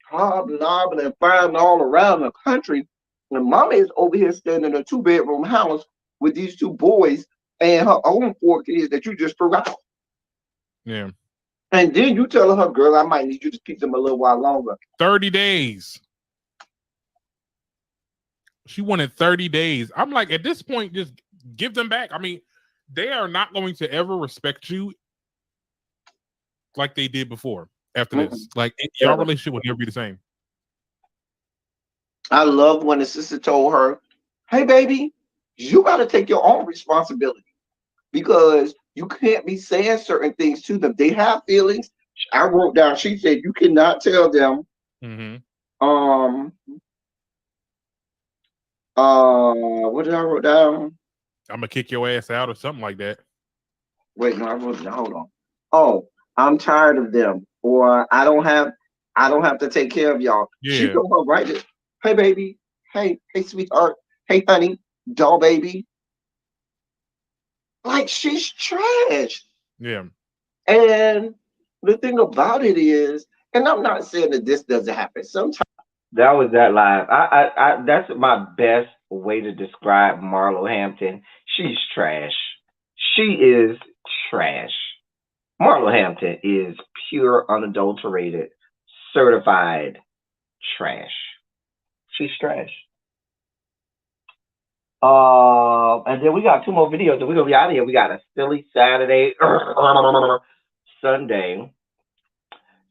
Speaker 3: hobnobbing and flying all around the country. And mama is over here staying in a 2-bedroom house with these 2 boys and her own 4 kids that you just threw out.
Speaker 4: Yeah.
Speaker 3: And then you tell her, girl, I might need you to keep them a little while longer.
Speaker 4: 30 days. She wanted 30 days. I'm like, at this point, just give them back. I mean, they are not going to ever respect you like they did before after this. Like, your relationship will never be the same.
Speaker 3: I love when the sister told her, hey, baby, you got to take your own responsibility because you can't be saying certain things to them. They have feelings. I wrote down, she said, you cannot tell them, what did I wrote down?
Speaker 4: I'm gonna kick your ass out or something like that.
Speaker 3: Wait, no, I wrote down, hold on. Oh, I'm tired of them, or I don't have to take care of y'all.
Speaker 4: Yeah.
Speaker 3: She told her right there, hey baby, hey sweetheart, hey honey, doll baby. Like she's trash.
Speaker 4: Yeah.
Speaker 3: And the thing about it is, and I'm not saying that this doesn't happen. Sometimes
Speaker 6: that was that live. I that's my best way to describe Marlo Hampton. She's trash. She is trash. Marlo Hampton is pure, unadulterated, certified trash. She's trash. And then we got 2 more videos, and we're gonna be out of here. We got a silly Saturday, Sunday.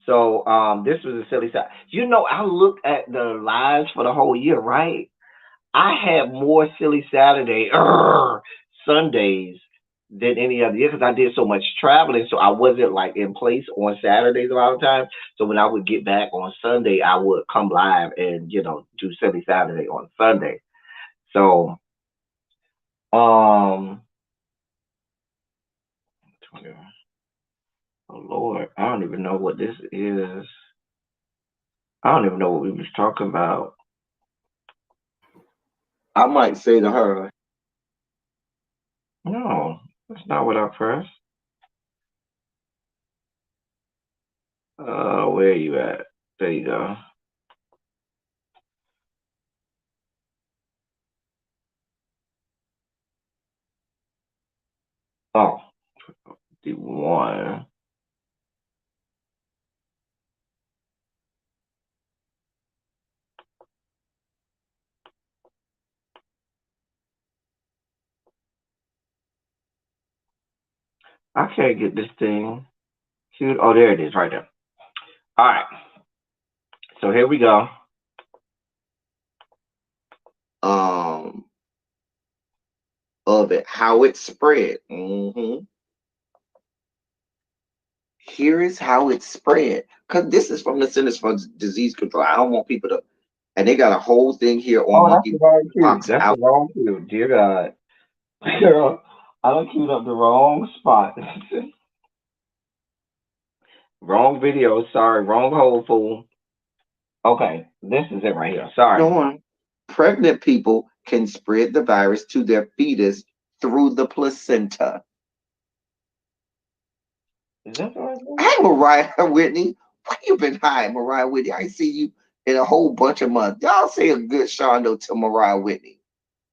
Speaker 6: So this was a silly side. You know, I looked at the lives for the whole year, right? I had more silly Sundays than any other year because I did so much traveling. So I wasn't like in place on Saturdays a lot of times. So when I would get back on Sunday, I would come live and do silly Saturday on Sunday. So oh Lord, I don't even know what this is. I don't even know what we was talking about.
Speaker 3: I might say to her,
Speaker 6: No, that's not what I pressed. Where are you at? There you go. Oh, the one. I can't get this thing. Cute. Oh, there it is, right there. All right. So here we go.
Speaker 3: Of it, how it spread. Here is how it spread. Because this is from the Centers for Disease Control. I don't want people to, and they got a whole thing here on
Speaker 6: Oh, that's the wrong cue.
Speaker 3: monkeypox
Speaker 6: That's
Speaker 3: out.
Speaker 6: the wrong cue. Dear God. Girl, I done queued up the wrong spot. Wrong video. Sorry. Wrong hole, fool. Okay. This is it right here. Sorry.
Speaker 3: Go on. Pregnant people can spread the virus to their fetus through the placenta.
Speaker 6: Is that the right one?
Speaker 3: Hey, Mariah Whitney. Where you been hiding, Mariah Whitney? I see you in a whole bunch of months. Y'all say a good shondo to Mariah Whitney.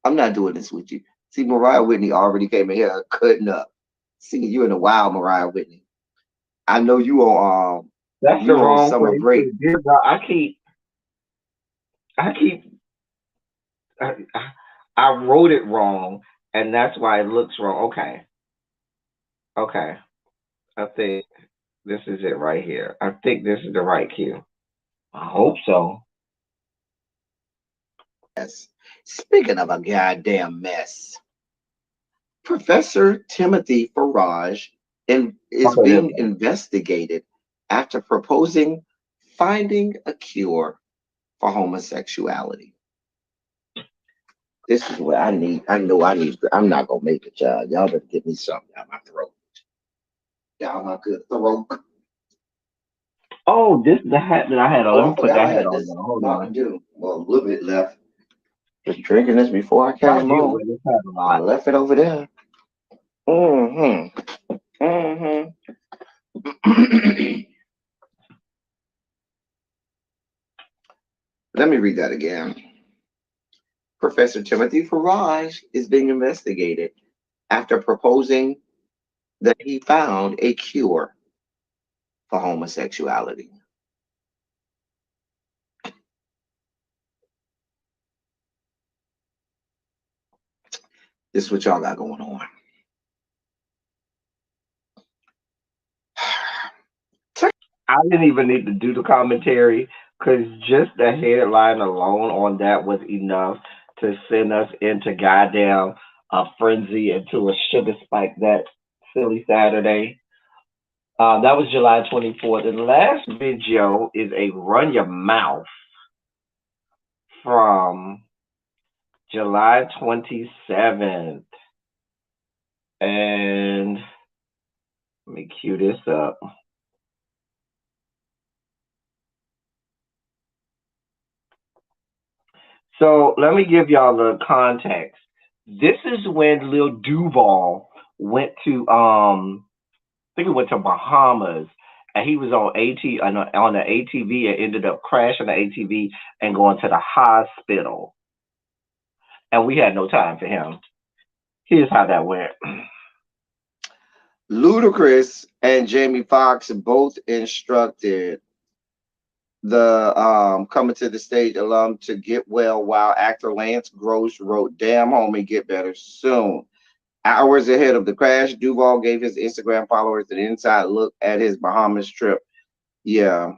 Speaker 3: I'm not doing this with you. See, Mariah Whitney already came in here cutting up. See, you in a while, Mariah Whitney. I know you on
Speaker 6: That's the
Speaker 3: you on
Speaker 6: wrong
Speaker 3: summer
Speaker 6: place.
Speaker 3: break.
Speaker 6: Dear God, I wrote it wrong, and that's why it looks wrong. Okay. Okay. I think this is it right here. I think this is the right cue. I hope so.
Speaker 3: Yes. Speaking of a goddamn mess, Professor Timothy Farage is
Speaker 6: Okay, there we
Speaker 3: being
Speaker 6: go.
Speaker 3: investigated after proposing finding a cure for homosexuality. This is what I need. I know I need. I'm not gonna make it, y'all. Y'all better give me something down my throat. Down my good throat.
Speaker 6: Oh, this is the hat that I had on.
Speaker 3: Oh,
Speaker 6: Let
Speaker 3: I
Speaker 6: me put
Speaker 3: forgot I
Speaker 6: that hat
Speaker 3: had
Speaker 6: on,
Speaker 3: this
Speaker 6: y'all. Hold
Speaker 3: Mountain
Speaker 6: on.
Speaker 3: Dew. Well, a little bit left. Just drinking this before I
Speaker 6: I
Speaker 3: came
Speaker 6: deal
Speaker 3: on.
Speaker 6: with this hat a
Speaker 3: I
Speaker 6: lot.
Speaker 3: left it over there. Let me read that again. Professor Timothy Farage is being investigated after proposing that he found a cure for homosexuality. This is what y'all got going on.
Speaker 6: I didn't even need to do the commentary because just the headline alone on that was enough to send us into goddamn a frenzy, into a sugar spike that silly Saturday. That was July 24th. The last video is a run your mouth from July 27th. And let me cue this up. So let me give y'all the context. This is when Lil Duval went to I think he went to Bahamas, and he was on the ATV and ended up crashing the ATV and going to the hospital. And we had no time for him. Here's how that went.
Speaker 3: Ludacris and Jamie Foxx both instructed the coming to the stage alum to get well, while actor Lance Gross wrote, "Damn homie, get better soon." Hours ahead of the crash, Duval gave his Instagram followers an inside look at his Bahamas trip. Yeah.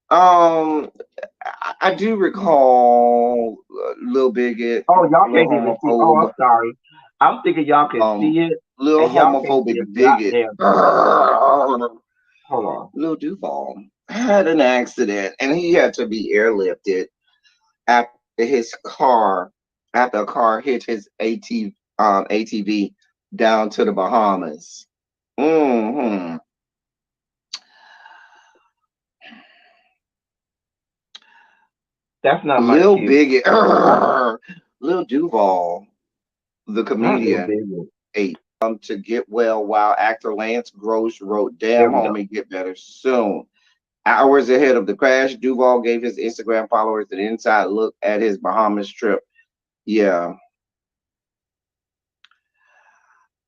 Speaker 3: I do recall Lil Bigot,
Speaker 6: Oh, y'all
Speaker 3: Lil
Speaker 6: can't even see. Oh, I'm
Speaker 3: Homophobe,
Speaker 6: sorry. I'm thinking y'all can see it,
Speaker 3: Lil
Speaker 6: and y'all can't see
Speaker 3: Homophobic
Speaker 6: a
Speaker 3: Bigot,
Speaker 6: goddamn thing. Hold on.
Speaker 3: Lil Duval had an accident and he had to be airlifted after a car hit his ATV down to the Bahamas. Hmm.
Speaker 6: That's not my
Speaker 3: Lil
Speaker 6: cue.
Speaker 3: Bigot, Lil Duval, the
Speaker 6: Not Lil
Speaker 3: comedian,
Speaker 6: Bigot.
Speaker 3: to get well while actor Lance Gross wrote,
Speaker 6: There
Speaker 3: "Damn
Speaker 6: we go.
Speaker 3: homie, get better soon." Hours ahead of the crash, Duval gave his Instagram followers an inside look at his Bahamas trip. Yeah.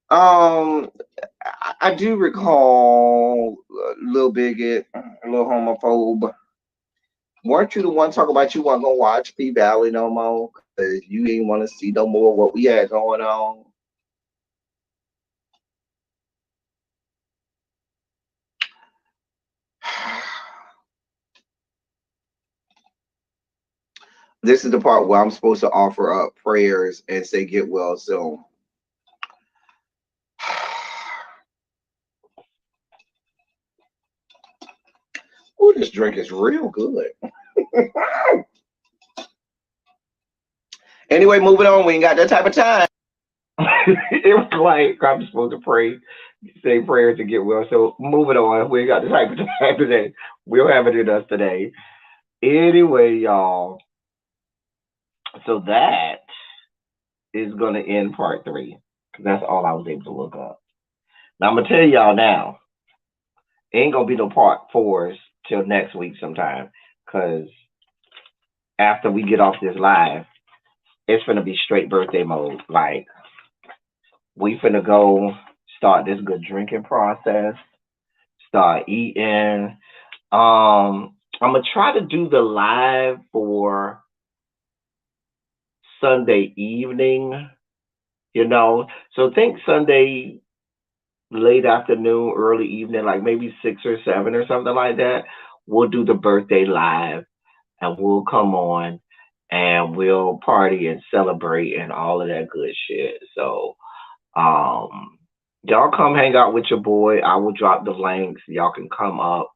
Speaker 3: I do recall Lil Bigot, Lil Homophobe. Weren't you the one talking about you weren't gonna watch P Valley no more because you didn't want to see no more of what we had going on? This is the part where I'm supposed to offer up prayers and say get well soon. Oh, this drink is real good. Anyway, moving on. We ain't got that type of time.
Speaker 6: It was like I'm supposed to pray, say prayers to get well. So moving on. We ain't got the type of time today. We don't have it in us today. Anyway, y'all. So that is gonna end part 3. Because that's all I was able to look up. Now I'm gonna tell y'all now. Ain't gonna be no part 4s till next week sometime. Cause after we get off this live, it's gonna be straight birthday mode. Like we finna go start this good drinking process, start eating. I'm gonna try to do the live for Sunday evening, So think Sunday late afternoon, early evening, like maybe 6 or 7 or something like that. We'll do the birthday live and we'll come on and we'll party and celebrate and all of that good shit. So y'all come hang out with your boy. I will drop the links. Y'all can come up,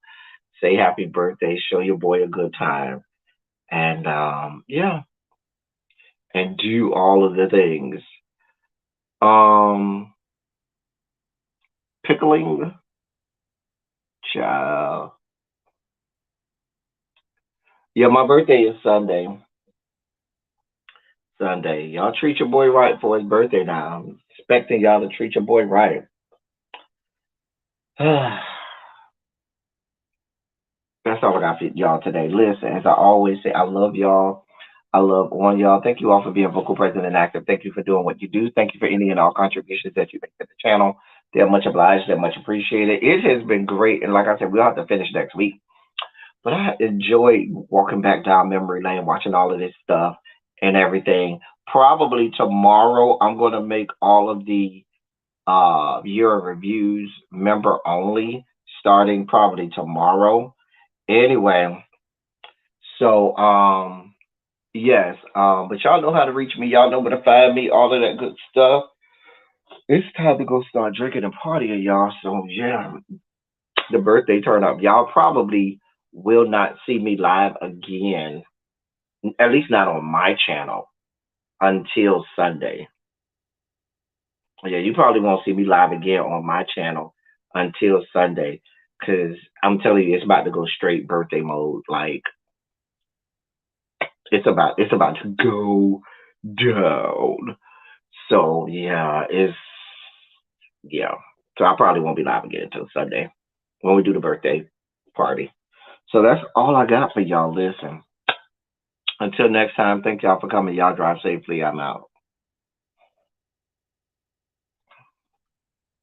Speaker 6: say happy birthday, show your boy a good time. And yeah. And do all of the things. Pickling, child. Yeah, my birthday is Sunday. Y'all treat your boy right for his birthday now. I'm expecting y'all to treat your boy right. That's all I got for y'all today. Listen, as I always say, I love y'all. I love on y'all. Thank you all for being vocal, present, and active. Thank you for doing what you do. Thank you for any and all contributions that you make to the channel. They're much obliged. They're much appreciated. It has been great. And like I said, we'll have to finish next week. But I enjoyed walking back down memory lane, watching all of this stuff and everything. Probably tomorrow, I'm going to make all of the year reviews member only, starting probably tomorrow. Anyway, so yes, but y'all know how to reach me. Y'all know where to find me, all of that good stuff. It's time to go start drinking and partying, y'all. So yeah, the birthday turn up. Y'all probably will not see me live again, at least not on my channel, until Sunday. Yeah, you probably won't see me live again on my channel until Sunday, because I'm telling you, it's about to go straight birthday mode. Like it's about to go down. So yeah, So I probably won't be live again until Sunday when we do the birthday party. So that's all I got for y'all. Listen. Until next time, thank y'all for coming. Y'all drive safely. I'm out.